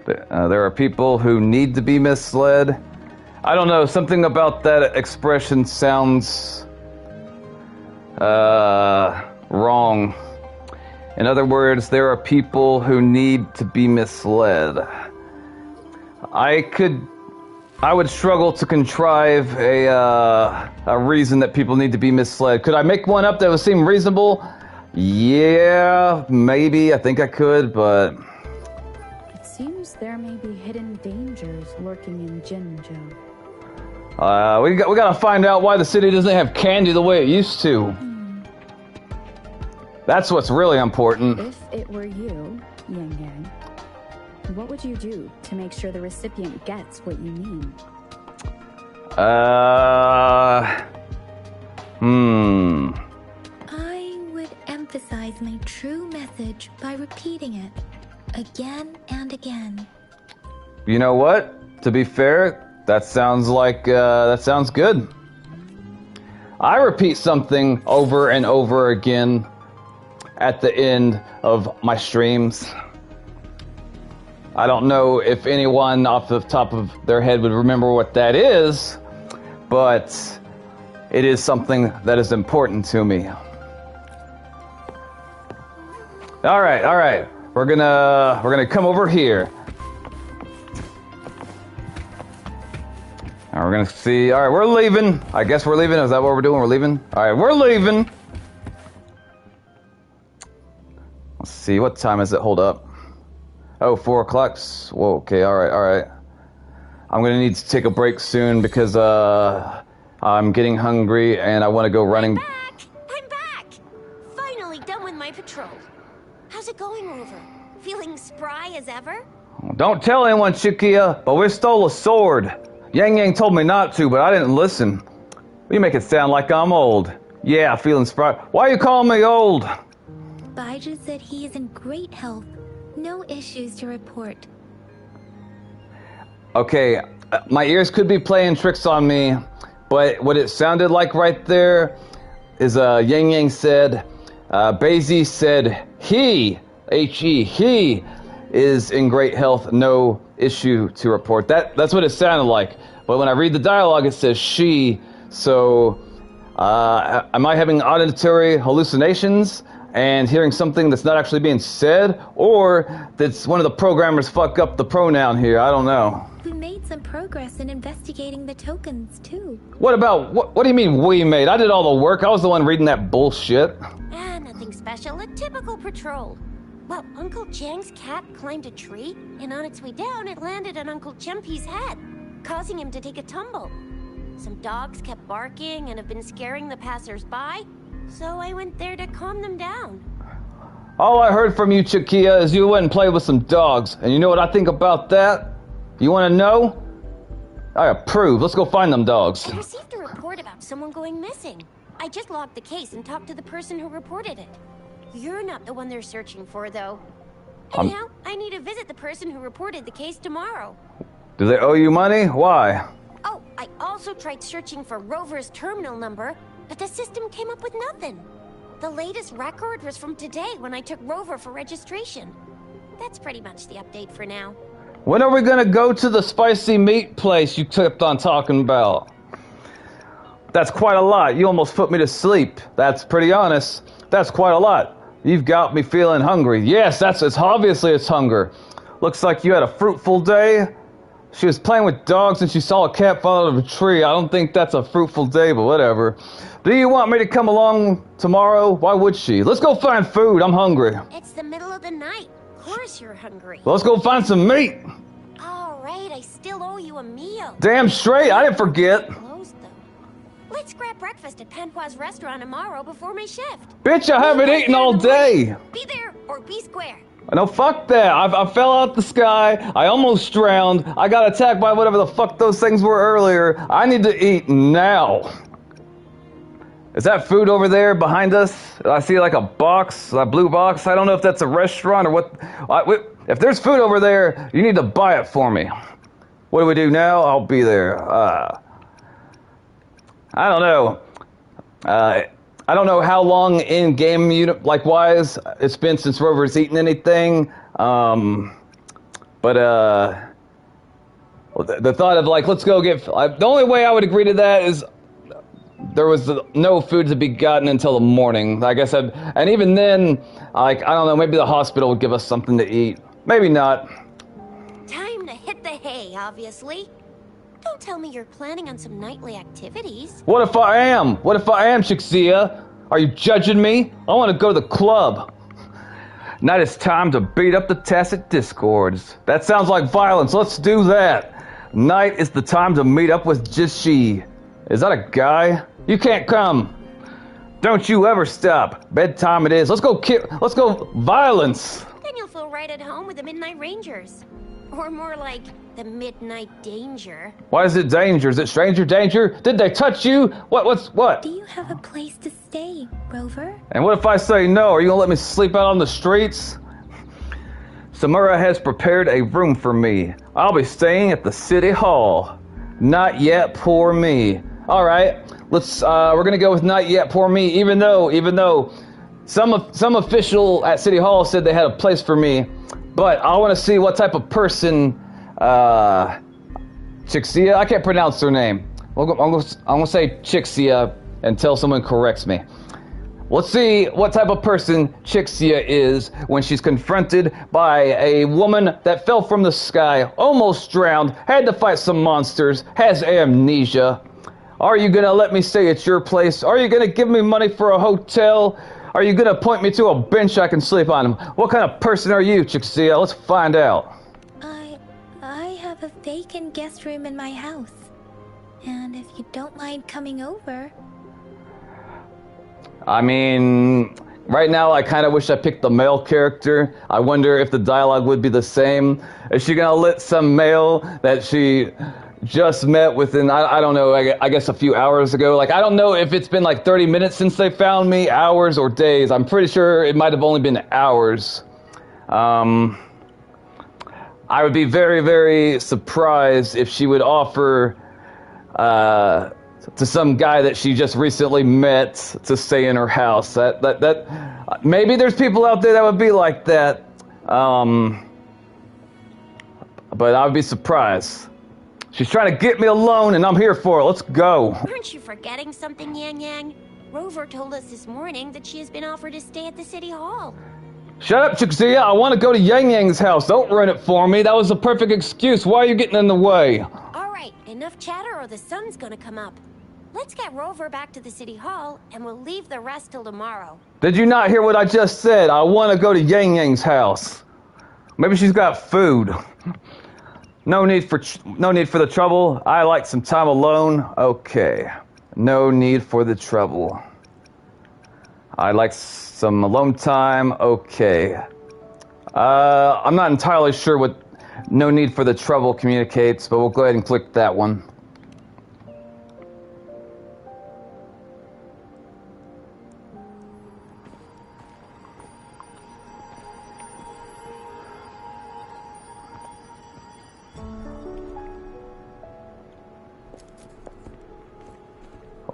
There are people who need to be misled. I don't know, something about that expression sounds wrong. In other words, there are people who need to be misled. I would struggle to contrive a reason that people need to be misled. Could I make one up that would seem reasonable? Yeah, maybe. I think I could, but... It seems there may be hidden dangers lurking in Jinzhou. We gotta find out why the city doesn't have candy the way it used to. That's what's really important. If it were you, Yang Yang, what would you do to make sure the recipient gets what you mean? I would emphasize my true message by repeating it again and again. You know what? To be fair, that sounds good. I repeat something over and over again at the end of my streams. I don't know if anyone off the top of their head would remember what that is, but it is something that is important to me. All right. We're gonna come over here. All right, we're gonna see. All right, we're leaving. I guess we're leaving. Is that what we're doing? We're leaving. All right, we're leaving. Let's see. What time is it? Hold up. Oh, 4 o'clock. Whoa. Okay. All right. I'm gonna need to take a break soon because I'm getting hungry and I want to go running. I'm back. Finally done with my patrol. How's it going, Rover? Feeling spry as ever? Don't tell anyone, Chiquilla, but we stole a sword. Yang Yang told me not to, but I didn't listen. You make it sound like I'm old. Yeah, feeling spry. Why you calling me old? Baiju said he is in great health. No issues to report. Okay, my ears could be playing tricks on me, but what it sounded like right there is Yang Yang said, Baiju said he is in great health, no issue to report. That's what it sounded like. But when I read the dialogue, it says she. So, am I having auditory hallucinations and hearing something that's not actually being said? Or that's one of the programmers fuck up the pronoun here? I don't know. We made some progress in investigating the tokens, too. What do you mean we made? I did all the work. I was the one reading that bullshit. Nothing special. A typical patrol. Well, Uncle Chang's cat climbed a tree, and on its way down, it landed on Uncle Chempi's head, causing him to take a tumble. Some dogs kept barking and have been scaring the passers-by, so I went there to calm them down. All I heard from you, Chiquilla, is you went and played with some dogs, and you know what I think about that? You want to know? I approve. Let's go find them dogs. I received a report about someone going missing. I just logged the case and talked to the person who reported it. You're not the one they're searching for, though. Anyhow, I need to visit the person who reported the case tomorrow. Do they owe you money? Why? Oh, I also tried searching for Rover's terminal number, but the system came up with nothing. The latest record was from today when I took Rover for registration. That's pretty much the update for now. When are we gonna go to the spicy meat place you kept on talking about? That's quite a lot. You almost put me to sleep. That's pretty honest. That's quite a lot. You've got me feeling hungry. Yes, it's obviously it's hunger. Looks like you had a fruitful day. She was playing with dogs and she saw a cat fall out of a tree. I don't think that's a fruitful day, but whatever. Do you want me to come along tomorrow? Why would she? Let's go find food. I'm hungry. It's the middle of the night. Of course you're hungry. Let's go find some meat. All right, I still owe you a meal. Damn straight, I didn't forget. Closed, though. Let's grab breakfast at Panhua's restaurant tomorrow before my shift. Bitch, I haven't eaten all day. Be there or be square. No, fuck that. I fell out the sky. I almost drowned. I got attacked by whatever the fuck those things were earlier. I need to eat now. Is that food over there behind us? I see like a box, a blue box. I don't know if that's a restaurant or what. If there's food over there, you need to buy it for me. What do we do now? I'll be there. I don't know. I don't know how long in game wise it's been since Rover's eaten anything. But the thought of like, let's go get. The only way I would agree to that is there was no food to be gotten until the morning. I guess and even then, like, I don't know, maybe the hospital would give us something to eat. Maybe not. Time to hit the hay, obviously. Don't tell me you're planning on some nightly activities. What if I am? What if I am, Chixia? Are you judging me? I want to go to the club. Now it's time to beat up the tacit discords. That sounds like violence. Let's do that. Night is the time to meet up with Jishi. Is that a guy? You can't come. Don't you ever stop. Bedtime it is. Let's go violence. Then you'll feel right at home with the Midnight Rangers. Or more like the Midnight Danger. Why is it danger? Is it stranger danger? Did they touch you? What? Do you have a place to stay, Rover? And what if I say no? Are you gonna let me sleep out on the streets? Samura has prepared a room for me. I'll be staying at the city hall. Not yet, poor me. All right, we're gonna go with not yet, poor me. Even though some official at city hall said they had a place for me, but I want to see what type of person. Chixia, I can't pronounce her name. I'm gonna say Chixia until someone corrects me. Let's see what type of person Chixia is when she's confronted by a woman that fell from the sky, almost drowned, had to fight some monsters, has amnesia. Are you gonna let me stay at your place? Are you gonna give me money for a hotel? Are you gonna point me to a bench I can sleep on? What kind of person are you, Chixia? Let's find out. I have a vacant guest room in my house. And if you don't mind coming over... I mean, right now I kind of wish I picked the male character. I wonder if the dialogue would be the same. Is she gonna let some male that she just met within, I don't know, I guess a few hours ago. Like, I don't know if it's been like 30 minutes since they found me, hours or days. I'm pretty sure it might have only been hours. I would be very, very surprised if she would offer to some guy that she just recently met to stay in her house. That maybe there's people out there that would be like that. But I would be surprised. She's trying to get me alone, and I'm here for it. Let's go. Aren't you forgetting something, Yang Yang? Rover told us this morning that she has been offered to stay at the city hall. Shut up, Chixia. I want to go to Yang Yang's house. Don't ruin it for me. That was the perfect excuse. Why are you getting in the way? All right, enough chatter or the sun's gonna come up. Let's get Rover back to the city hall, and we'll leave the rest till tomorrow. Did you not hear what I just said? I want to go to Yang Yang's house. Maybe she's got food. No need for the trouble. I like some time alone. Okay. No need for the trouble. I like some alone time. Okay. I'm not entirely sure what no need for the trouble communicates, but we'll go ahead and click that one.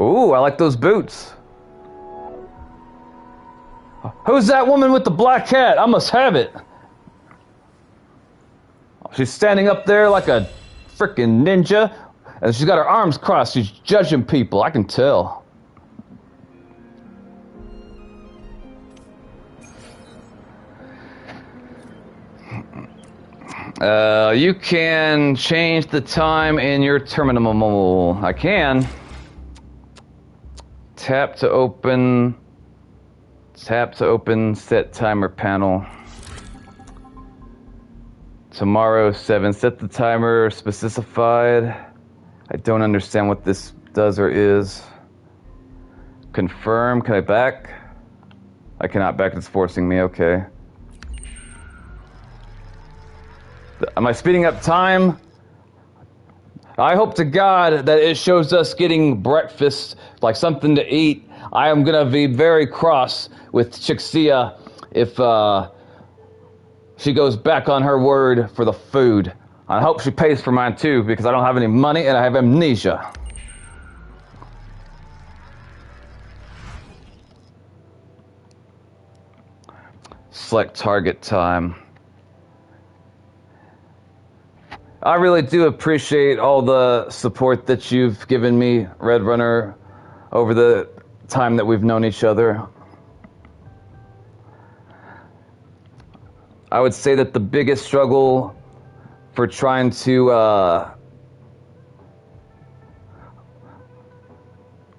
Ooh, I like those boots. Who's that woman with the black hat? I must have it. She's standing up there like a freaking ninja, and she's got her arms crossed. She's judging people, I can tell. You can change the time in your terminal. I can. Tap to open set timer panel. Tomorrow 7, set the timer specified. I don't understand what this does or is. Confirm, can I back? I cannot back, it's forcing me, okay. Am I speeding up time? I hope to God that it shows us getting breakfast, like something to eat. I am going to be very cross with Chixia if she goes back on her word for the food. I hope she pays for mine too, because I don't have any money and I have amnesia. Select target time. I really do appreciate all the support that you've given me, Red Runner, over the time that we've known each other. I would say that the biggest struggle for trying to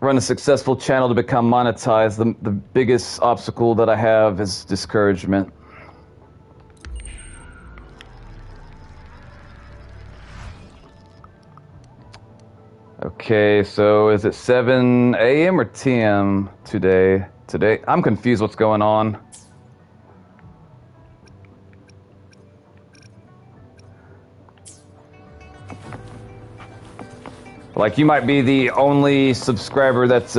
run a successful channel to become monetized, the biggest obstacle that I have is discouragement. Okay, so is it 7 a.m. or 10 a.m. today? I'm confused what's going on. Like, you might be the only subscriber that's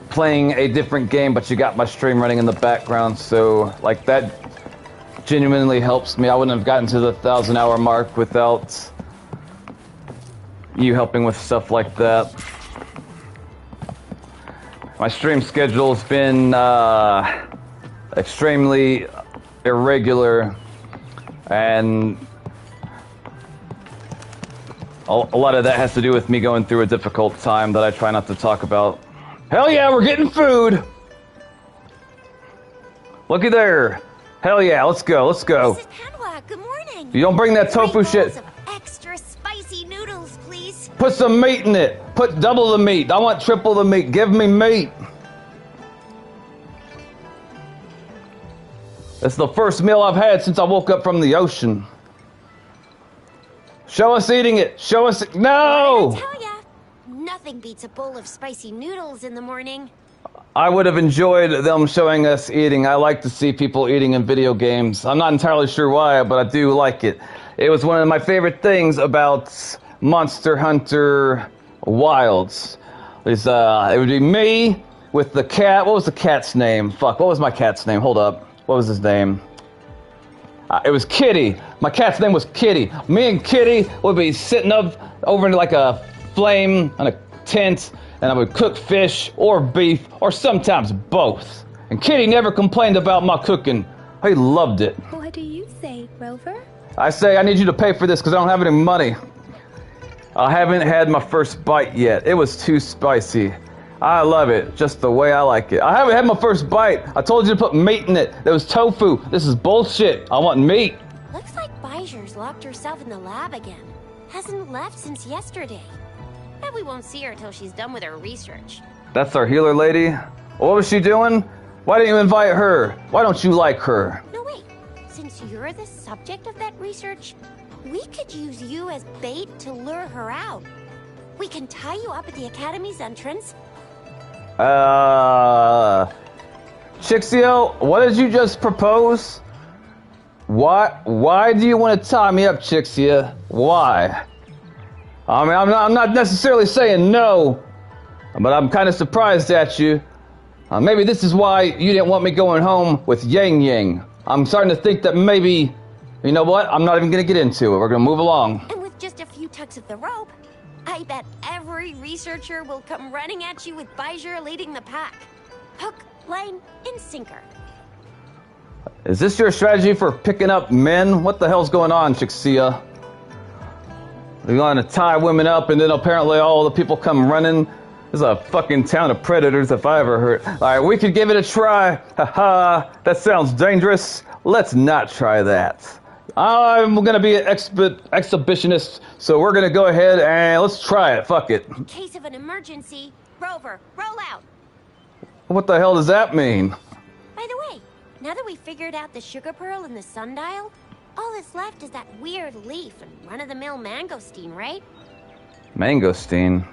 playing a different game, but you got my stream running in the background, so, like, that genuinely helps me. I wouldn't have gotten to the 1,000-hour mark without you helping with stuff like that. My stream schedule's been extremely irregular, and a lot of that has to do with me going through a difficult time that I try not to talk about. Hell yeah, we're getting food! Looky there. Hell yeah, let's go, let's go. Mrs. Padua, good morning. You don't bring that tofu shit. Extra spicy noodles, please. Put some meat in it. Put double the meat. I want triple the meat. Give me meat. It's the first meal I've had since I woke up from the ocean. Show us eating it. Show us. No! I tell ya, nothing beats a bowl of spicy noodles in the morning. I would have enjoyed them showing us eating. I like to see people eating in video games. I'm not entirely sure why, but I do like it. It was one of my favorite things about Monster Hunter Wilds. It would be me with the cat. What was the cat's name? Fuck, what was my cat's name? Hold up. What was his name? It was Kitty. My cat's name was Kitty. Me and Kitty would be sitting up over in like a flame on a tent, and I would cook fish or beef or sometimes both. And Kitty never complained about my cooking. He loved it. What do you say, Rover? I say I need you to pay for this because I don't have any money. I haven't had my first bite yet. It was too spicy. I love it just the way I like it. I haven't had my first bite. I told you to put meat in it. There was tofu. This is bullshit. I want meat. Looks like Bijur's locked herself in the lab again. Hasn't left since yesterday. Bet we won't see her till she's done with her research. That's our healer lady? What was she doing? Why didn't you invite her? Why don't you like her? No, wait. Since you're the subject of that research, we could use you as bait to lure her out. We can tie you up at the Academy's entrance. Chixio, what did you just propose? Why do you want to tie me up, Chixia? Why? I mean, I'm not necessarily saying no, but I'm kind of surprised at you. Maybe this is why you didn't want me going home with Yang Yang. I'm starting to think that maybe, you know what? I'm not even going to get into it. We're going to move along. And with just a few tugs of the rope, I bet every researcher will come running at you with Bijur leading the pack. Hook, line, and sinker. Is this your strategy for picking up men? What the hell's going on, Chixia? You're going to tie women up and then apparently all the people come running? This is a fucking town of predators if I ever heard. Alright, we could give it a try. Haha, that sounds dangerous. Let's not try that. I'm gonna be an exhibitionist, so we're gonna go ahead and let's try it. Fuck it. In case of an emergency, Rover, roll out. What the hell does that mean? By the way, now that we figured out the sugar pearl and the sundial, all that's left is that weird leaf and run-of-the-mill mangosteen, right? Mangosteen?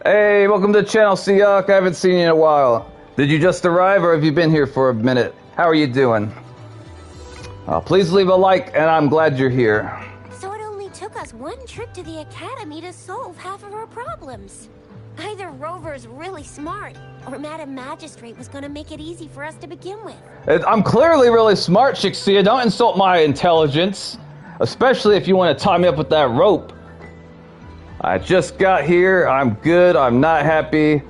Hey, welcome to the channel, Siak. I haven't seen you in a while. Did you just arrive or have you been here for a minute? How are you doing? Please leave a like, and I'm glad you're here. So it only took us one trip to the Academy to solve half of our problems. Either Rover's really smart, or Madam Magistrate was gonna make it easy for us to begin with. I'm clearly really smart, Chixia. Don't insult my intelligence. Especially if you want to tie me up with that rope. I just got here. I'm good. I'm not happy.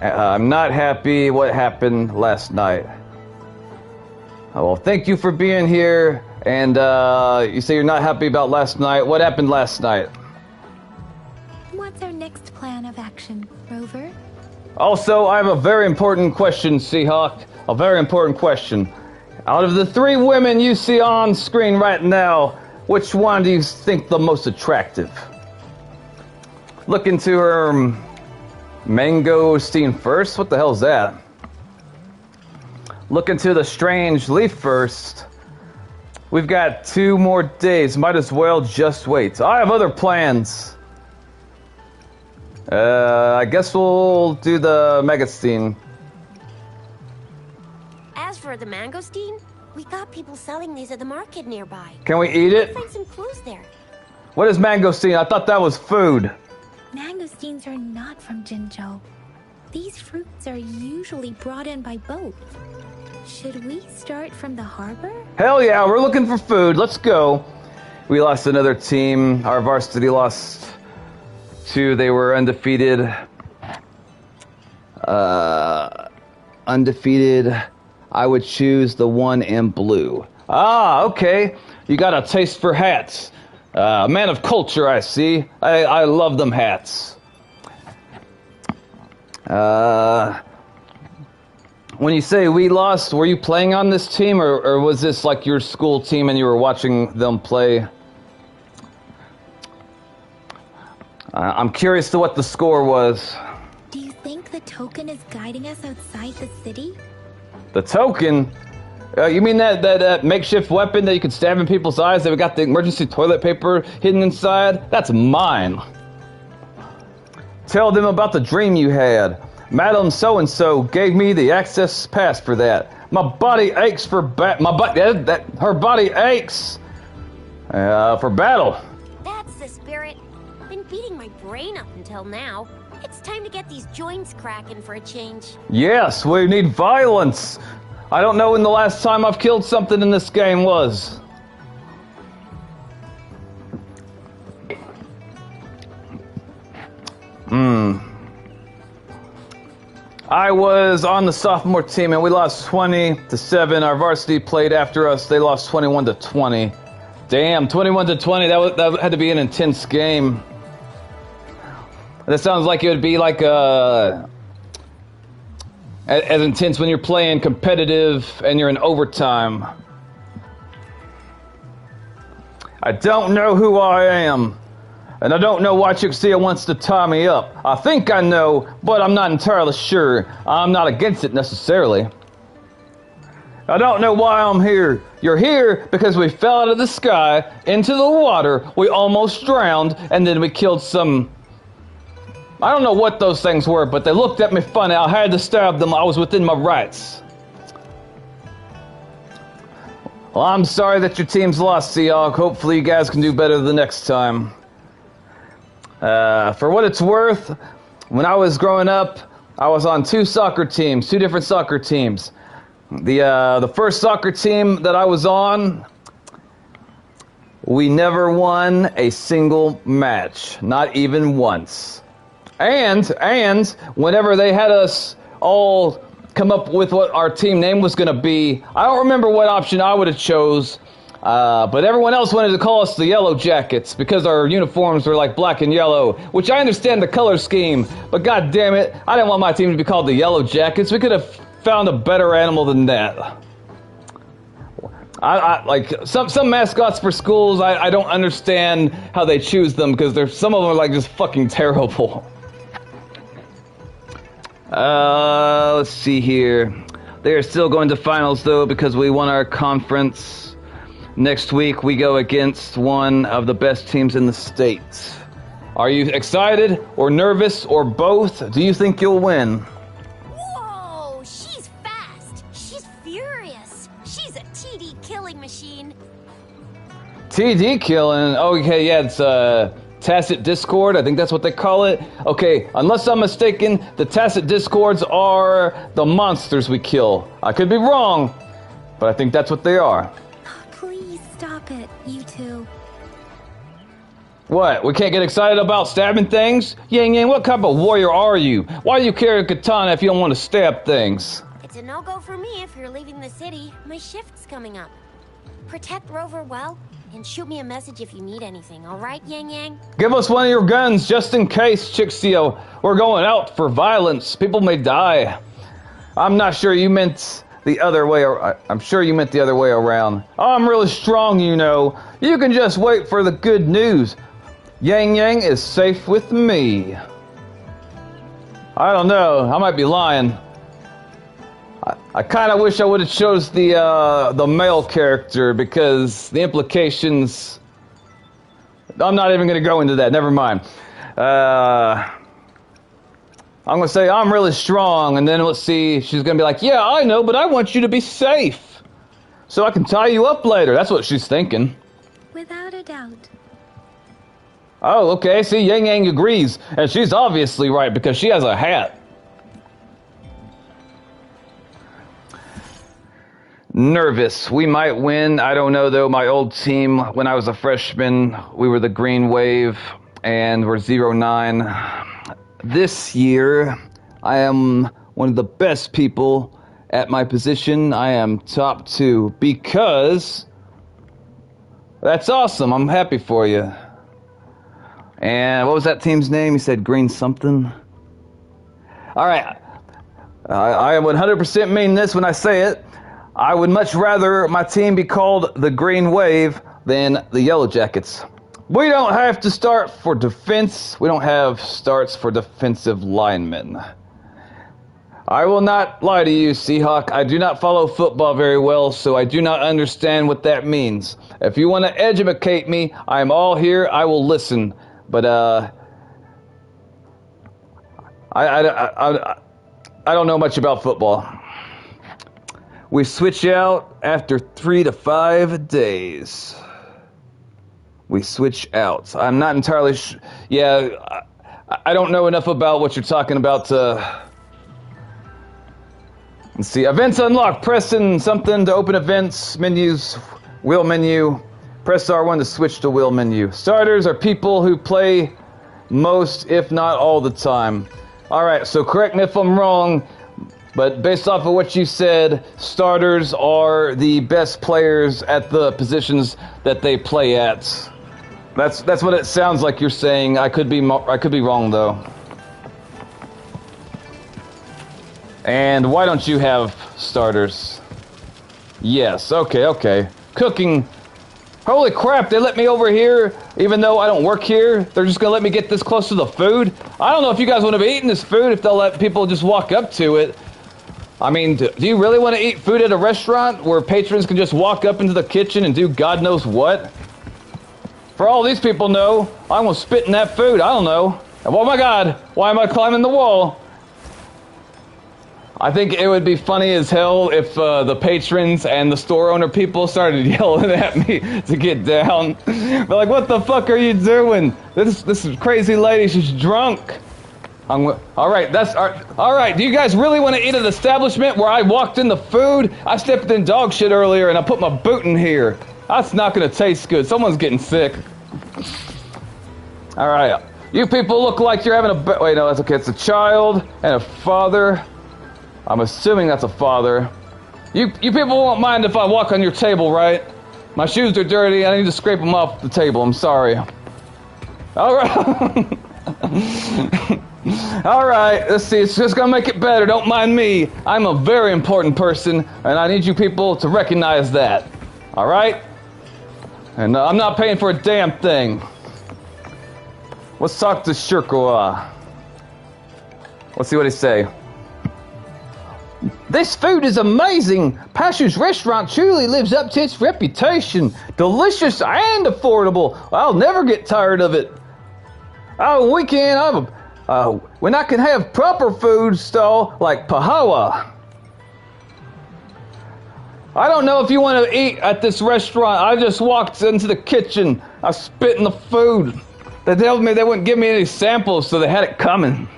I'm not happy what happened last night. Well, thank you for being here. And you say you're not happy about last night. What happened last night? What's our next plan of action, Rover? Also, I have a very important question, Seahawk. A very important question. Out of the 3 women you see on screen right now, which one do you think the most attractive? Look into her mangosteen first. What the hell is that? Look into the strange leaf first. We've got 2 more days. Might as well just wait. I have other plans. I guess we'll do the mangosteen. As for the mangosteen, we got people selling these at the market nearby. Can we eat it? Find some clues there. What is mangosteen? I thought that was food. Mangosteens are not from Jinzhou. These fruits are usually brought in by boat. Should we start from the harbor? Hell yeah, we're looking for food. Let's go. We lost another team. Our varsity lost 2. They were undefeated. Undefeated. I would choose the one in blue. Ah, okay. You got a taste for hats. A man of culture, I see. I love them hats. When you say we lost, were you playing on this team, or was this like your school team and you were watching them play? I'm curious to what the score was. Do you think the token is guiding us outside the city? The token? You mean that makeshift weapon that you could stab in people's eyes that we got the emergency toilet paper hidden inside? That's mine. Tell them about the dream you had. Madam so-and-so gave me the access pass for that. My body aches for her body aches for battle. That's the spirit. Been beating my brain up until now. It's time to get these joints cracking for a change. Yes, we need violence. I don't know when the last time I've killed something in this game was. I was on the sophomore team and we lost 20-7. Our varsity played after us. They lost 21-20. Damn, 21-20. That had to be an intense game. That sounds like it would be like as intense when you're playing competitive and you're in overtime. I don't know who I am. And I don't know why Chixia wants to tie me up. I think I know, but I'm not entirely sure. I'm not against it necessarily. I don't know why I'm here. You're here because we fell out of the sky into the water. We almost drowned, and then we killed some... I don't know what those things were, but they looked at me funny. I had to stab them. I was within my rights. Well, I'm sorry that your team's lost, Seahawk. Hopefully you guys can do better the next time. For what it's worth, when I was growing up, I was on 2 different soccer teams. The first soccer team that I was on, we never won a single match, not even once. And whenever they had us all come up with what our team name was going to be, I don't remember what option I would have chose. But everyone else wanted to call us the Yellow Jackets because our uniforms were like black and yellow, which I understand the color scheme, but god damn it, I didn't want my team to be called the Yellow Jackets. We could have found a better animal than that. I like some mascots for schools, I don't understand how they choose them because some of them are like just fucking terrible. Let's see here. They are still going to finals though because we won our conference. Next week, we go against one of the best teams in the state. Are you excited or nervous or both? Do you think you'll win? Whoa! She's fast. She's furious. She's a TD killing machine. TD killing? Okay, yeah, it's Tacit Discord. I think that's what they call it. Okay, unless I'm mistaken, the Tacit Discords are the monsters we kill. I could be wrong, but I think that's what they are. Please stop it, you two. What? We can't get excited about stabbing things? Yang Yang, what type of warrior are you? Why do you carry a katana if you don't want to stab things? It's a no-go for me if you're leaving the city. My shift's coming up. Protect Rover well, and shoot me a message if you need anything, all right, Yang Yang? Give us one of your guns just in case, Chixio. We're going out for violence. People may die. I'm not sure you meant the other way. I'm sure you meant the other way around. I'm really strong, you know. You can just wait for the good news. Yang Yang is safe with me. I don't know. I might be lying. I kind of wish I would have chose the male character because the implications. I'm not even going to go into that. Never mind. I'm going to say I'm really strong, and then let's see. She's going to be like, yeah, I know, but I want you to be safe, so I can tie you up later. That's what she's thinking. Without a doubt. Oh, okay. See, Yang Yang agrees, and she's obviously right because she has a hat. Nervous. We might win. I don't know, though. My old team, when I was a freshman, we were the Green Wave, and we're 0-9. This year, I am one of the best people at my position. I am top 2 because that's awesome. I'm happy for you. And what was that team's name? He said Green something. All right. I 100% mean this when I say it. I would much rather my team be called the Green Wave than the Yellow Jackets. We don't have to start for defense. We don't have starts for defensive linemen. I will not lie to you, Seahawk. I do not follow football very well, so I do not understand what that means. If you want to educate me, I am all here. I will listen. But I don't know much about football. We switch out after 3 to 5 days. We switch out. I'm not entirely sure. Yeah, I don't know enough about what you're talking about to... Let's see. Events unlocked. Pressing something to open events. Menus. Wheel menu. Press R1 to switch to wheel menu. Starters are people who play most, if not all the time. Alright, so correct me if I'm wrong, but based off of what you said, starters are the best players at the positions that they play at. That's what it sounds like you're saying. I could be wrong though. And why don't you have starters? Yes, okay. Cooking. Holy crap, they let me over here, even though I don't work here. They're just gonna let me get this close to the food. I don't know if you guys want to be eating this food, if they'll let people just walk up to it. I mean, do you really want to eat food at a restaurant where patrons can just walk up into the kitchen and do God knows what? For all these people know, I'm gonna spit in that food, I don't know. Oh my God, why am I climbing the wall? I think it would be funny as hell if the patrons and the store owner people started yelling at me to get down. But like, what the fuck are you doing? This crazy lady, she's drunk. All right. Do you guys really want to eat at an establishment where I walked in the food? I stepped in dog shit earlier and I put my boot in here. That's not going to taste good. Someone's getting sick. All right. You people look like you're having a... Wait, no, that's okay. It's a child and a father. I'm assuming that's a father. You people won't mind if I walk on your table, right? My shoes are dirty. I need to scrape them off the table. I'm sorry. All right. All right. Let's see. It's just gonna make it better. Don't mind me. I'm a very important person, and I need you people to recognize that. All right? And I'm not paying for a damn thing. Let's talk to Shirkoa. Let's see what he say. This food is amazing. Pashu's restaurant truly lives up to its reputation. Delicious and affordable. I'll never get tired of it. Oh, we can when I can have proper food stall like Pahawa. I don't know if you want to eat at this restaurant. I just walked into the kitchen. I spit in the food. They told me they wouldn't give me any samples, so they had it coming.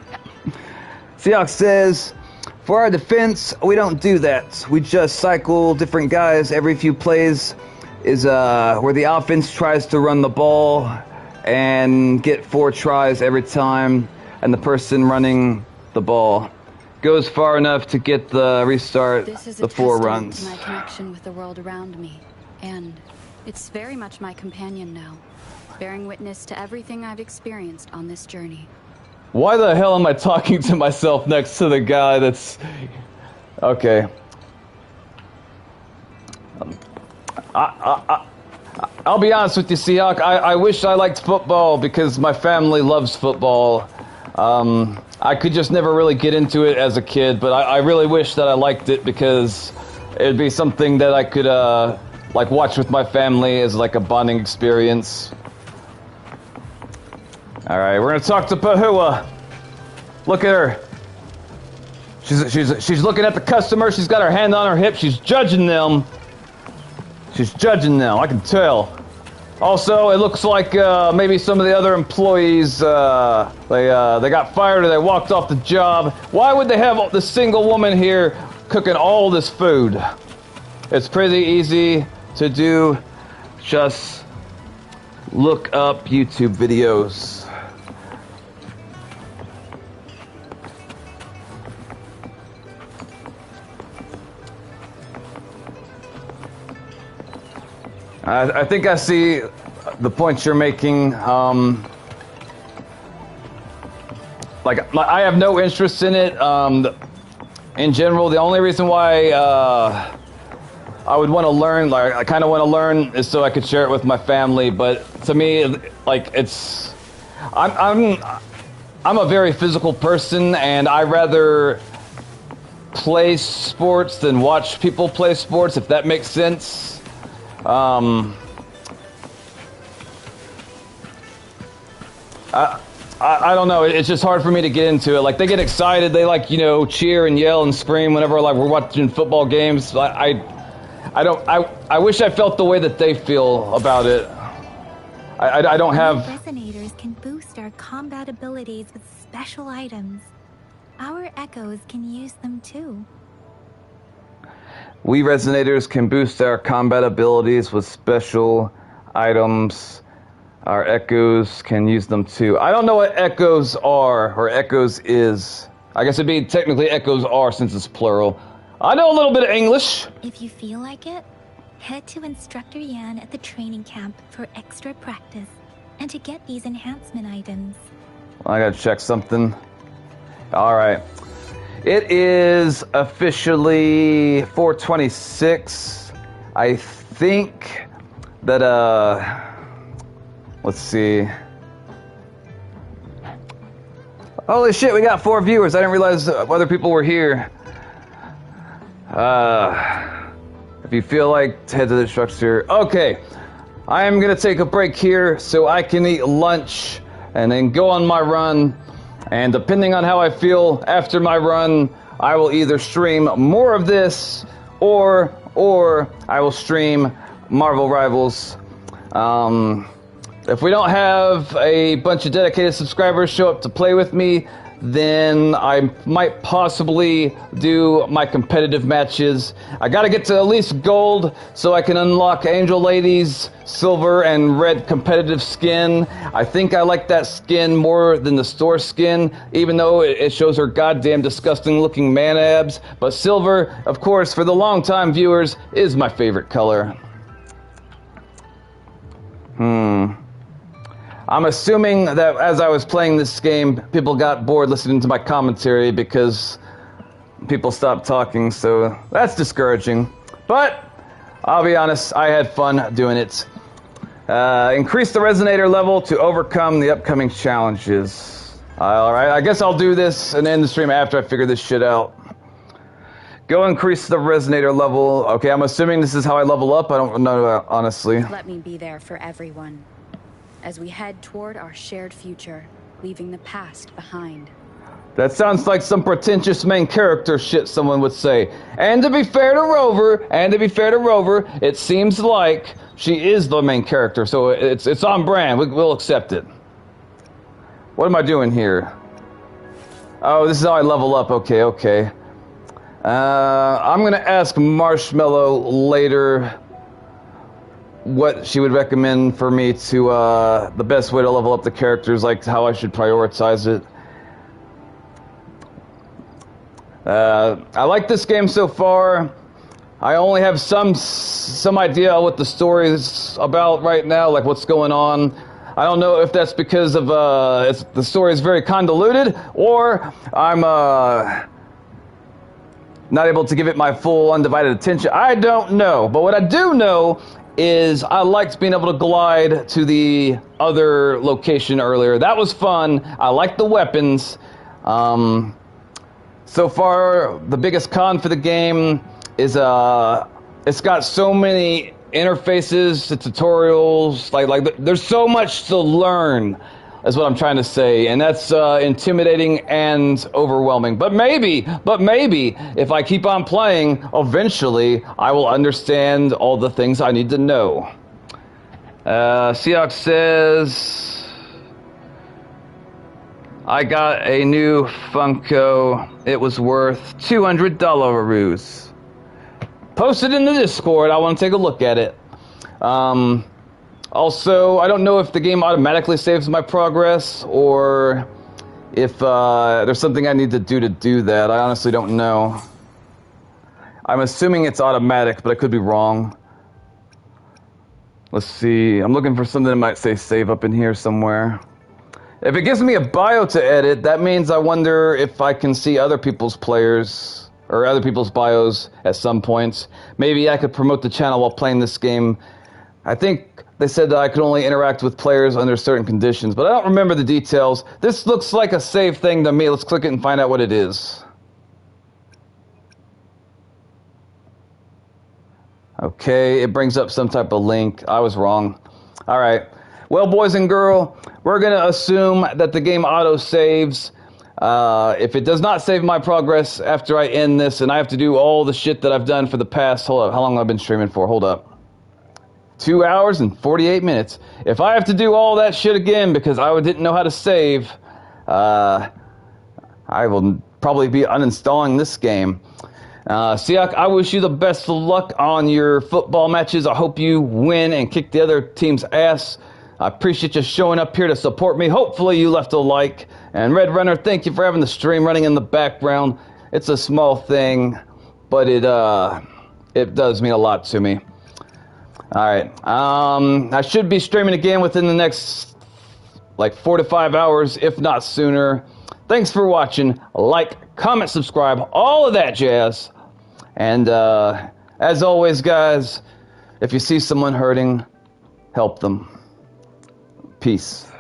Seahawk says, for our defense, we don't do that. We just cycle different guys every few plays is where the offense tries to run the ball. and get 4 tries every time, and the person running the ball goes far enough to get the restart the 4 runs. To my connection with the world around me, and it's very much my companion now, bearing witness to everything I've experienced on this journey. Why the hell am I talking to myself next to the guy that's... Okay. I'll be honest with you, Seahawk. I wish I liked football because my family loves football. I could just never really get into it as a kid, but I really wish that I liked it because it'd be something that I could like watch with my family as like a bonding experience. All right, we're gonna talk to Pahua. Look at her. She's looking at the customer. She's got her hand on her hip. She's judging them. She's judging them. I can tell. Also, it looks like maybe some of the other employees they got fired or they walked off the job. Why would they have this single woman here cooking all this food? It's pretty easy to do. Just look up YouTube videos. I think I see the points you're making. Like, I have no interest in it. In general, the only reason why I would want to learn, like, I kind of want to learn, is so I could share it with my family. But to me, like, it's, I'm a very physical person, and I rather play sports than watch people play sports, if that makes sense. I don't know. It's just hard for me to get into it. Like, they get excited. They, like, you know, cheer and yell and scream whenever, like, we're watching football games. I wish I felt the way that they feel about it. I don't have... Resonators can boost our combat abilities with special items. Our echoes can use them too. We resonators can boost our combat abilities with special items. Our echoes can use them too. I don't know what echoes are, or echoes is. I guess it'd be technically echoes are since it's plural. I know a little bit of English. If you feel like it, head to Instructor Yan at the training camp for extra practice and to get these enhancement items. I gotta check something. All right. It is officially 4:26. I think that, let's see. Holy shit, we got 4 viewers. I didn't realize other people were here. If you feel like, head to the structure. Okay, I am gonna take a break here so I can eat lunch and then go on my run. And depending on how I feel after my run, I will either stream more of this or I will stream Marvel Rivals. If we don't have a bunch of dedicated subscribers show up to play with me, then I might possibly do my competitive matches. I gotta get to at least gold so I can unlock Angel Lady's silver and red competitive skin. I think I like that skin more than the store skin, even though it shows her goddamn disgusting looking man abs. But silver, of course, for the long-time viewers, is my favorite color. I'm assuming that as I was playing this game, people got bored listening to my commentary because people stopped talking, so that's discouraging. But I'll be honest, I had fun doing it. Increase the resonator level to overcome the upcoming challenges. Alright, I guess I'll do this and end the stream after I figure this shit out. Go increase the resonator level. Okay, I'm assuming this is how I level up. I don't know, honestly. Let me be there for everyone as we head toward our shared future, leaving the past behind. That sounds like some pretentious main character shit someone would say. And to be fair to Rover, it seems like she is the main character, so it's on brand. We'll accept it. What am I doing here? Oh, this is how I level up. Okay. I'm gonna ask Marshmallow later what she would recommend for me to, the best way to level up the characters, like how I should prioritize it. I like this game so far. I only have some idea what the story is about right now, like what's going on. I don't know if that's because of the story is very convoluted, or I'm not able to give it my full undivided attention. I don't know, but what I do know is I liked being able to glide to the other location earlier. That was fun. I liked the weapons. So far, the biggest con for the game is it's got so many interfaces to tutorials. Like there's so much to learn, is what I'm trying to say, and that's intimidating and overwhelming. But maybe if I keep on playing, eventually I will understand all the things I need to know. Seahawk says, I got a new Funko. It was worth $200. Post it in the Discord. I want to take a look at it. Also, I don't know if the game automatically saves my progress or if there's something I need to do that. I honestly don't know. I'm assuming it's automatic, but I could be wrong. Let's see. I'm looking for something that might say save up in here somewhere. If it gives me a bio to edit, that means I wonder if I can see other people's players or other people's bios at some points. Maybe I could promote the channel while playing this game. I think they said that I could only interact with players under certain conditions, but I don't remember the details. This looks like a save thing to me. Let's click it and find out what it is. Okay, it brings up some type of link. I was wrong. All right. Well, boys and girl, we're going to assume that the game auto-saves. If it does not save my progress after I end this, and I have to do all the shit that I've done for the past, hold up, how long have I been streaming for? Hold up. 2 hours and 48 minutes. If I have to do all that shit again because I didn't know how to save, I will probably be uninstalling this game. Siak, I wish you the best of luck on your football matches. I hope you win and kick the other team's ass. I appreciate you showing up here to support me. Hopefully you left a like. And Red Runner, thank you for having the stream running in the background. It's a small thing, but it does mean a lot to me. All right. I should be streaming again within the next like 4 to 5 hours, if not sooner. Thanks for watching. Like, comment, subscribe, all of that jazz. And as always, guys, if you see someone hurting, help them. Peace.